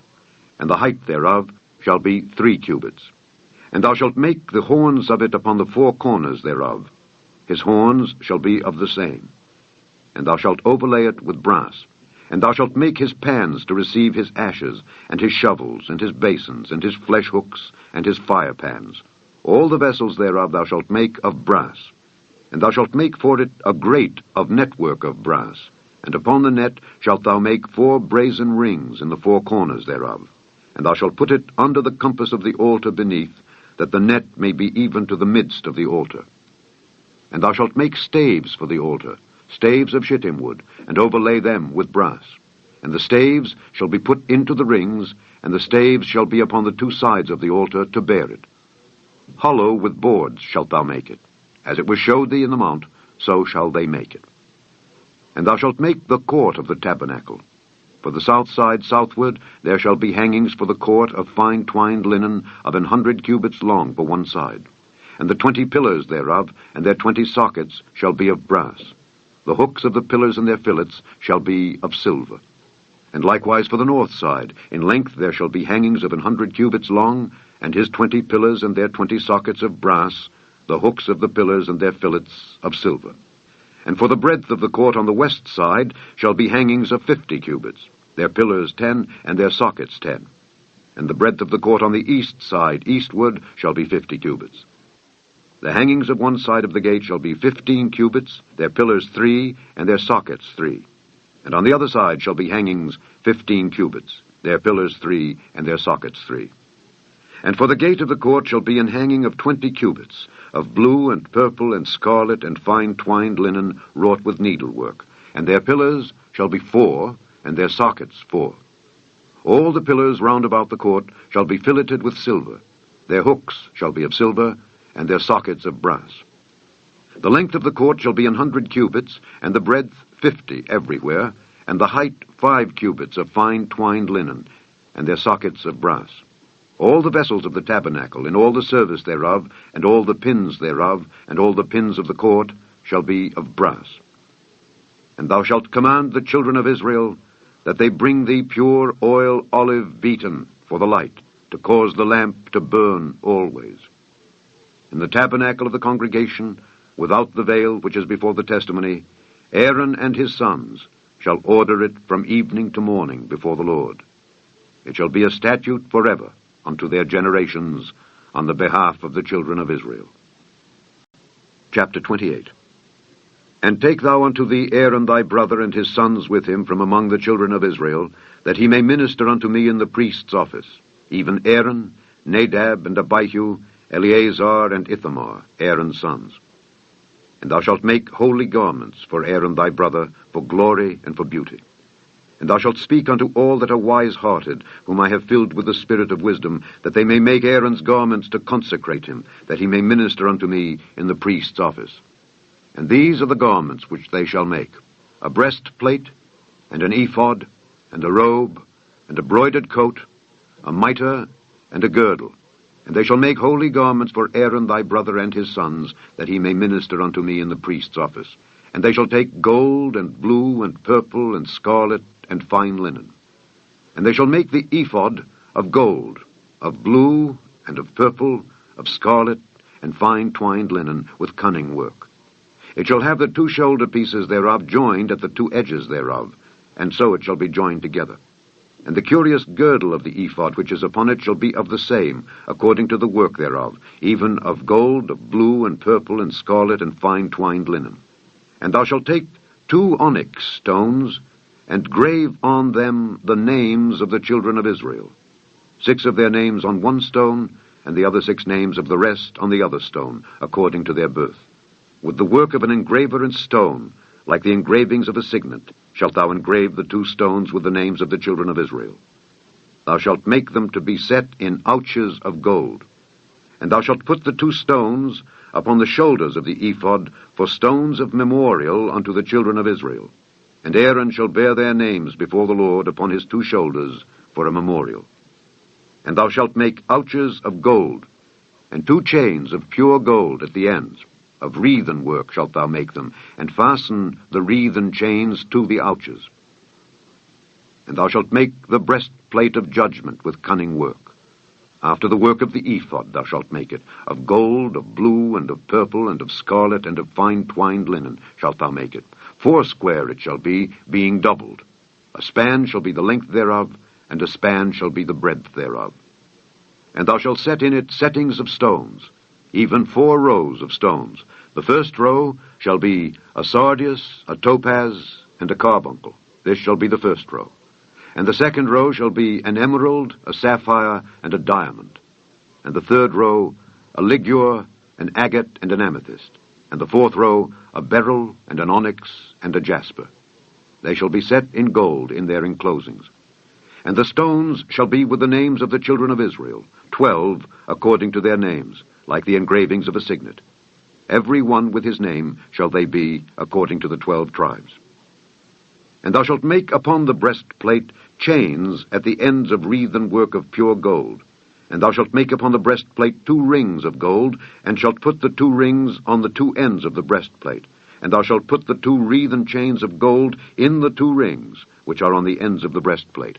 and the height thereof shall be 3 cubits. And thou shalt make the horns of it upon the 4 corners thereof. His horns shall be of the same. And thou shalt overlay it with brass. And thou shalt make his pans to receive his ashes, and his shovels, and his basins, and his flesh hooks, and his fire pans. All the vessels thereof thou shalt make of brass. And thou shalt make for it a grate of network of brass. And upon the net shalt thou make 4 brazen rings in the 4 corners thereof. And thou shalt put it under the compass of the altar beneath, that the net may be even to the midst of the altar. And thou shalt make staves for the altar, staves of shittim wood, and overlay them with brass. And the staves shall be put into the rings, and the staves shall be upon the 2 sides of the altar to bear it. Hollow with boards shalt thou make it. As it was showed thee in the mount, so shall they make it. And thou shalt make the court of the tabernacle. For the south side southward there shall be hangings for the court of fine twined linen of 100 cubits long for one side. And the 20 pillars thereof, and their 20 sockets, shall be of brass. The hooks of the pillars and their fillets shall be of silver. And likewise for the north side, in length there shall be hangings of 100 cubits long, and his 20 pillars and their 20 sockets of brass, the hooks of the pillars and their fillets of silver. And for the breadth of the court on the west side shall be hangings of 50 cubits, their pillars 10, and their sockets 10. And the breadth of the court on the east side eastward shall be 50 cubits. The hangings of one side of the gate shall be 15 cubits, their pillars 3, and their sockets 3. And on the other side shall be hangings 15 cubits, their pillars 3, and their sockets 3. And for the gate of the court shall be an hanging of 20 cubits, of blue and purple and scarlet and fine twined linen wrought with needlework. And their pillars shall be 4, and their sockets 4. All the pillars round about the court shall be filleted with silver. Their hooks shall be of silver, and their sockets of brass. The length of the court shall be 100 cubits, and the breadth 50 everywhere, and the height 5 cubits of fine twined linen, and their sockets of brass. All the vessels of the tabernacle, in all the service thereof, and all the pins thereof, and all the pins of the court, shall be of brass. And thou shalt command the children of Israel that they bring thee pure oil olive beaten for the light, to cause the lamp to burn always. In the tabernacle of the congregation, without the veil which is before the testimony, Aaron and his sons shall order it from evening to morning before the Lord. It shall be a statute forever unto their generations on the behalf of the children of Israel. Chapter 28. And take thou unto thee Aaron thy brother and his sons with him from among the children of Israel, that he may minister unto me in the priest's office, even Aaron, Nadab, and Abihu, Eleazar, and Ithamar, Aaron's sons. And thou shalt make holy garments for Aaron thy brother, for glory and for beauty. And thou shalt speak unto all that are wise-hearted, whom I have filled with the spirit of wisdom, that they may make Aaron's garments to consecrate him, that he may minister unto me in the priest's office. And these are the garments which they shall make: a breastplate, and an ephod, and a robe, and a broidered coat, a mitre, and a girdle. And they shall make holy garments for Aaron thy brother and his sons, that he may minister unto me in the priest's office. And they shall take gold, and blue, and purple, and scarlet, and fine linen. And they shall make the ephod of gold, of blue, and of purple, of scarlet, and fine twined linen, with cunning work. It shall have the 2 shoulder pieces thereof joined at the 2 edges thereof, and so it shall be joined together. And the curious girdle of the ephod which is upon it shall be of the same, according to the work thereof, even of gold, of blue, and purple, and scarlet, and fine twined linen. And thou shalt take 2 onyx stones, and grave on them the names of the children of Israel, 6 of their names on one stone, and the other 6 names of the rest on the other stone, according to their birth. With the work of an engraver in stone, like the engravings of a signet, shalt thou engrave the 2 stones with the names of the children of Israel. Thou shalt make them to be set in ouches of gold. And thou shalt put the 2 stones upon the shoulders of the ephod for stones of memorial unto the children of Israel. And Aaron shall bear their names before the Lord upon his 2 shoulders for a memorial. And thou shalt make ouches of gold, and 2 chains of pure gold at the ends. Of wreathen work shalt thou make them, and fasten the wreathen chains to the ouches. And thou shalt make the breastplate of judgment with cunning work. After the work of the ephod thou shalt make it. Of gold, of blue, and of purple, and of scarlet, and of fine twined linen shalt thou make it. 4 it shall be, being doubled. A span shall be the length thereof, and a span shall be the breadth thereof. And thou shalt set in it settings of stones, even 4 rows of stones. The first row shall be a sardius, a topaz, and a carbuncle. This shall be the first row. And the second row shall be an emerald, a sapphire, and a diamond. And the third row a ligure, an agate, and an amethyst. And the 4th row a beryl, and an onyx, and a jasper. They shall be set in gold in their enclosings. And the stones shall be with the names of the children of Israel, 12 according to their names, like the engravings of a signet. Every one with his name shall they be, according to the 12 tribes. And thou shalt make upon the breastplate chains at the ends of wreathen work of pure gold. And thou shalt make upon the breastplate 2 rings of gold, and shalt put the 2 rings on the 2 ends of the breastplate. And thou shalt put the 2 wreathen chains of gold in the 2 rings, which are on the ends of the breastplate.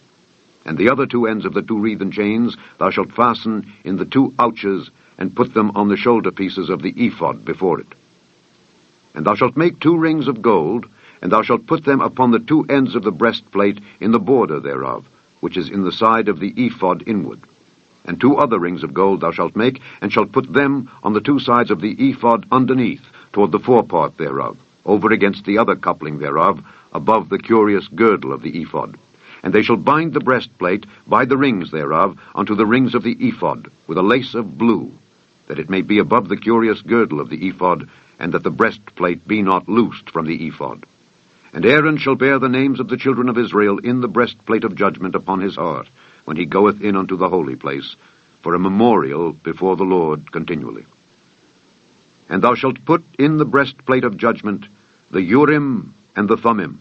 And the other 2 ends of the 2 wreathen chains thou shalt fasten in the 2 ouches, and put them on the shoulder pieces of the ephod before it. And thou shalt make 2 rings of gold, and thou shalt put them upon the 2 ends of the breastplate in the border thereof, which is in the side of the ephod inward. And 2 other rings of gold thou shalt make, and shalt put them on the 2 sides of the ephod underneath, toward the forepart thereof, over against the other coupling thereof, above the curious girdle of the ephod. And they shall bind the breastplate by the rings thereof unto the rings of the ephod, with a lace of blue, that it may be above the curious girdle of the ephod, and that the breastplate be not loosed from the ephod. And Aaron shall bear the names of the children of Israel in the breastplate of judgment upon his heart, when he goeth in unto the holy place, for a memorial before the Lord continually. And thou shalt put in the breastplate of judgment the Urim and the Thummim,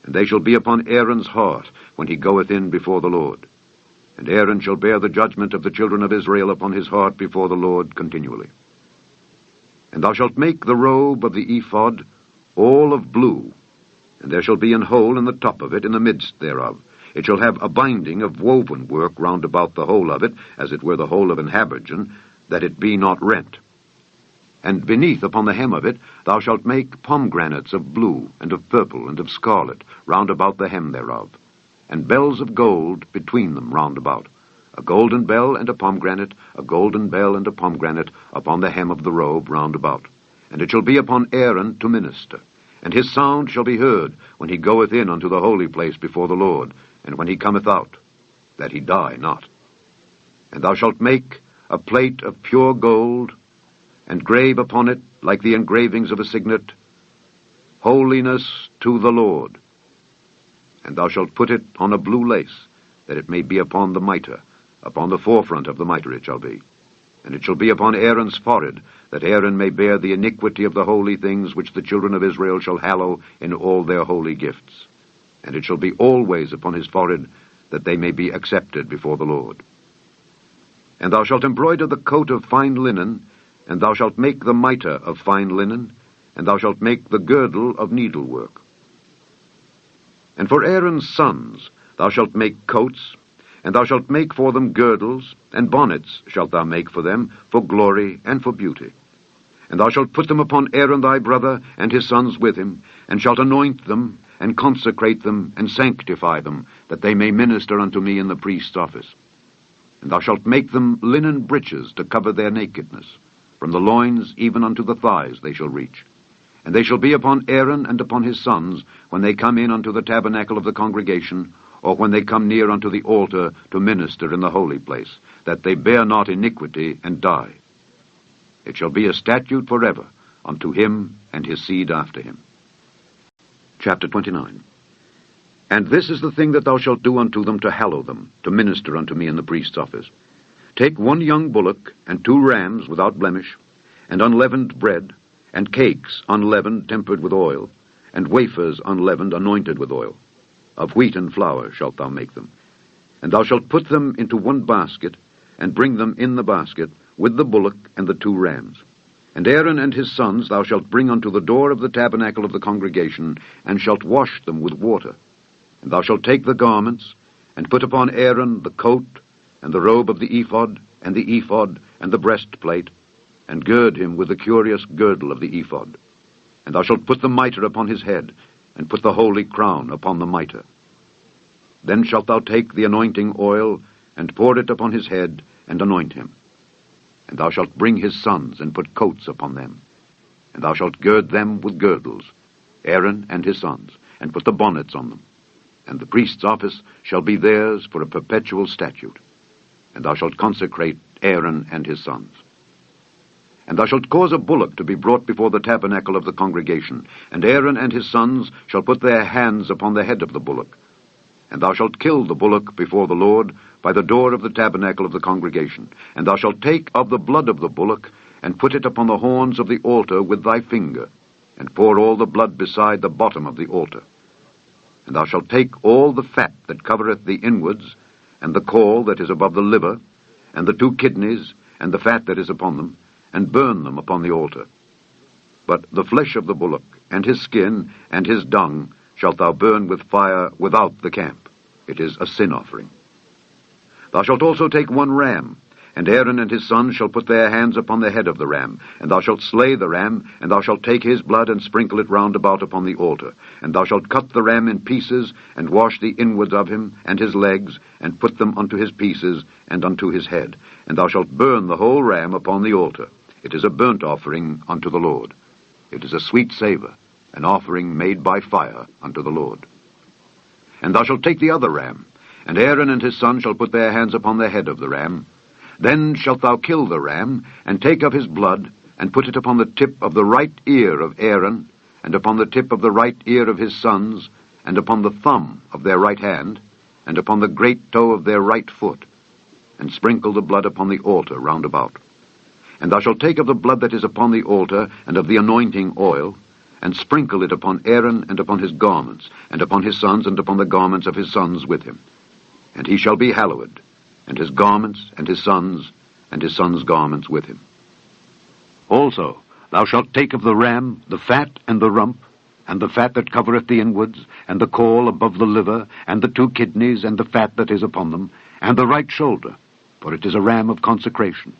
and they shall be upon Aaron's heart when he goeth in before the Lord. And Aaron shall bear the judgment of the children of Israel upon his heart before the Lord continually. And thou shalt make the robe of the ephod all of blue, and there shall be an hole in the top of it in the midst thereof. It shall have a binding of woven work round about the whole of it, as it were the whole of an habergeon, that it be not rent. And beneath upon the hem of it thou shalt make pomegranates of blue, and of purple, and of scarlet, round about the hem thereof, and bells of gold between them round about, a golden bell and a pomegranate, a golden bell and a pomegranate, upon the hem of the robe round about. And it shall be upon Aaron to minister. And his sound shall be heard when he goeth in unto the holy place before the Lord, and when he cometh out, that he die not. And thou shalt make a plate of pure gold, and grave upon it, like the engravings of a signet, Holiness to the Lord. And thou shalt put it on a blue lace, that it may be upon the mitre, upon the forefront of the mitre it shall be. And it shall be upon Aaron's forehead, that Aaron may bear the iniquity of the holy things which the children of Israel shall hallow in all their holy gifts. And it shall be always upon his forehead, that they may be accepted before the Lord. And thou shalt embroider the coat of fine linen, and thou shalt make the mitre of fine linen, and thou shalt make the girdle of needlework. And for Aaron's sons thou shalt make coats, and thou shalt make for them girdles, and bonnets shalt thou make for them, for glory and for beauty. And thou shalt put them upon Aaron thy brother, and his sons with him, and shalt anoint them, and consecrate them, and sanctify them, that they may minister unto me in the priest's office. And thou shalt make them linen breeches to cover their nakedness. From the loins even unto the thighs they shall reach. And they shall be upon Aaron and upon his sons, when they come in unto the tabernacle of the congregation, or when they come near unto the altar to minister in the holy place, that they bear not iniquity and die. It shall be a statute forever unto him and his seed after him. Chapter 29. And this is the thing that thou shalt do unto them to hallow them, to minister unto me in the priest's office. Take 1 young bullock, and 2 rams without blemish, and unleavened bread, and cakes unleavened tempered with oil, and wafers unleavened anointed with oil. Of wheat and flour shalt thou make them. And thou shalt put them into 1 basket, and bring them in the basket, with the bullock and the 2 rams. And Aaron and his sons thou shalt bring unto the door of the tabernacle of the congregation, and shalt wash them with water. And thou shalt take the garments, and put upon Aaron the coat, and the robe of the ephod, and the breastplate, and gird him with the curious girdle of the ephod. And thou shalt put the mitre upon his head, and put the holy crown upon the mitre. Then shalt thou take the anointing oil, and pour it upon his head, and anoint him. And thou shalt bring his sons, and put coats upon them. And thou shalt gird them with girdles, Aaron and his sons, and put the bonnets on them. And the priest's office shall be theirs for a perpetual statute. And thou shalt consecrate Aaron and his sons. And thou shalt cause a bullock to be brought before the tabernacle of the congregation, and Aaron and his sons shall put their hands upon the head of the bullock. And thou shalt kill the bullock before the Lord by the door of the tabernacle of the congregation. And thou shalt take of the blood of the bullock, and put it upon the horns of the altar with thy finger, and pour all the blood beside the bottom of the altar. And thou shalt take all the fat that covereth the inwards, and the caul that is above the liver, and the 2 kidneys, and the fat that is upon them, and burn them upon the altar. But the flesh of the bullock, and his skin, and his dung, shalt thou burn with fire without the camp. It is a sin offering. Thou shalt also take 1 ram, and Aaron and his sons shall put their hands upon the head of the ram. And thou shalt slay the ram, and thou shalt take his blood, and sprinkle it round about upon the altar. And thou shalt cut the ram in pieces, and wash the inwards of him, and his legs, and put them unto his pieces, and unto his head. And thou shalt burn the whole ram upon the altar. It is a burnt offering unto the Lord. It is a sweet savour, an offering made by fire unto the Lord. And thou shalt take the other ram, and Aaron and his sons shall put their hands upon the head of the ram. Then shalt thou kill the ram, and take of his blood, and put it upon the tip of the right ear of Aaron, and upon the tip of the right ear of his sons, and upon the thumb of their right hand, and upon the great toe of their right foot, and sprinkle the blood upon the altar round about. And thou shalt take of the blood that is upon the altar, and of the anointing oil, and sprinkle it upon Aaron and upon his garments, and upon his sons and upon the garments of his sons with him. And he shall be hallowed, and his garments and his sons' garments with him. Also thou shalt take of the ram the fat and the rump, and the fat that covereth the inwards, and the caul above the liver, and the 2 kidneys, and the fat that is upon them, and the right shoulder, for it is a ram of consecration.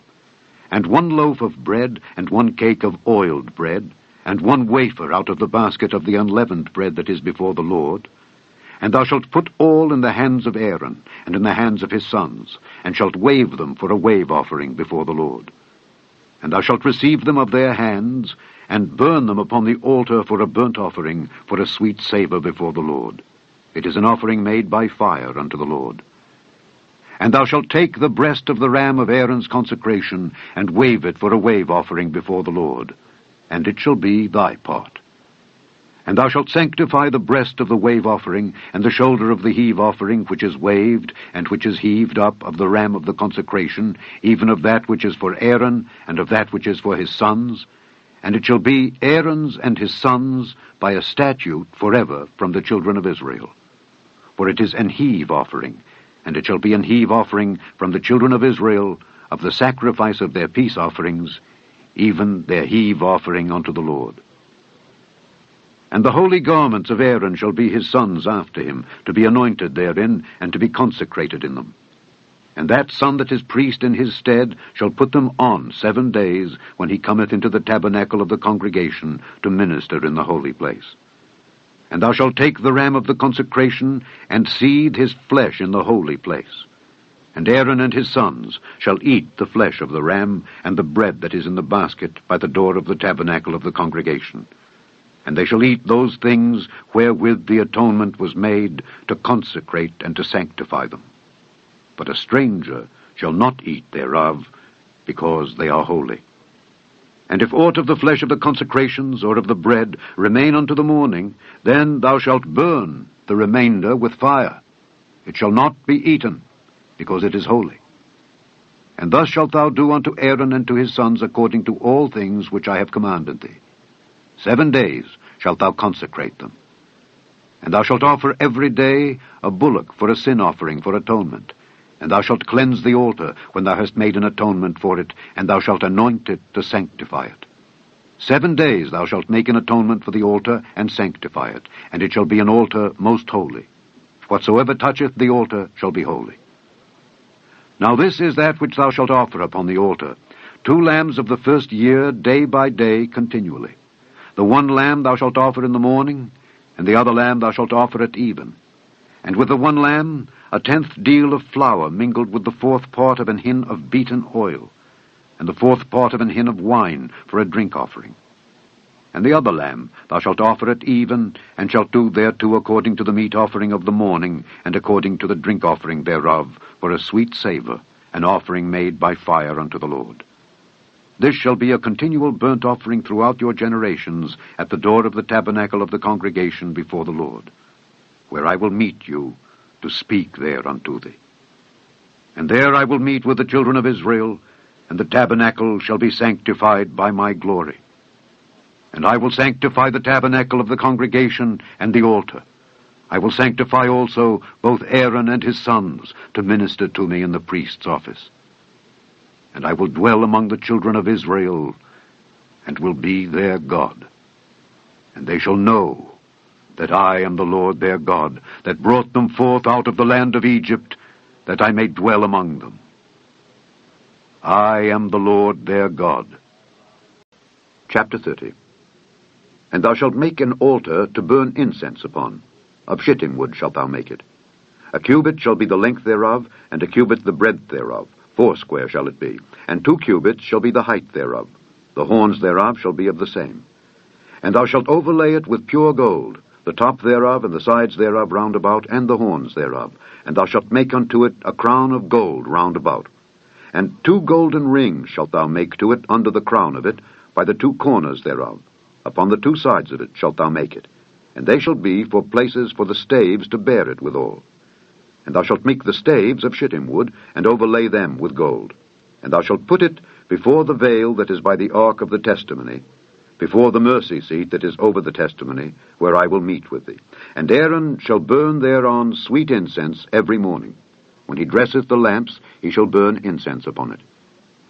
And 1 loaf of bread, and 1 cake of oiled bread, and 1 wafer out of the basket of the unleavened bread that is before the Lord. And thou shalt put all in the hands of Aaron, and in the hands of his sons, and shalt wave them for a wave offering before the Lord. And thou shalt receive them of their hands, and burn them upon the altar for a burnt offering, for a sweet savour before the Lord. It is an offering made by fire unto the Lord. And thou shalt take the breast of the ram of Aaron's consecration, and wave it for a wave offering before the Lord, and it shall be thy part. And thou shalt sanctify the breast of the wave offering, and the shoulder of the heave offering, which is waved, and which is heaved up of the ram of the consecration, even of that which is for Aaron, and of that which is for his sons. And it shall be Aaron's and his sons by a statute forever from the children of Israel. For it is an heave offering, and it shall be an heave offering from the children of Israel of the sacrifice of their peace offerings, even their heave offering unto the Lord. And the holy garments of Aaron shall be his sons after him, to be anointed therein, and to be consecrated in them. And that son that is priest in his stead shall put them on 7 days, when he cometh into the tabernacle of the congregation to minister in the holy place. And thou shalt take the ram of the consecration, and seethe his flesh in the holy place. And Aaron and his sons shall eat the flesh of the ram, and the bread that is in the basket by the door of the tabernacle of the congregation. And they shall eat those things wherewith the atonement was made, to consecrate and to sanctify them. But a stranger shall not eat thereof, because they are holy. And if aught of the flesh of the consecrations or of the bread remain unto the morning, then thou shalt burn the remainder with fire. It shall not be eaten, because it is holy. And thus shalt thou do unto Aaron and to his sons according to all things which I have commanded thee. 7 days shalt thou consecrate them. And thou shalt offer every day a bullock for a sin offering for atonement. And thou shalt cleanse the altar when thou hast made an atonement for it, and thou shalt anoint it to sanctify it. 7 days thou shalt make an atonement for the altar, and sanctify it, and it shall be an altar most holy. Whatsoever toucheth the altar shall be holy. Now this is that which thou shalt offer upon the altar: 2 lambs of the first year, day by day, continually. The one lamb thou shalt offer in the morning, and the other lamb thou shalt offer at even. And with the one lamb 1/10 deal of flour mingled with the 4th part of an hin of beaten oil, and the 4th part of an hin of wine for a drink offering. And the other lamb thou shalt offer at even, and shalt do thereto according to the meat offering of the morning, and according to the drink offering thereof, for a sweet savour, an offering made by fire unto the Lord. This shall be a continual burnt offering throughout your generations, at the door of the tabernacle of the congregation before the Lord, where I will meet you to speak there unto thee. And there I will meet with the children of Israel, and the tabernacle shall be sanctified by my glory. And I will sanctify the tabernacle of the congregation and the altar. I will sanctify also both Aaron and his sons to minister to me in the priest's office. And I will dwell among the children of Israel, and will be their God. And they shall know that I am the Lord their God, that brought them forth out of the land of Egypt, that I may dwell among them. I am the Lord their God. Chapter 30. And thou shalt make an altar to burn incense upon. Of shittim wood shalt thou make it. 1 cubit shall be the length thereof, and 1 cubit the breadth thereof. 80 shall it be, and 2 cubits shall be the height thereof. The horns thereof shall be of the same. And thou shalt overlay it with pure gold, the top thereof, and the sides thereof round about, and the horns thereof. And thou shalt make unto it a crown of gold round about. And 2 golden rings shalt thou make to it under the crown of it, by the 2 corners thereof. Upon the 2 sides of it shalt thou make it. And they shall be for places for the staves to bear it withal. And thou shalt make the staves of shittim wood, and overlay them with gold. And thou shalt put it before the veil that is by the ark of the testimony, before the mercy seat that is over the testimony, where I will meet with thee. And Aaron shall burn thereon sweet incense every morning. When he dresseth the lamps, he shall burn incense upon it.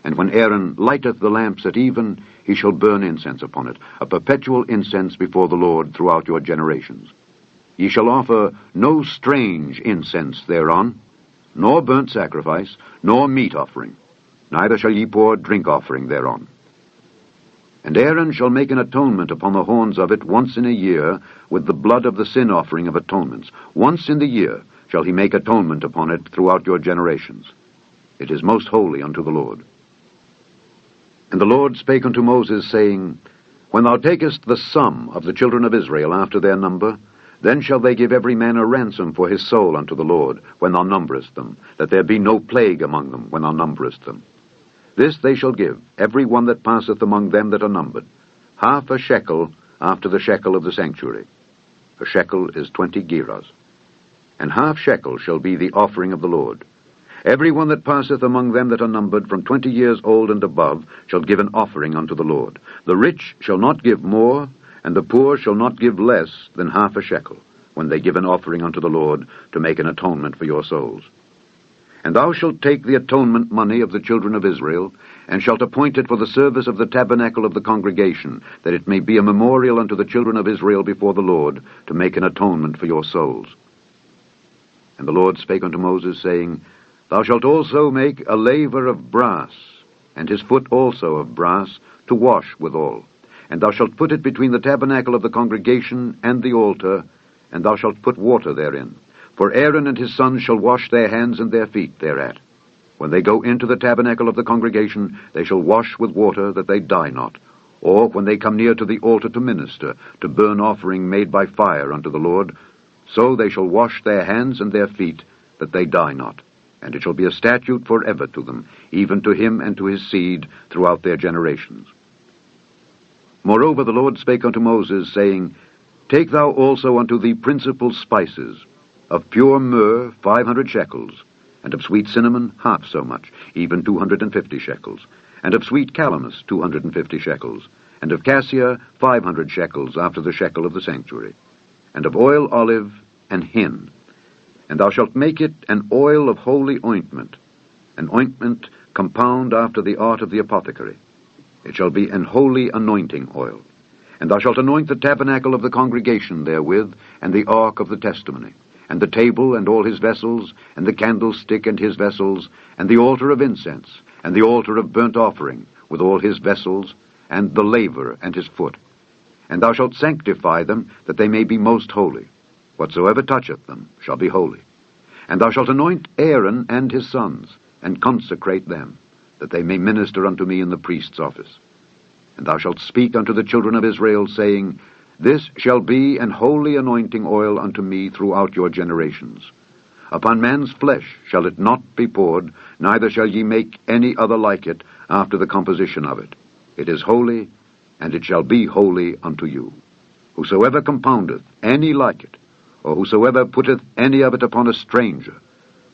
And when Aaron lighteth the lamps at even, he shall burn incense upon it, a perpetual incense before the Lord throughout your generations. Ye shall offer no strange incense thereon, nor burnt sacrifice, nor meat offering, neither shall ye pour drink offering thereon. And Aaron shall make an atonement upon the horns of it once in a year, with the blood of the sin offering of atonements. Once in the year shall he make atonement upon it throughout your generations. It is most holy unto the Lord. And the Lord spake unto Moses, saying, When thou takest the sum of the children of Israel after their number, then shall they give every man a ransom for his soul unto the Lord, when thou numberest them, that there be no plague among them when thou numberest them. This they shall give, every one that passeth among them that are numbered, 1/2 shekel after the shekel of the sanctuary. A shekel is 20 gerahs. And 1/2 shekel shall be the offering of the Lord. Every one that passeth among them that are numbered from 20 years old and above shall give an offering unto the Lord. The rich shall not give more, and the poor shall not give less than 1/2 shekel, when they give an offering unto the Lord to make an atonement for your souls. And thou shalt take the atonement money of the children of Israel, and shalt appoint it for the service of the tabernacle of the congregation, that it may be a memorial unto the children of Israel before the Lord, to make an atonement for your souls. And the Lord spake unto Moses, saying, Thou shalt also make a laver of brass, and his foot also of brass, to wash withal. And thou shalt put it between the tabernacle of the congregation and the altar, and thou shalt put water therein. For Aaron and his sons shall wash their hands and their feet thereat. When they go into the tabernacle of the congregation, they shall wash with water, that they die not. Or when they come near to the altar to minister, to burn offering made by fire unto the Lord, so they shall wash their hands and their feet, that they die not. And it shall be a statute forever to them, even to him and to his seed throughout their generations. Moreover the Lord spake unto Moses, saying, Take thou also unto thee principal spices, of pure myrrh 500 shekels, and of sweet cinnamon half so much, even 250 shekels, and of sweet calamus 250 shekels, and of cassia 500 shekels after the shekel of the sanctuary, and of oil olive and hin. And thou shalt make it an oil of holy ointment, an ointment compound after the art of the apothecary. It shall be an holy anointing oil. And thou shalt anoint the tabernacle of the congregation therewith, and the ark of the testimony, and the table and all his vessels, and the candlestick and his vessels, and the altar of incense, and the altar of burnt offering, with all his vessels, and the laver and his foot. And thou shalt sanctify them, that they may be most holy. Whatsoever toucheth them shall be holy. And thou shalt anoint Aaron and his sons, and consecrate them, that they may minister unto me in the priest's office. And thou shalt speak unto the children of Israel, saying, This shall be an holy anointing oil unto me throughout your generations. Upon man's flesh shall it not be poured, neither shall ye make any other like it after the composition of it. It is holy, and it shall be holy unto you. Whosoever compoundeth any like it, or whosoever putteth any of it upon a stranger,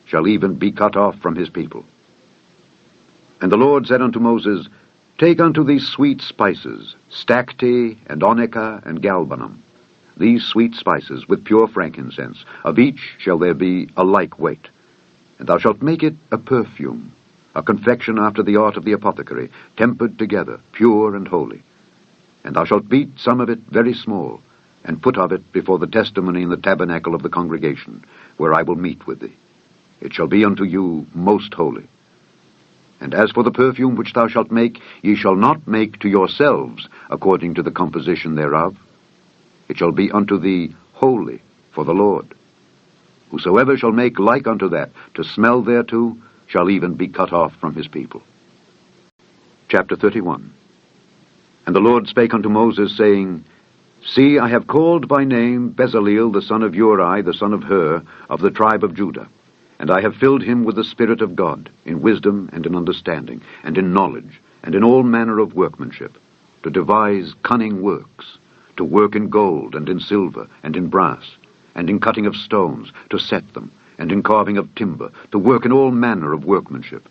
shall even be cut off from his people. And the Lord said unto Moses, Take unto these sweet spices, stacte, and onycha, and galbanum, these sweet spices with pure frankincense, of each shall there be a like weight. And thou shalt make it a perfume, a confection after the art of the apothecary, tempered together, pure and holy. And thou shalt beat some of it very small, and put of it before the testimony in the tabernacle of the congregation, where I will meet with thee. It shall be unto you most holy. And as for the perfume which thou shalt make, ye shall not make to yourselves according to the composition thereof. It shall be unto thee holy for the Lord. Whosoever shall make like unto that, to smell thereto, shall even be cut off from his people. Chapter 31. And the Lord spake unto Moses, saying, See, I have called by name Bezaleel the son of Uri, the son of Hur, of the tribe of Judah. And I have filled him with the Spirit of God, in wisdom and in understanding, and in knowledge, and in all manner of workmanship, to devise cunning works, to work in gold, and in silver, and in brass, and in cutting of stones, to set them, and in carving of timber, to work in all manner of workmanship.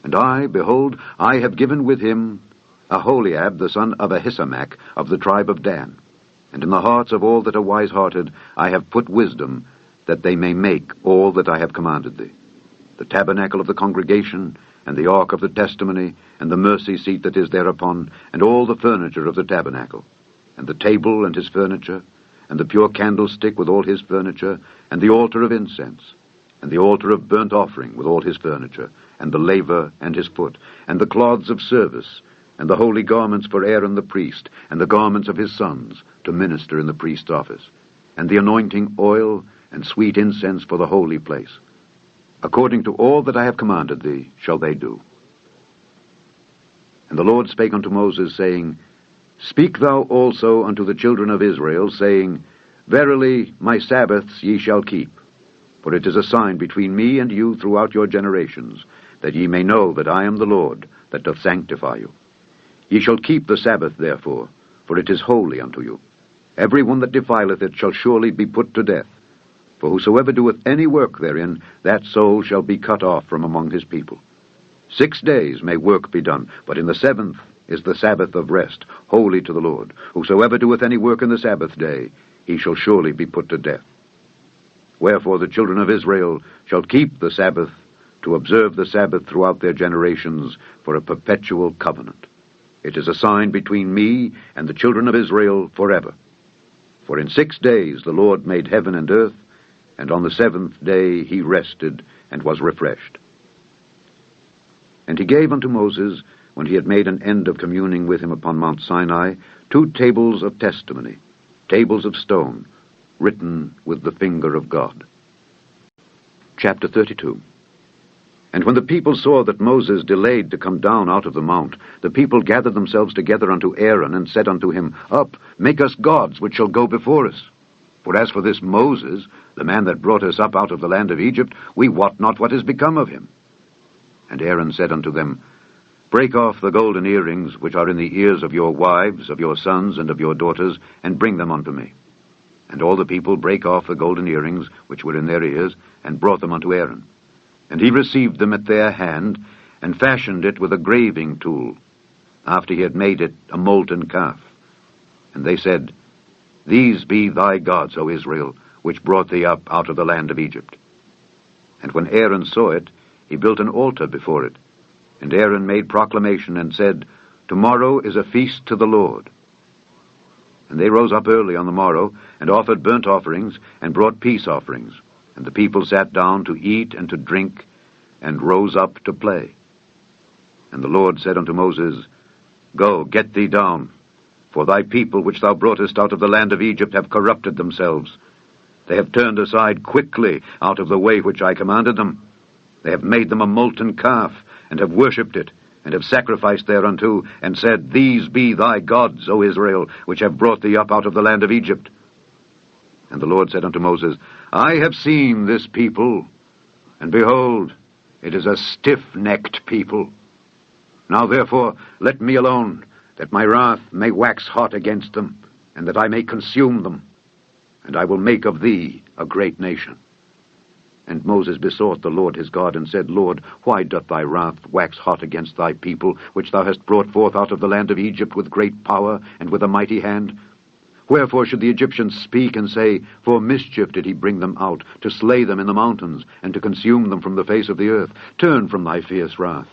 And I, behold, I have given with him Aholiab the son of Ahisamach, of the tribe of Dan. And in the hearts of all that are wise-hearted I have put wisdom, that they may make all that I have commanded thee. The tabernacle of the congregation, and the ark of the testimony, and the mercy seat that is thereupon, and all the furniture of the tabernacle, and the table and his furniture, and the pure candlestick with all his furniture, and the altar of incense, and the altar of burnt offering with all his furniture, and the laver and his foot, and the cloths of service, and the holy garments for Aaron the priest, and the garments of his sons, to minister in the priest's office, and the anointing oil, and sweet incense for the holy place. According to all that I have commanded thee shall they do. And the Lord spake unto Moses, saying, Speak thou also unto the children of Israel, saying, Verily my Sabbaths ye shall keep, for it is a sign between me and you throughout your generations, that ye may know that I am the Lord, that doth sanctify you. Ye shall keep the Sabbath therefore, for it is holy unto you. Every one that defileth it shall surely be put to death. For whosoever doeth any work therein, that soul shall be cut off from among his people. 6 days may work be done, but in the 7th is the Sabbath of rest, holy to the Lord. Whosoever doeth any work in the Sabbath day, he shall surely be put to death. Wherefore the children of Israel shall keep the Sabbath to observe the Sabbath throughout their generations for a perpetual covenant. It is a sign between me and the children of Israel forever. For in 6 days the Lord made heaven and earth, and on the 7th day he rested and was refreshed. And he gave unto Moses, when he had made an end of communing with him upon Mount Sinai, 2 tables of testimony, tables of stone, written with the finger of God. Chapter 32. And when the people saw that Moses delayed to come down out of the mount, the people gathered themselves together unto Aaron, and said unto him, Up, make us gods which shall go before us. For as for this Moses, the man that brought us up out of the land of Egypt, we wot not what is become of him. And Aaron said unto them, Break off the golden earrings which are in the ears of your wives, of your sons, and of your daughters, and bring them unto me. And all the people brake off the golden earrings which were in their ears, and brought them unto Aaron. And he received them at their hand, and fashioned it with a graving tool, after he had made it a molten calf. And they said, These be thy gods, O Israel, which brought thee up out of the land of Egypt. And when Aaron saw it, he built an altar before it. And Aaron made proclamation, and said, Tomorrow is a feast to the Lord. And they rose up early on the morrow, and offered burnt offerings, and brought peace offerings. And the people sat down to eat and to drink, and rose up to play. And the Lord said unto Moses, Go, get thee down, for thy people which thou broughtest out of the land of Egypt have corrupted themselves. They have turned aside quickly out of the way which I commanded them. They have made them a molten calf, and have worshipped it, and have sacrificed thereunto, and said, These be thy gods, O Israel, which have brought thee up out of the land of Egypt. And the Lord said unto Moses, I have seen this people, and behold, it is a stiff-necked people. Now therefore let me alone, that my wrath may wax hot against them, and that I may consume them, and I will make of thee a great nation. And Moses besought the Lord his God, and said, Lord, why doth thy wrath wax hot against thy people, which thou hast brought forth out of the land of Egypt with great power and with a mighty hand? Wherefore should the Egyptians speak and say, For mischief did he bring them out, to slay them in the mountains, and to consume them from the face of the earth? Turn from thy fierce wrath,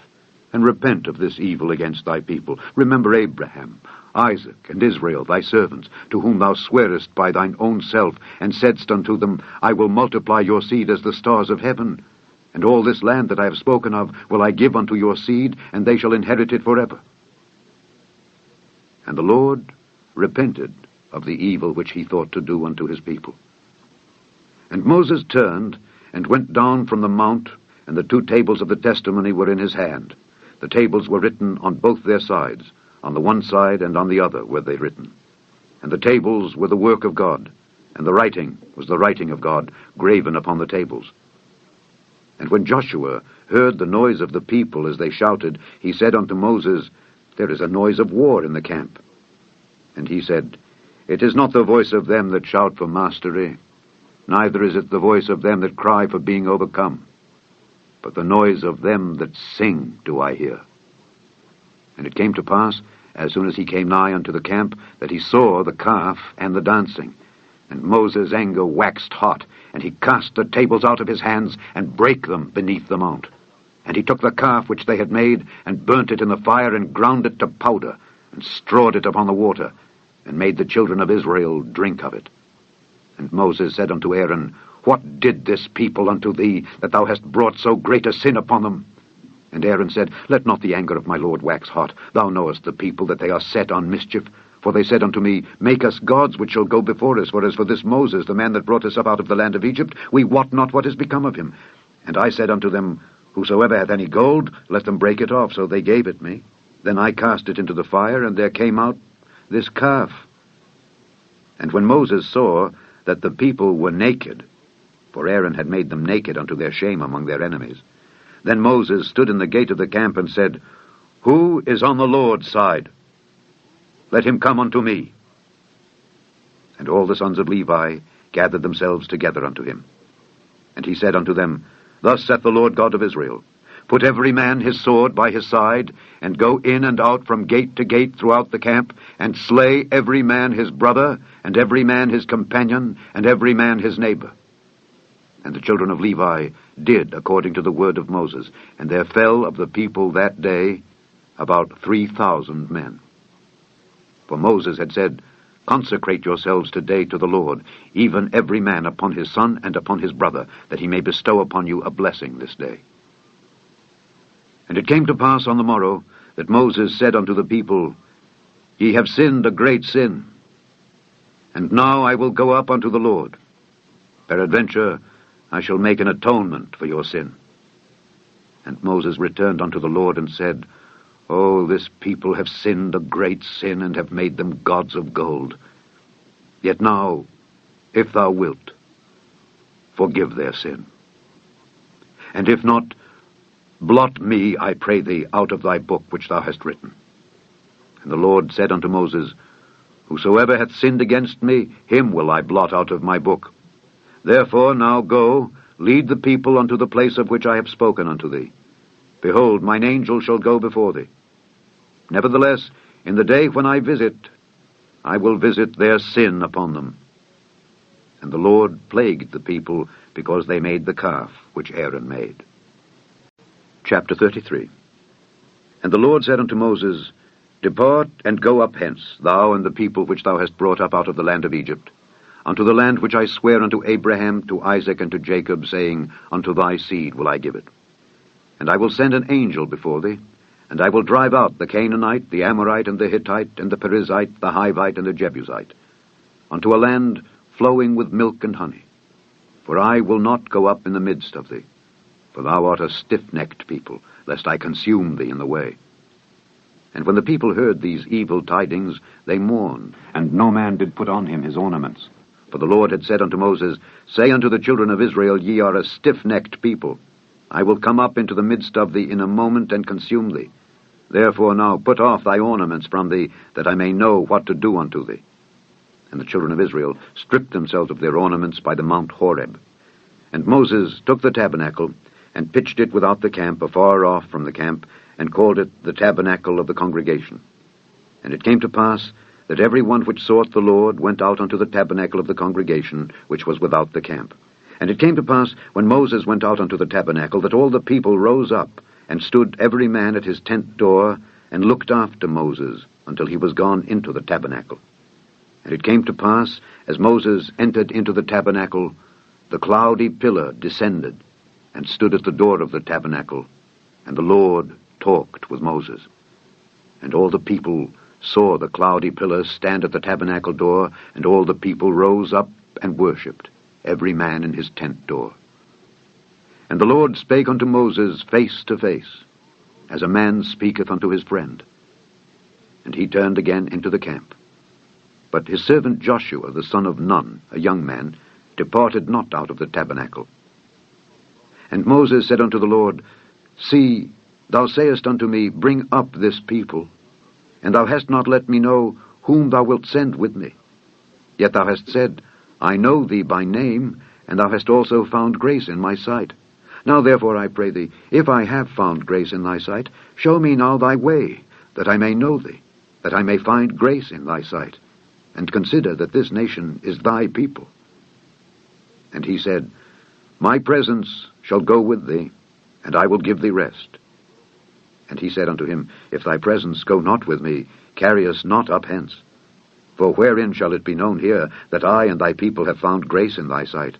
and repent of this evil against thy people. Remember Abraham, Isaac, and Israel, thy servants, to whom thou swarest by thine own self, and saidst unto them, I will multiply your seed as the stars of heaven. And all this land that I have spoken of will I give unto your seed, and they shall inherit it forever. And the Lord repented of the evil which he thought to do unto his people. And Moses turned, and went down from the mount, and the 2 tables of the testimony were in his hand. The tables were written on both their sides, on the one side and on the other were they written. And the tables were the work of God, and the writing was the writing of God, graven upon the tables. And when Joshua heard the noise of the people as they shouted, he said unto Moses, There is a noise of war in the camp. And he said, It is not the voice of them that shout for mastery, neither is it the voice of them that cry for being overcome, but the noise of them that sing do I hear. And it came to pass, as soon as he came nigh unto the camp, that he saw the calf and the dancing. And Moses' anger waxed hot, and he cast the tables out of his hands, and brake them beneath the mount. And he took the calf which they had made, and burnt it in the fire, and ground it to powder, and strawed it upon the water, and made the children of Israel drink of it. And Moses said unto Aaron, What did this people unto thee, that thou hast brought so great a sin upon them? And Aaron said, Let not the anger of my Lord wax hot. Thou knowest the people, that they are set on mischief. For they said unto me, Make us gods which shall go before us. For as for this Moses, the man that brought us up out of the land of Egypt, we wot not what is become of him. And I said unto them, Whosoever hath any gold, let them break it off. So they gave it me. Then I cast it into the fire, and there came out this calf. And when Moses saw that the people were naked, for Aaron had made them naked unto their shame among their enemies, then Moses stood in the gate of the camp and said, Who is on the Lord's side? Let him come unto me. And all the sons of Levi gathered themselves together unto him. And he said unto them, Thus saith the Lord God of Israel, Put every man his sword by his side, and go in and out from gate to gate throughout the camp, and slay every man his brother, and every man his companion, and every man his neighbor. And the children of Levi did according to the word of Moses, and there fell of the people that day about 3,000 men. For Moses had said, Consecrate yourselves today to the Lord, even every man upon his son and upon his brother, that he may bestow upon you a blessing this day. And it came to pass on the morrow that Moses said unto the people, Ye have sinned a great sin, and now I will go up unto the Lord. Peradventure I shall make an atonement for your sin. And Moses returned unto the Lord and said, Oh, this people have sinned a great sin, and have made them gods of gold. Yet now, if thou wilt, forgive their sin. And if not, blot me, I pray thee, out of thy book which thou hast written. And the Lord said unto Moses, Whosoever hath sinned against me, him will I blot out of my book. Therefore now go, lead the people unto the place of which I have spoken unto thee. Behold, mine angel shall go before thee. Nevertheless, in the day when I visit, I will visit their sin upon them. And the Lord plagued the people, because they made the calf which Aaron made. Chapter 33. And the Lord said unto Moses, Depart and go up hence, thou and the people which thou hast brought up out of the land of Egypt, unto the land which I swear unto Abraham, to Isaac, and to Jacob, saying, Unto thy seed will I give it. And I will send an angel before thee, and I will drive out the Canaanite, the Amorite, and the Hittite, and the Perizzite, the Hivite, and the Jebusite, unto a land flowing with milk and honey. For I will not go up in the midst of thee, for thou art a stiff-necked people, lest I consume thee in the way. And when the people heard these evil tidings, they mourned, and no man did put on him his ornaments. For the Lord had said unto Moses, Say unto the children of Israel, Ye are a stiff-necked people. I will come up into the midst of thee in a moment, and consume thee. Therefore now put off thy ornaments from thee, that I may know what to do unto thee. And the children of Israel stripped themselves of their ornaments by the Mount Horeb. And Moses took the tabernacle, and pitched it without the camp, afar off from the camp, and called it the tabernacle of the congregation. And it came to pass that every one which sought the Lord went out unto the tabernacle of the congregation, which was without the camp. And it came to pass, when Moses went out unto the tabernacle, that all the people rose up, and stood every man at his tent door, and looked after Moses, until he was gone into the tabernacle. And it came to pass, as Moses entered into the tabernacle, the cloudy pillar descended, and stood at the door of the tabernacle, and the Lord talked with Moses. And all the people saw the cloudy pillar stand at the tabernacle door, and all the people rose up and worshipped, every man in his tent door. And the Lord spake unto Moses face to face, as a man speaketh unto his friend. And he turned again into the camp. But his servant Joshua, the son of Nun, a young man, departed not out of the tabernacle. And Moses said unto the Lord, See, thou sayest unto me, Bring up this people, and thou hast not let me know whom thou wilt send with me. Yet thou hast said, I know thee by name, and thou hast also found grace in my sight. Now therefore I pray thee, if I have found grace in thy sight, show me now thy way, that I may know thee, that I may find grace in thy sight, and consider that this nation is thy people. And he said, My presence shall go with thee, and I will give thee rest. And he said unto him, If thy presence go not with me, carry us not up hence. For wherein shall it be known here that I and thy people have found grace in thy sight?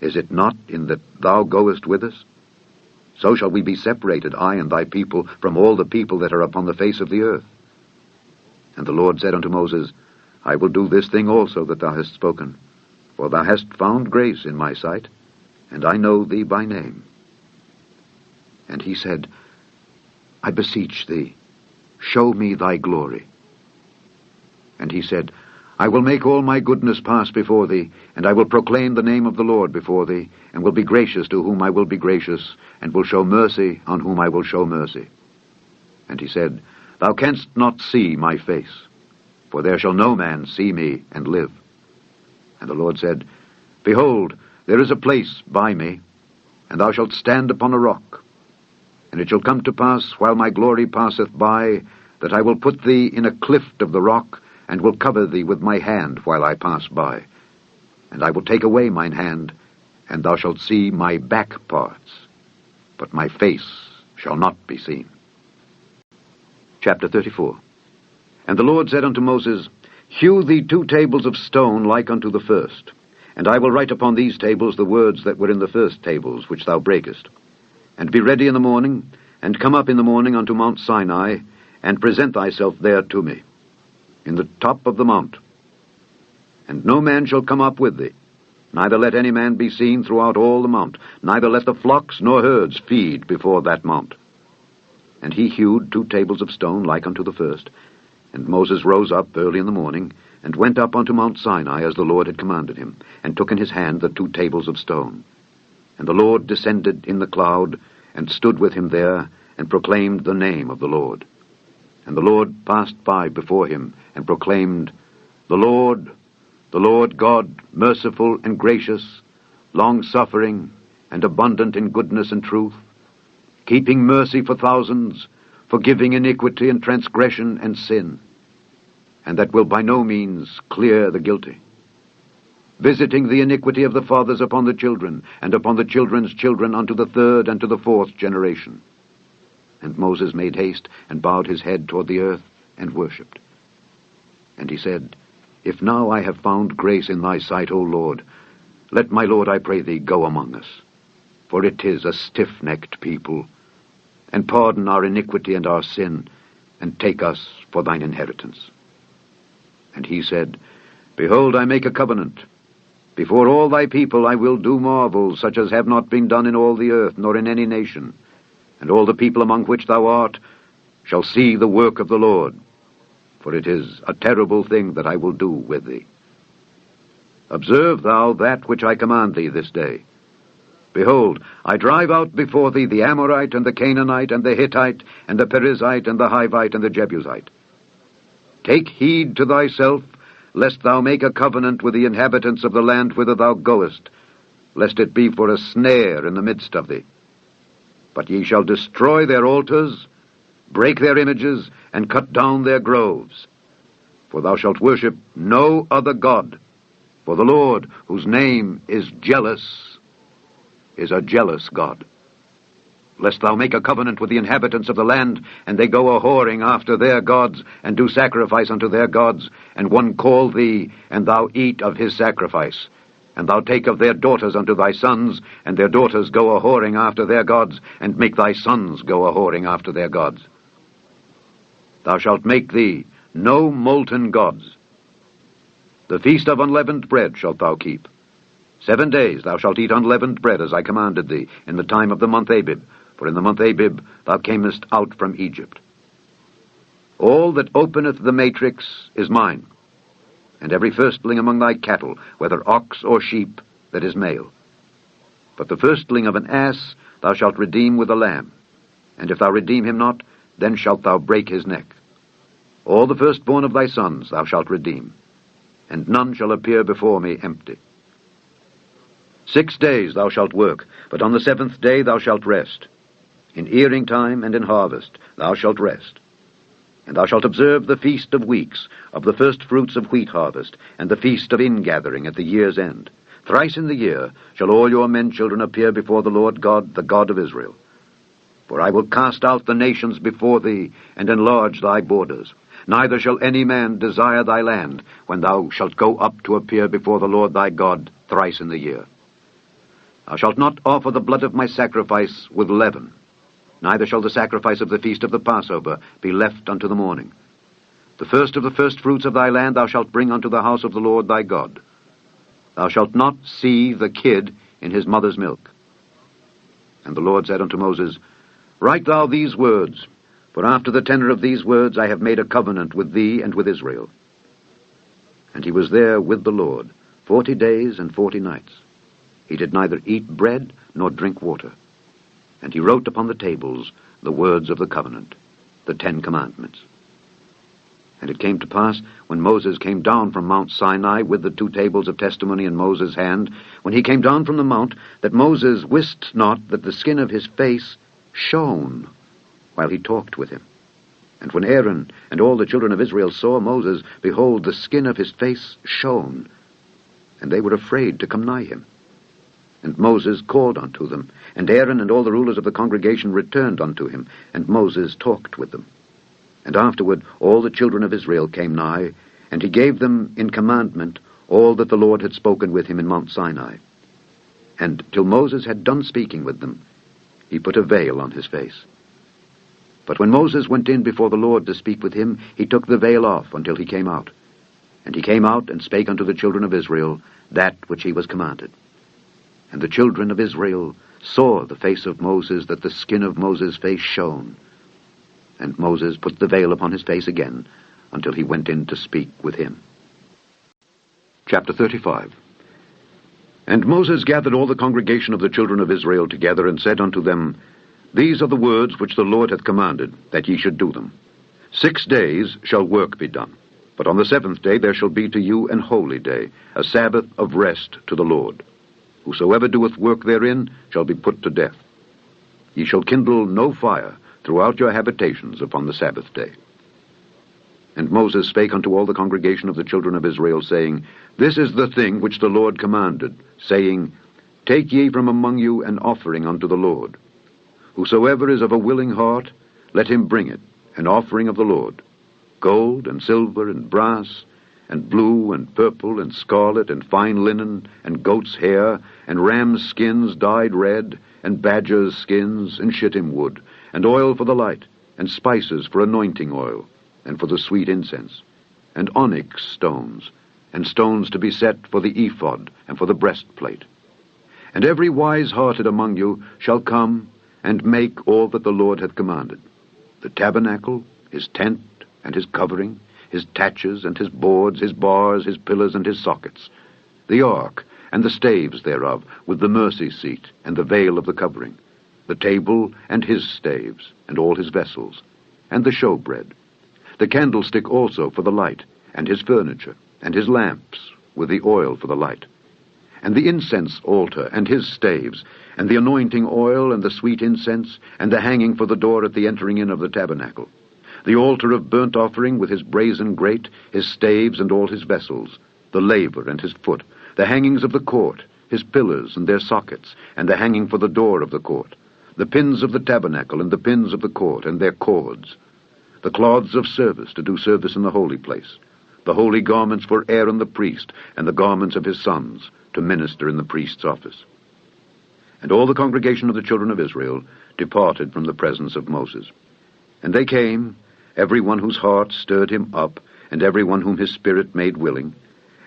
Is it not in that thou goest with us? So shall we be separated, I and thy people, from all the people that are upon the face of the earth. And the Lord said unto Moses, I will do this thing also that thou hast spoken, for thou hast found grace in my sight, and I know thee by name. And he said, I beseech thee, show me thy glory. And he said, I will make all my goodness pass before thee, and I will proclaim the name of the Lord before thee, and will be gracious to whom I will be gracious, and will show mercy on whom I will show mercy. And he said, Thou canst not see my face, for there shall no man see me and live. And the Lord said, Behold, there is a place by me, and thou shalt stand upon a rock. And it shall come to pass, while my glory passeth by, that I will put thee in a clift of the rock, and will cover thee with my hand while I pass by. And I will take away mine hand, and thou shalt see my back parts, but my face shall not be seen. Chapter 34. And the Lord said unto Moses, Hew thee 2 tables of stone like unto the first, and I will write upon these tables the words that were in the first tables, which thou breakest. And be ready in the morning, and come up in the morning unto Mount Sinai, and present thyself there to me, in the top of the mount. And no man shall come up with thee, neither let any man be seen throughout all the mount, neither let the flocks nor herds feed before that mount. And he hewed 2 tables of stone like unto the first. And Moses rose up early in the morning, and went up unto Mount Sinai, as the Lord had commanded him, and took in his hand the 2 tables of stone. And the Lord descended in the cloud, and stood with him there, and proclaimed the name of the Lord. And the Lord passed by before him, and proclaimed, the Lord God, merciful and gracious, long-suffering, and abundant in goodness and truth, keeping mercy for thousands, forgiving iniquity and transgression and sin, and that will by no means clear the guilty, visiting the iniquity of the fathers upon the children, and upon the children's children unto the 3rd and to the 4th generation. And Moses made haste, and bowed his head toward the earth, and worshipped. And he said, If now I have found grace in thy sight, O Lord, let my Lord, I pray thee, go among us. For it is a stiff-necked people, and pardon our iniquity and our sin, and take us for thine inheritance. And he said, Behold, I make a covenant. Before all thy people I will do marvels, such as have not been done in all the earth, nor in any nation. And all the people among which thou art shall see the work of the Lord, for it is a terrible thing that I will do with thee. Observe thou that which I command thee this day. Behold, I drive out before thee the Amorite, and the Canaanite, and the Hittite, and the Perizzite, and the Hivite, and the Jebusite. Take heed to thyself, lest thou make a covenant with the inhabitants of the land whither thou goest, lest it be for a snare in the midst of thee. But ye shall destroy their altars, break their images, and cut down their groves. For thou shalt worship no other God, for the Lord, whose name is jealous, is a jealous God. Lest thou make a covenant with the inhabitants of the land, and they go a-whoring after their gods, and do sacrifice unto their gods, and one call thee, and thou eat of his sacrifice. And thou take of their daughters unto thy sons, and their daughters go a-whoring after their gods, and make thy sons go a-whoring after their gods. Thou shalt make thee no molten gods. The feast of unleavened bread shalt thou keep. 7 days thou shalt eat unleavened bread, as I commanded thee, in the time of the month Abib, for in the month Abib thou camest out from Egypt. All that openeth the matrix is mine, and every firstling among thy cattle, whether ox or sheep, that is male. But the firstling of an ass thou shalt redeem with a lamb, and if thou redeem him not, then shalt thou break his neck. All the firstborn of thy sons thou shalt redeem, and none shall appear before me empty. 6 days thou shalt work, but on the 7th day thou shalt rest. In earing time and in harvest thou shalt rest. And thou shalt observe the feast of weeks, of the first fruits of wheat harvest, and the feast of ingathering at the year's end. Thrice in the year shall all your men children appear before the Lord God, the God of Israel. For I will cast out the nations before thee, and enlarge thy borders. Neither shall any man desire thy land, when thou shalt go up to appear before the Lord thy God thrice in the year. Thou shalt not offer the blood of my sacrifice with leaven, neither shall the sacrifice of the feast of the Passover be left unto the morning. The first of the firstfruits of thy land thou shalt bring unto the house of the Lord thy God. Thou shalt not see the kid in his mother's milk. And the Lord said unto Moses, Write thou these words, for after the tenor of these words I have made a covenant with thee and with Israel. And he was there with the Lord 40 days and 40 nights. He did neither eat bread nor drink water. And he wrote upon the tables the words of the covenant, the 10 commandments. And it came to pass, when Moses came down from Mount Sinai with the 2 tables of testimony in Moses' hand, when he came down from the mount, that Moses wist not that the skin of his face shone while he talked with him. And when Aaron and all the children of Israel saw Moses, behold, the skin of his face shone, and they were afraid to come nigh him. And Moses called unto them, and Aaron and all the rulers of the congregation returned unto him, and Moses talked with them. And afterward all the children of Israel came nigh, and he gave them in commandment all that the Lord had spoken with him in Mount Sinai. And till Moses had done speaking with them, he put a veil on his face. But when Moses went in before the Lord to speak with him, he took the veil off until he came out. And he came out and spake unto the children of Israel that which he was commanded. And the children of Israel saw the face of Moses, that the skin of Moses' face shone. And Moses put the veil upon his face again, until he went in to speak with him. Chapter 35. And Moses gathered all the congregation of the children of Israel together, and said unto them, These are the words which the Lord hath commanded, that ye should do them. 6 days shall work be done, but on the 7th day there shall be to you an holy day, a Sabbath of rest to the Lord. Whosoever doeth work therein shall be put to death. Ye shall kindle no fire throughout your habitations upon the Sabbath day. And Moses spake unto all the congregation of the children of Israel, saying, This is the thing which the Lord commanded, saying, Take ye from among you an offering unto the Lord. Whosoever is of a willing heart, let him bring it, an offering of the Lord, gold and silver and brass, and blue and purple and scarlet and fine linen, and goat's hair, and ram's skins dyed red, and badger's skins, and shittim wood, and oil for the light, and spices for anointing oil, and for the sweet incense, and onyx stones, and stones to be set for the ephod, and for the breastplate. And every wise-hearted among you shall come and make all that the Lord hath commanded: the tabernacle, his tent, and his covering, his taches, and his boards, his bars, his pillars, and his sockets, the ark, and the staves thereof, with the mercy seat, and the veil of the covering, the table, and his staves, and all his vessels, and the showbread, the candlestick also for the light, and his furniture, and his lamps, with the oil for the light, and the incense altar, and his staves, and the anointing oil, and the sweet incense, and the hanging for the door at the entering in of the tabernacle, the altar of burnt offering with his brazen grate, his staves, and all his vessels, the laver and his foot, the hangings of the court, his pillars and their sockets, and the hanging for the door of the court, the pins of the tabernacle, and the pins of the court, and their cords, the cloths of service to do service in the holy place, the holy garments for Aaron the priest, and the garments of his sons, to minister in the priest's office. And all the congregation of the children of Israel departed from the presence of Moses. And they came, every one whose heart stirred him up, and every one whom his spirit made willing,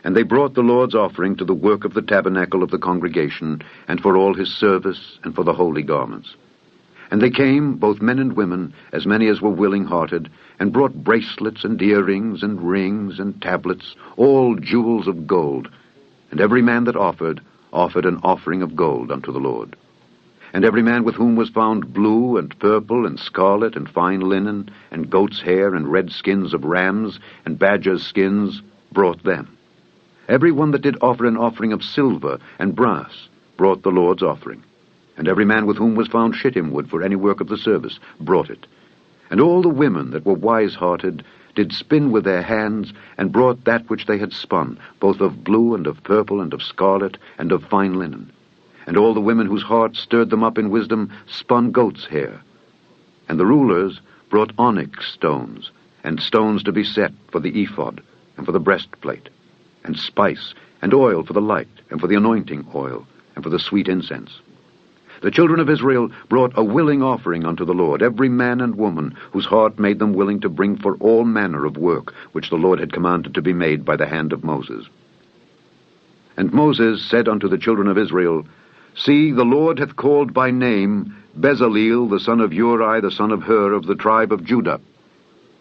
and they brought the Lord's offering to the work of the tabernacle of the congregation, and for all his service, and for the holy garments. And they came, both men and women, as many as were willing-hearted, and brought bracelets and earrings and rings and tablets, all jewels of gold. And every man that offered an offering of gold unto the Lord. And every man with whom was found blue and purple and scarlet and fine linen, and goat's hair and red skins of rams and badgers' skins, brought them. Every one that did offer an offering of silver and brass brought the Lord's offering. And every man with whom was found shittim wood for any work of the service brought it. And all the women that were wise-hearted did spin with their hands, and brought that which they had spun, both of blue and of purple and of scarlet and of fine linen. And all the women whose hearts stirred them up in wisdom spun goat's hair. And the rulers brought onyx stones, and stones to be set for the ephod, and for the breastplate, and spice, and oil for the light, and for the anointing oil, and for the sweet incense. The children of Israel brought a willing offering unto the Lord, every man and woman whose heart made them willing to bring for all manner of work, which the Lord had commanded to be made by the hand of Moses. And Moses said unto the children of Israel, See, the Lord hath called by name Bezaleel, the son of Uri, the son of Hur, of the tribe of Judah.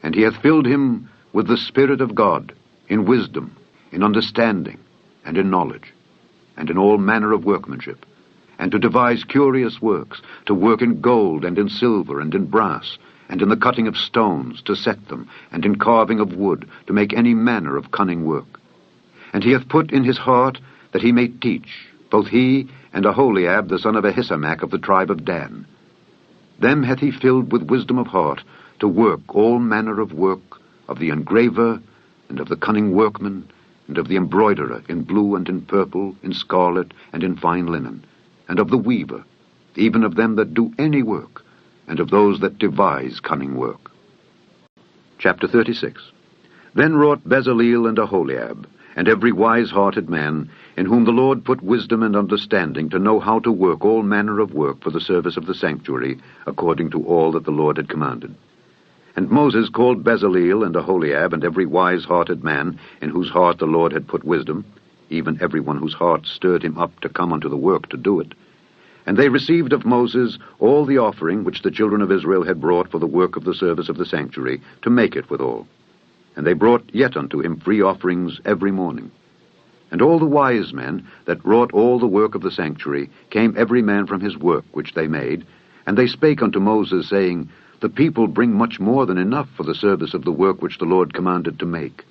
And he hath filled him with the Spirit of God, in wisdom, in understanding, and in knowledge, and in all manner of workmanship, and to devise curious works, to work in gold, and in silver, and in brass, and in the cutting of stones, to set them, and in carving of wood, to make any manner of cunning work. And he hath put in his heart that he may teach, both he and Aholiab, the son of Ahisamach, of the tribe of Dan. Them hath he filled with wisdom of heart, to work all manner of work, of the engraver, and of the cunning workman, and of the embroiderer, in blue and in purple, in scarlet, and in fine linen, and of the weaver, even of them that do any work, and of those that devise cunning work. Chapter 36. Then wrought Bezaleel and Aholiab, and every wise-hearted man, in whom the Lord put wisdom and understanding to know how to work all manner of work for the service of the sanctuary, according to all that the Lord had commanded. And Moses called Bezaleel and Aholiab and every wise-hearted man, in whose heart the Lord had put wisdom, even every one whose heart stirred him up to come unto the work to do it. And they received of Moses all the offering which the children of Israel had brought for the work of the service of the sanctuary, to make it withal. And they brought yet unto him free offerings every morning. And all the wise men that wrought all the work of the sanctuary came every man from his work which they made, and they spake unto Moses, saying, The people bring much more than enough for the service of the work which the Lord commanded to make.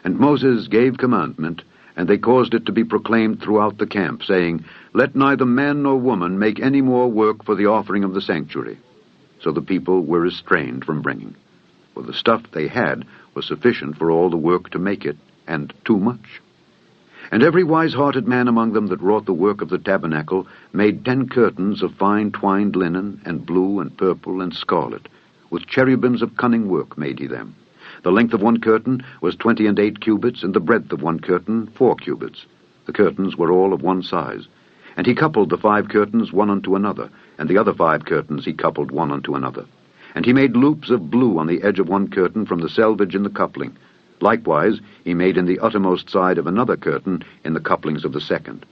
And Moses gave commandment, and they caused it to be proclaimed throughout the camp, saying, Let neither man nor woman make any more work for the offering of the sanctuary. So the people were restrained from bringing, for the stuff they had was sufficient for all the work to make it, and too much. And every wise-hearted man among them that wrought the work of the tabernacle made 10 curtains of fine twined linen, and blue, and purple, and scarlet. With cherubims of cunning work made he them. The length of one curtain was 28 cubits, and the breadth of one curtain 4 cubits. The curtains were all of one size. And he coupled the 5 curtains one unto another, and the other 5 curtains he coupled one unto another. And he made loops of blue on the edge of one curtain from the selvage in the coupling. Likewise he made in the uttermost side of another curtain in the couplings of the second.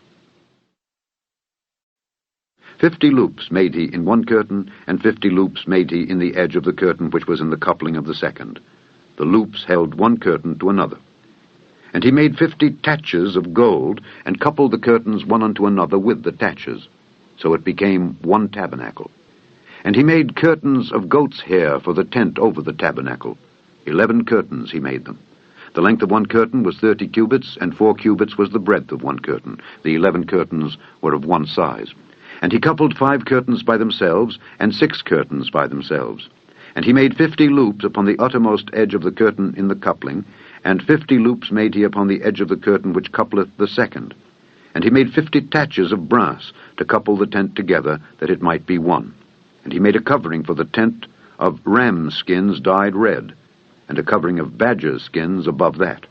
50 loops made he in one curtain, and 50 loops made he in the edge of the curtain which was in the coupling of the second. The loops held one curtain to another. And he made 50 taches of gold, and coupled the curtains one unto another with the taches. So it became one tabernacle. And he made curtains of goat's hair for the tent over the tabernacle. 11 curtains he made them. The length of one curtain was 30 cubits, and 4 cubits was the breadth of one curtain. The 11 curtains were of one size. And he coupled 5 curtains by themselves, and 6 curtains by themselves. And he made 50 loops upon the uttermost edge of the curtain in the coupling, and 50 loops made he upon the edge of the curtain which coupleth the second. And he made 50 taches of brass to couple the tent together, that it might be one. And he made a covering for the tent of ram skins dyed red, and a covering of badger skins above that.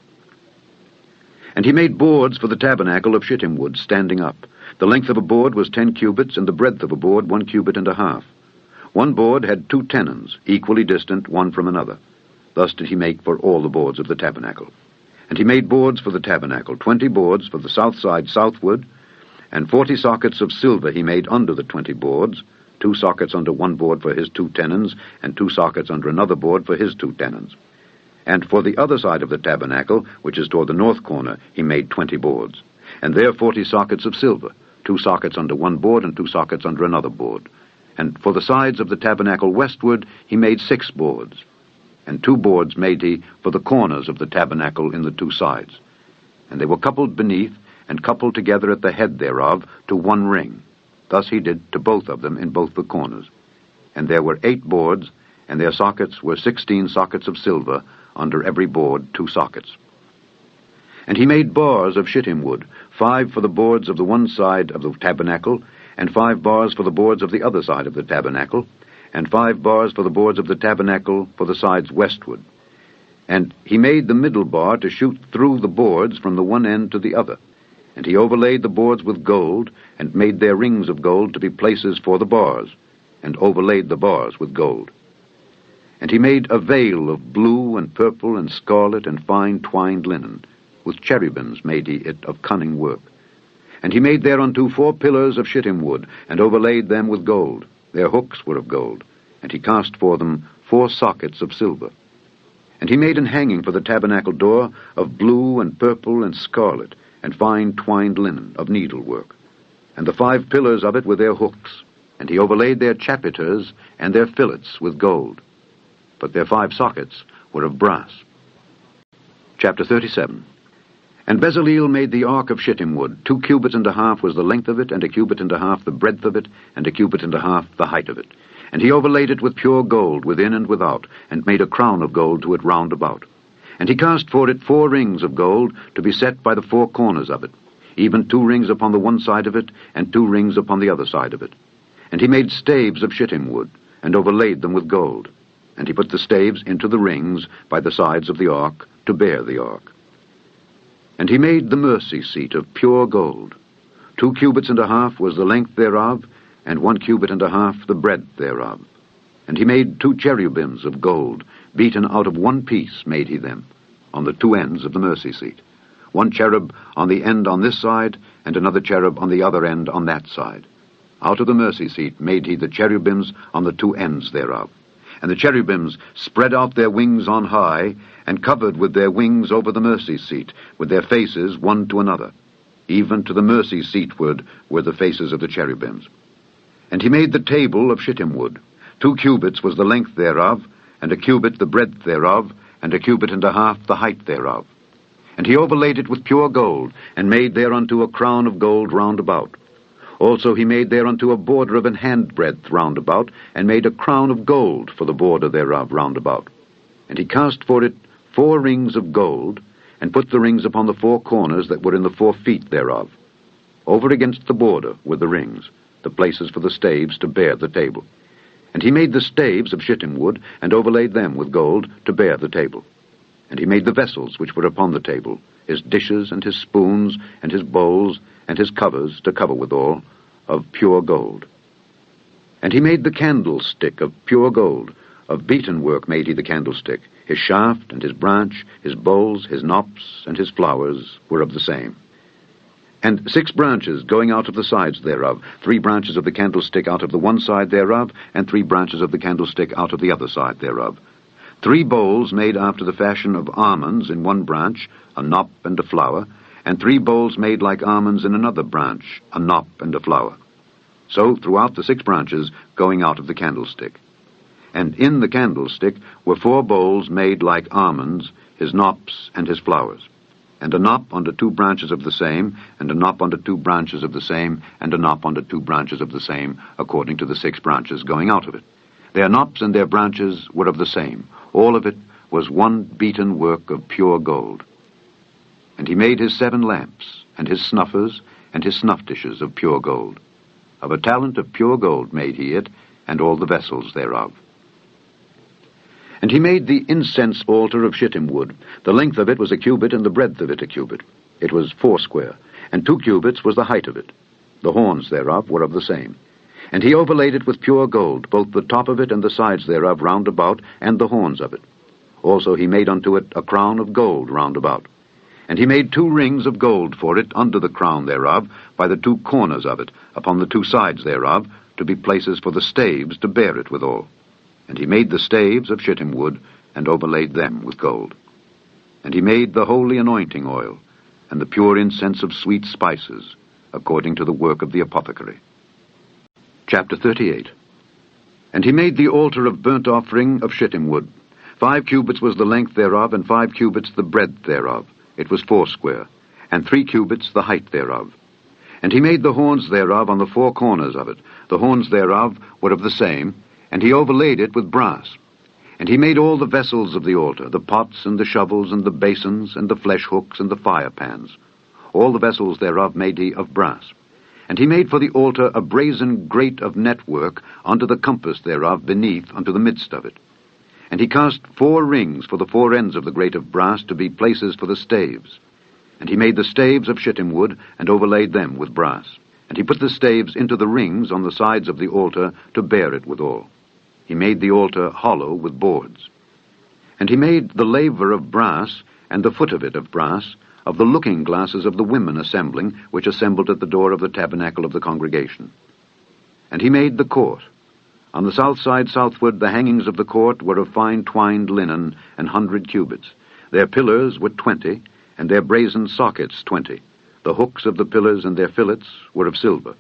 And he made boards for the tabernacle of shittim wood, standing up. The length of a board was 10 cubits, and the breadth of a board 1 cubit and a half. One board had 2 tenons, equally distant one from another. Thus did he make for all the boards of the tabernacle. And he made boards for the tabernacle, 20 boards for the south side southward, and 40 sockets of silver he made under the 20 boards, 2 sockets under one board for his 2 tenons, and 2 sockets under another board for his 2 tenons. And for the other side of the tabernacle, which is toward the north corner, he made 20 boards. And there 40 sockets of silver, 2 sockets under one board and 2 sockets under another board. And for the sides of the tabernacle westward he made 6 boards. And 2 boards made he for the corners of the tabernacle in the 2 sides. And they were coupled beneath, and coupled together at the head thereof to one ring. Thus he did to both of them in both the corners. And there were 8 boards, and their sockets were 16 sockets of silver, under every board 2 sockets. And he made bars of shittim wood, 5 for the boards of the one side of the tabernacle, and 5 bars for the boards of the other side of the tabernacle, and 5 bars for the boards of the tabernacle for the sides westward. And he made the middle bar to shoot through the boards from the one end to the other. And he overlaid the boards with gold, and made their rings of gold to be places for the bars, and overlaid the bars with gold. And he made a veil of blue and purple and scarlet and fine twined linen. With cherubims made he it of cunning work. And he made thereunto 4 pillars of shittim wood, and overlaid them with gold. Their hooks were of gold. And he cast for them 4 sockets of silver. And he made an hanging for the tabernacle door of blue and purple and scarlet, and fine twined linen of needlework. And the 5 pillars of it with their hooks. And he overlaid their chapiters and their fillets with gold. But their 5 sockets were of brass. Chapter 37. And Bezaleel made the ark of shittim wood. 2 cubits and a half was the length of it, and 1 cubit and a half the breadth of it, and 1 cubit and a half the height of it. And he overlaid it with pure gold within and without, and made a crown of gold to it round about. And he cast for it 4 rings of gold to be set by the 4 corners of it. even 2 rings upon the one side of it, and 2 rings upon the other side of it. And he made staves of shittim wood, and overlaid them with gold. And he put the staves into the rings by the sides of the ark, to bear the ark. And he made the mercy seat of pure gold. 2 cubits and a half was the length thereof, and 1 cubit and a half the breadth thereof. And he made 2 cherubims of gold, beaten out of 1 piece made he them, on the 2 ends of the mercy seat. 1 cherub on the end on this side, and another cherub on the other end on that side. Out of the mercy seat made he the cherubims on the 2 ends thereof. And the cherubims spread out their wings on high, and covered with their wings over the mercy seat, with their faces one to another. Even to the mercy seatward were the faces of the cherubims. And he made the table of shittim wood. 2 cubits was the length thereof, and 1 cubit the breadth thereof, and 1 cubit and a half the height thereof. And he overlaid it with pure gold, and made thereunto a crown of gold round about. Also he made thereunto a border of an handbreadth round about, and made a crown of gold for the border thereof round about. And he cast for it 4 rings of gold, and put the rings upon the 4 corners that were in the 4 feet thereof. Over against the border were the rings, the places for the staves to bear the table. And he made the staves of shittim wood, and overlaid them with gold to bear the table. And he made the vessels which were upon the table, his dishes and his spoons and his bowls and his covers to cover withal, of pure gold. And he made the candlestick of pure gold. Of beaten work made he the candlestick. His shaft and his branch, his bowls, his knops, and his flowers were of the same. And 6 branches going out of the sides thereof, 3 branches of the candlestick out of the one side thereof, and 3 branches of the candlestick out of the other side thereof. 3 bowls made after the fashion of almonds in one branch, a knop and a flower, and 3 bowls made like almonds in another branch, a knop and a flower. So throughout the 6 branches going out of the candlestick. And in the candlestick were 4 bowls made like almonds, his knops and his flowers. And a knop unto 2 branches of the same, and a knop unto 2 branches of the same, and a knop unto 2 branches of the same, according to the 6 branches going out of it. Their knops and their branches were of the same. All of it was one beaten work of pure gold. And he made his 7 lamps, and his snuffers, and his snuff dishes of pure gold. Of a talent of pure gold made he it, and all the vessels thereof. And he made the incense altar of shittim wood. The length of it was 1 cubit, and the breadth of it 1 cubit. It was 4 square, and 2 cubits was the height of it. The horns thereof were of the same. And he overlaid it with pure gold, both the top of it and the sides thereof round about, and the horns of it. Also he made unto it a crown of gold round about. And he made 2 rings of gold for it under the crown thereof, by the 2 corners of it, upon the 2 sides thereof, to be places for the staves to bear it withal. And he made the staves of shittim wood, and overlaid them with gold. And he made the holy anointing oil, and the pure incense of sweet spices, according to the work of the apothecary. Chapter 38. And he made the altar of burnt offering of shittim wood. 5 cubits was the length thereof, and 5 cubits the breadth thereof. It was 4 square, and 3 cubits the height thereof. And he made the horns thereof on the 4 corners of it. The horns thereof were of the same, and he overlaid it with brass. And he made all the vessels of the altar, the pots and the shovels and the basins and the flesh hooks and the fire pans. All the vessels thereof made he of brass. And he made for the altar a brazen grate of network unto the compass thereof beneath unto the midst of it. And he cast 4 rings for the 4 ends of the grate of brass to be places for the staves. And he made the staves of shittim wood, and overlaid them with brass. And he put the staves into the rings on the sides of the altar to bear it withal. He made the altar hollow with boards. And he made the laver of brass, and the foot of it of brass, of the looking glasses of the women assembling, which assembled at the door of the tabernacle of the congregation. And he made the court. On the south side southward the hangings of the court were of fine twined linen, 100 cubits. Their pillars were 20, and their brazen sockets 20. The hooks of the pillars and their fillets were of silver.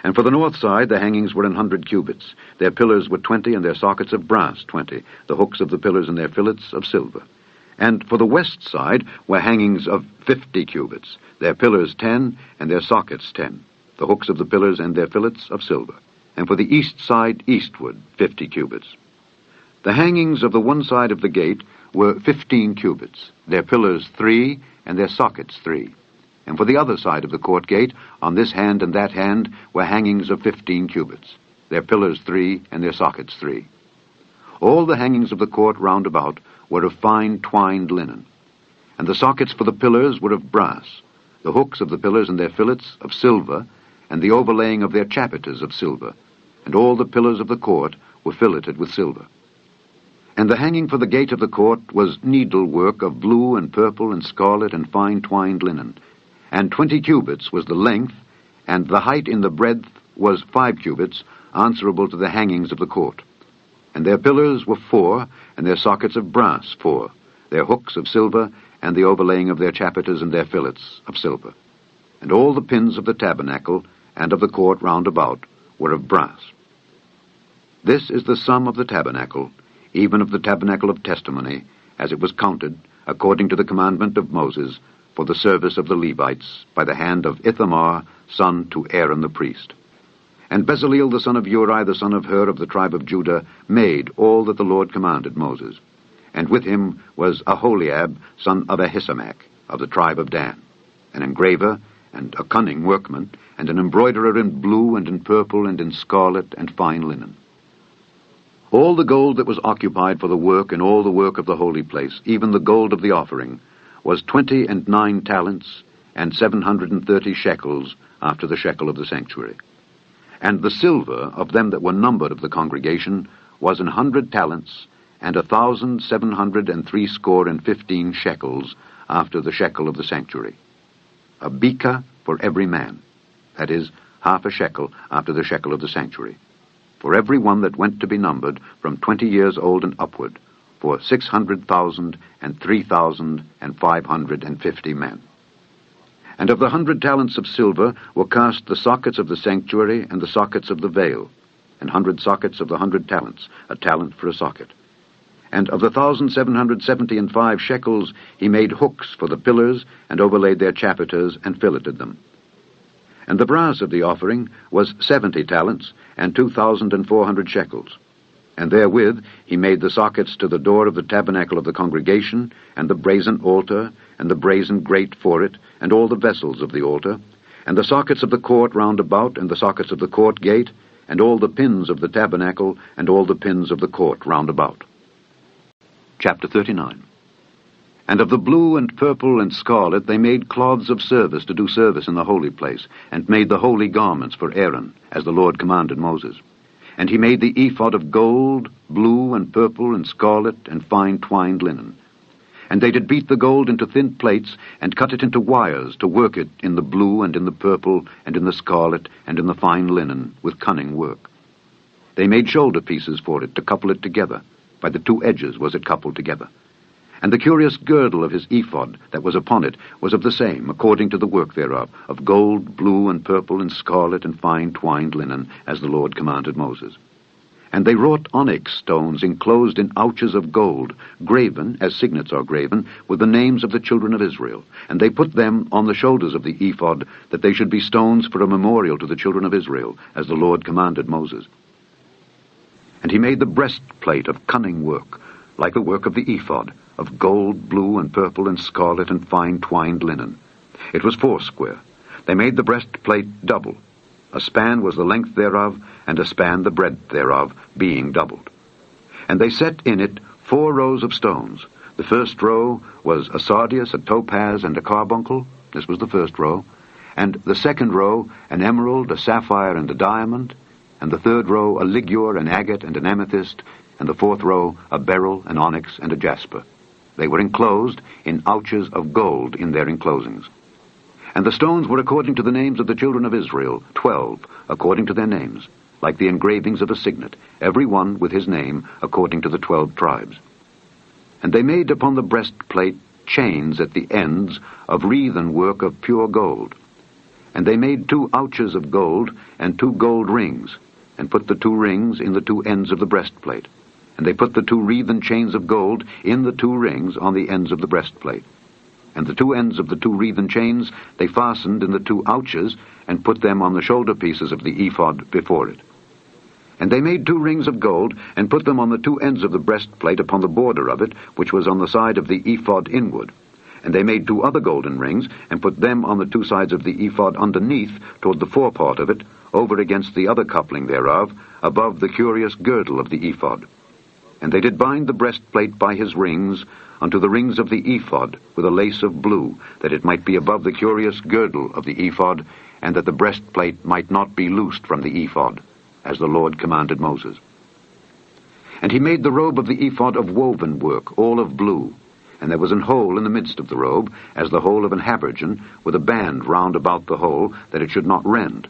And for the north side the hangings were 100 cubits. Their pillars were 20, and their sockets of brass 20. The hooks of the pillars and their fillets of silver. And for the west side were hangings of 50 cubits. Their pillars 10, and their sockets 10. The hooks of the pillars and their fillets of silver. And for the east side eastward 50 cubits. The hangings of the one side of the gate were 15 cubits. Their pillars 3, and their sockets 3. And for the other side of the court gate, on this hand and that hand, were hangings of 15 cubits, their pillars 3 and their sockets 3. All the hangings of the court round about were of fine twined linen. And the sockets for the pillars were of brass, the hooks of the pillars and their fillets of silver, and the overlaying of their chapiters of silver, and all the pillars of the court were filleted with silver. And the hanging for the gate of the court was needlework of blue and purple and scarlet and fine twined linen, and 20 cubits was the length, and the height in the breadth was 5 cubits, answerable to the hangings of the court. And their pillars were 4, and their sockets of brass 4, their hooks of silver, and the overlaying of their chapiters and their fillets of silver. And all the pins of the tabernacle and of the court round about were of brass. This is the sum of the tabernacle, even of the tabernacle of testimony, as it was counted, according to the commandment of Moses, for the service of the Levites, by the hand of Ithamar, son to Aaron the priest. And Bezaleel the son of Uri, the son of Hur of the tribe of Judah, made all that the Lord commanded Moses. And with him was Aholiab, son of Ahisamach, of the tribe of Dan, an engraver, and a cunning workman, and an embroiderer in blue, and in purple, and in scarlet, and fine linen. All the gold that was occupied for the work, and all the work of the holy place, even the gold of the offering, was 29 talents, and 730 shekels, after the shekel of the sanctuary. And the silver of them that were numbered of the congregation was 100 talents, and 1,760 shekels, after the shekel of the sanctuary. A beka for every man, that is, half a shekel after the shekel of the sanctuary, for every one that went to be numbered from 20 years old and upward, for 600,000 and 3,550 men. And of the 100 talents of silver were cast the sockets of the sanctuary and the sockets of the veil, and 100 sockets of the 100 talents, a talent for a socket. And of the 1,775 shekels he made hooks for the pillars, and overlaid their chapiters, and filleted them. And the brass of the offering was 70 talents, and 2,400 shekels. And therewith he made the sockets to the door of the tabernacle of the congregation, and the brazen altar, and the brazen grate for it, and all the vessels of the altar, and the sockets of the court round about, and the sockets of the court gate, and all the pins of the tabernacle, and all the pins of the court round about. Chapter 39. And of the blue and purple and scarlet they made cloths of service to do service in the holy place, and made the holy garments for Aaron, as the Lord commanded Moses. And he made the ephod of gold, blue and purple and scarlet, and fine twined linen. And they did beat the gold into thin plates, and cut it into wires, to work it in the blue, and in the purple, and in the scarlet, and in the fine linen, with cunning work. They made shoulder pieces for it, to couple it together. By the 2 edges was it coupled together. And the curious girdle of his ephod that was upon it was of the same, according to the work thereof, of gold, blue, and purple, and scarlet, and fine twined linen, as the Lord commanded Moses. And they wrought onyx stones enclosed in ouches of gold, graven, as signets are graven, with the names of the children of Israel. And they put them on the shoulders of the ephod, that they should be stones for a memorial to the children of Israel, as the Lord commanded Moses. And he made the breastplate of cunning work, like the work of the ephod, of gold, blue, and purple, and scarlet, and fine twined linen. It was 4 square. They made the breastplate double. A span was the length thereof, and a span the breadth thereof, being doubled. And they set in it 4 rows of stones. The first row was a sardius, a topaz, and a carbuncle. This was the first row. And the second row, an emerald, a sapphire, and a diamond. And the third row, a ligure, an agate, and an amethyst. And the fourth row, a beryl, an onyx, and a jasper. They were enclosed in ouches of gold in their enclosings. And the stones were according to the names of the children of Israel, 12, according to their names, like the engravings of a signet, every one with his name, according to the 12 tribes. And they made upon the breastplate chains at the ends of wreathen work of pure gold. And they made 2 ouches of gold, and 2 gold rings, and put the 2 rings in the 2 ends of the breastplate. And they put the 2 wreathen chains of gold in the 2 rings on the ends of the breastplate. And the 2 ends of the 2 wreathen chains they fastened in the 2 ouches, and put them on the shoulder pieces of the ephod before it. And they made 2 rings of gold, and put them on the 2 ends of the breastplate upon the border of it, which was on the side of the ephod inward. And they made 2 other golden rings, and put them on the 2 sides of the ephod underneath, toward the forepart of it, over against the other coupling thereof, above the curious girdle of the ephod. And they did bind the breastplate by his rings unto the rings of the ephod with a lace of blue, that it might be above the curious girdle of the ephod, and that the breastplate might not be loosed from the ephod, as the Lord commanded Moses. And he made the robe of the ephod of woven work, all of blue. And there was an hole in the midst of the robe, as the hole of an habergeon, with a band round about the hole, that it should not rend.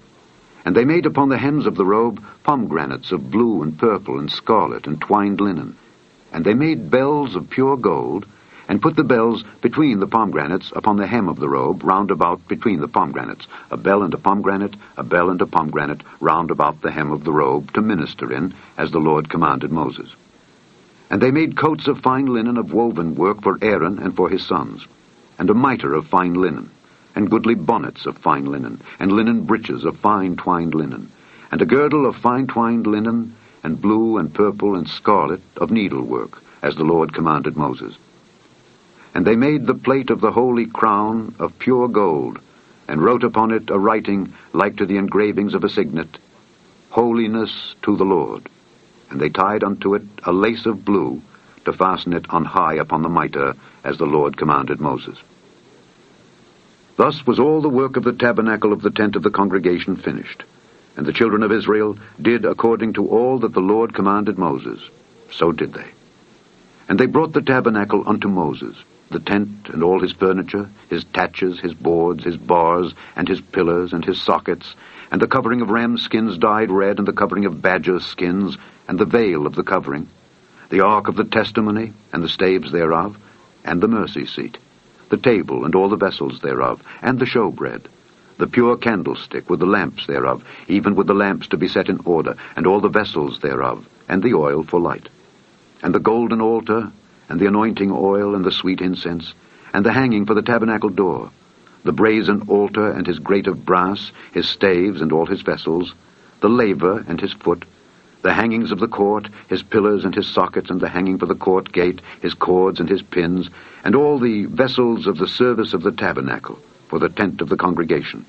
And they made upon the hems of the robe pomegranates of blue and purple and scarlet and twined linen. And they made bells of pure gold, and put the bells between the pomegranates upon the hem of the robe, round about between the pomegranates, a bell and a pomegranate, a bell and a pomegranate, round about the hem of the robe, to minister in, as the Lord commanded Moses. And they made coats of fine linen of woven work for Aaron and for his sons, and a mitre of fine linen, and goodly bonnets of fine linen, and linen breeches of fine twined linen, and a girdle of fine twined linen, and blue and purple and scarlet of needlework, as the Lord commanded Moses. And they made the plate of the holy crown of pure gold, and wrote upon it a writing like to the engravings of a signet, Holiness to the Lord. And they tied unto it a lace of blue, to fasten it on high upon the mitre, as the Lord commanded Moses. Thus was all the work of the tabernacle of the tent of the congregation finished. And the children of Israel did according to all that the Lord commanded Moses. So did they. And they brought the tabernacle unto Moses, the tent and all his furniture, his taches, his boards, his bars, and his pillars, and his sockets, and the covering of ram skins dyed red, and the covering of badger skins, and the veil of the covering, the ark of the testimony, and the staves thereof, and the mercy seat, the table and all the vessels thereof, and the showbread, the pure candlestick with the lamps thereof, even with the lamps to be set in order, and all the vessels thereof, and the oil for light, and the golden altar, and the anointing oil, and the sweet incense, and the hanging for the tabernacle door, the brazen altar and his grate of brass, his staves and all his vessels, the laver and his foot, the hangings of the court, his pillars and his sockets, and the hanging for the court gate, his cords and his pins, and all the vessels of the service of the tabernacle, for the tent of the congregation,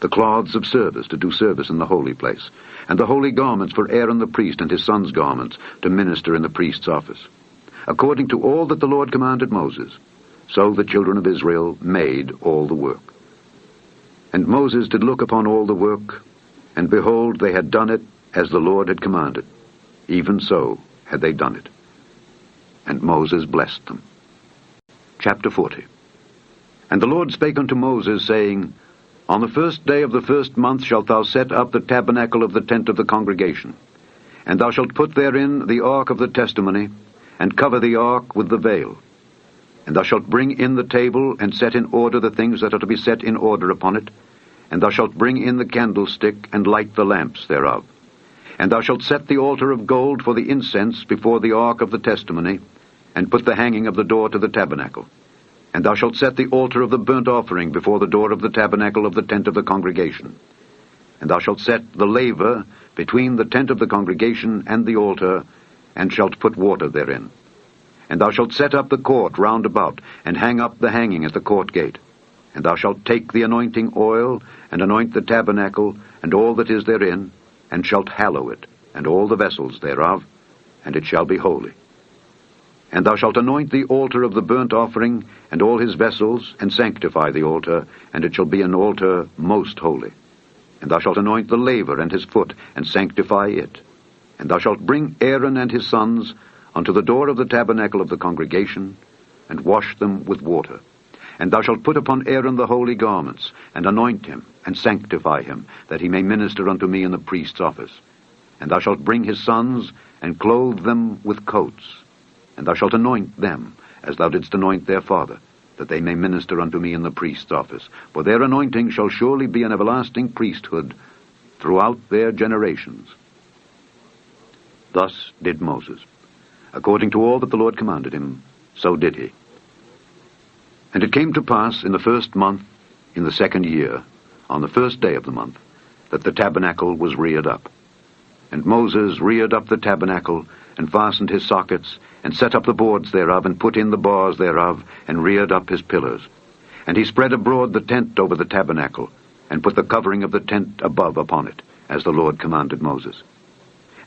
the cloths of service to do service in the holy place, and the holy garments for Aaron the priest and his sons' garments to minister in the priest's office, according to all that the Lord commanded Moses. So the children of Israel made all the work. And Moses did look upon all the work, and behold, they had done it as the Lord had commanded. Even so had they done it. And Moses blessed them. Chapter 40. And the Lord spake unto Moses, saying, On the 1st day of the 1st month shalt thou set up the tabernacle of the tent of the congregation. And thou shalt put therein the ark of the testimony, and cover the ark with the veil. And thou shalt bring in the table, and set in order the things that are to be set in order upon it. And thou shalt bring in the candlestick, and light the lamps thereof. And thou shalt set the altar of gold for the incense before the ark of the testimony, and put the hanging of the door to the tabernacle. And thou shalt set the altar of the burnt offering before the door of the tabernacle of the tent of the congregation. And thou shalt set the laver between the tent of the congregation and the altar, and shalt put water therein. And thou shalt set up the court round about, and hang up the hanging at the court gate. And thou shalt take the anointing oil, and anoint the tabernacle, and all that is therein, and shalt hallow it, and all the vessels thereof, and it shall be holy. And thou shalt anoint the altar of the burnt offering, and all his vessels, and sanctify the altar, and it shall be an altar most holy. And thou shalt anoint the laver and his foot, and sanctify it. And thou shalt bring Aaron and his sons unto the door of the tabernacle of the congregation, and wash them with water. And thou shalt put upon Aaron the holy garments, and anoint him, and sanctify him, that he may minister unto me in the priest's office. And thou shalt bring his sons, and clothe them with coats. And thou shalt anoint them, as thou didst anoint their father, that they may minister unto me in the priest's office. For their anointing shall surely be an everlasting priesthood throughout their generations. Thus did Moses. According to all that the Lord commanded him, so did he. And it came to pass in the 1st month, in the 2nd year, on the 1st day of the month, that the tabernacle was reared up. And Moses reared up the tabernacle, and fastened his sockets, and set up the boards thereof, and put in the bars thereof, and reared up his pillars. And he spread abroad the tent over the tabernacle, and put the covering of the tent above upon it, as the Lord commanded Moses.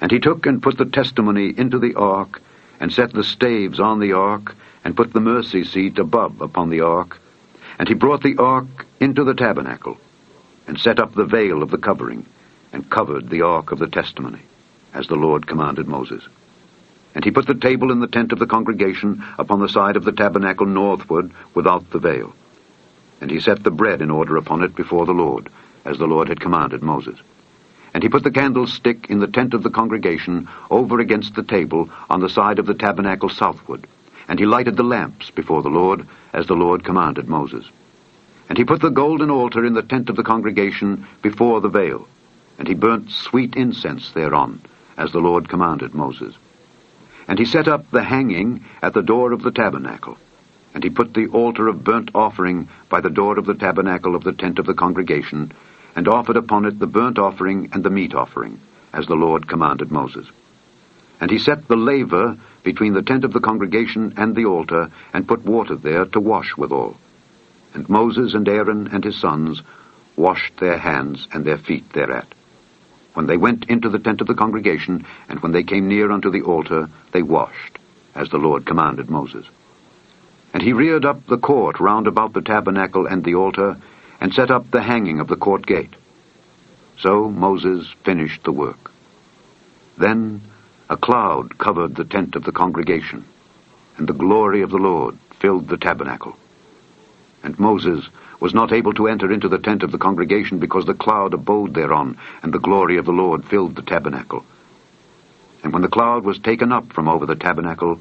And he took and put the testimony into the ark, and set the staves on the ark, and put the mercy seat above upon the ark. And he brought the ark into the tabernacle, and set up the veil of the covering, and covered the ark of the testimony, as the Lord commanded Moses. And he put the table in the tent of the congregation upon the side of the tabernacle northward, without the veil. And he set the bread in order upon it before the Lord, as the Lord had commanded Moses. And he put the candlestick in the tent of the congregation over against the table on the side of the tabernacle southward. And he lighted the lamps before the Lord, as the Lord commanded Moses. And he put the golden altar in the tent of the congregation before the veil. And he burnt sweet incense thereon, as the Lord commanded Moses. And he set up the hanging at the door of the tabernacle. And he put the altar of burnt offering by the door of the tabernacle of the tent of the congregation, and offered upon it the burnt offering and the meat offering, as the Lord commanded Moses. And he set the laver between the tent of the congregation and the altar, and put water there to wash withal. And Moses and Aaron and his sons washed their hands and their feet thereat. When they went into the tent of the congregation, and when they came near unto the altar, they washed, as the Lord commanded Moses. And he reared up the court round about the tabernacle and the altar, and set up the hanging of the court gate. So Moses finished the work. Then a cloud covered the tent of the congregation, and the glory of the Lord filled the tabernacle. And Moses was not able to enter into the tent of the congregation, because the cloud abode thereon, and the glory of the Lord filled the tabernacle. And when the cloud was taken up from over the tabernacle,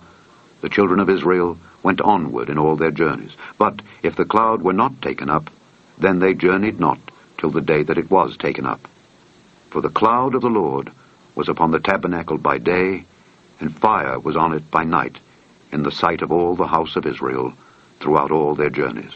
the children of Israel went onward in all their journeys. But if the cloud were not taken up, then they journeyed not till the day that it was taken up. For the cloud of the Lord was upon the tabernacle by day, and fire was on it by night, in the sight of all the house of Israel, throughout all their journeys.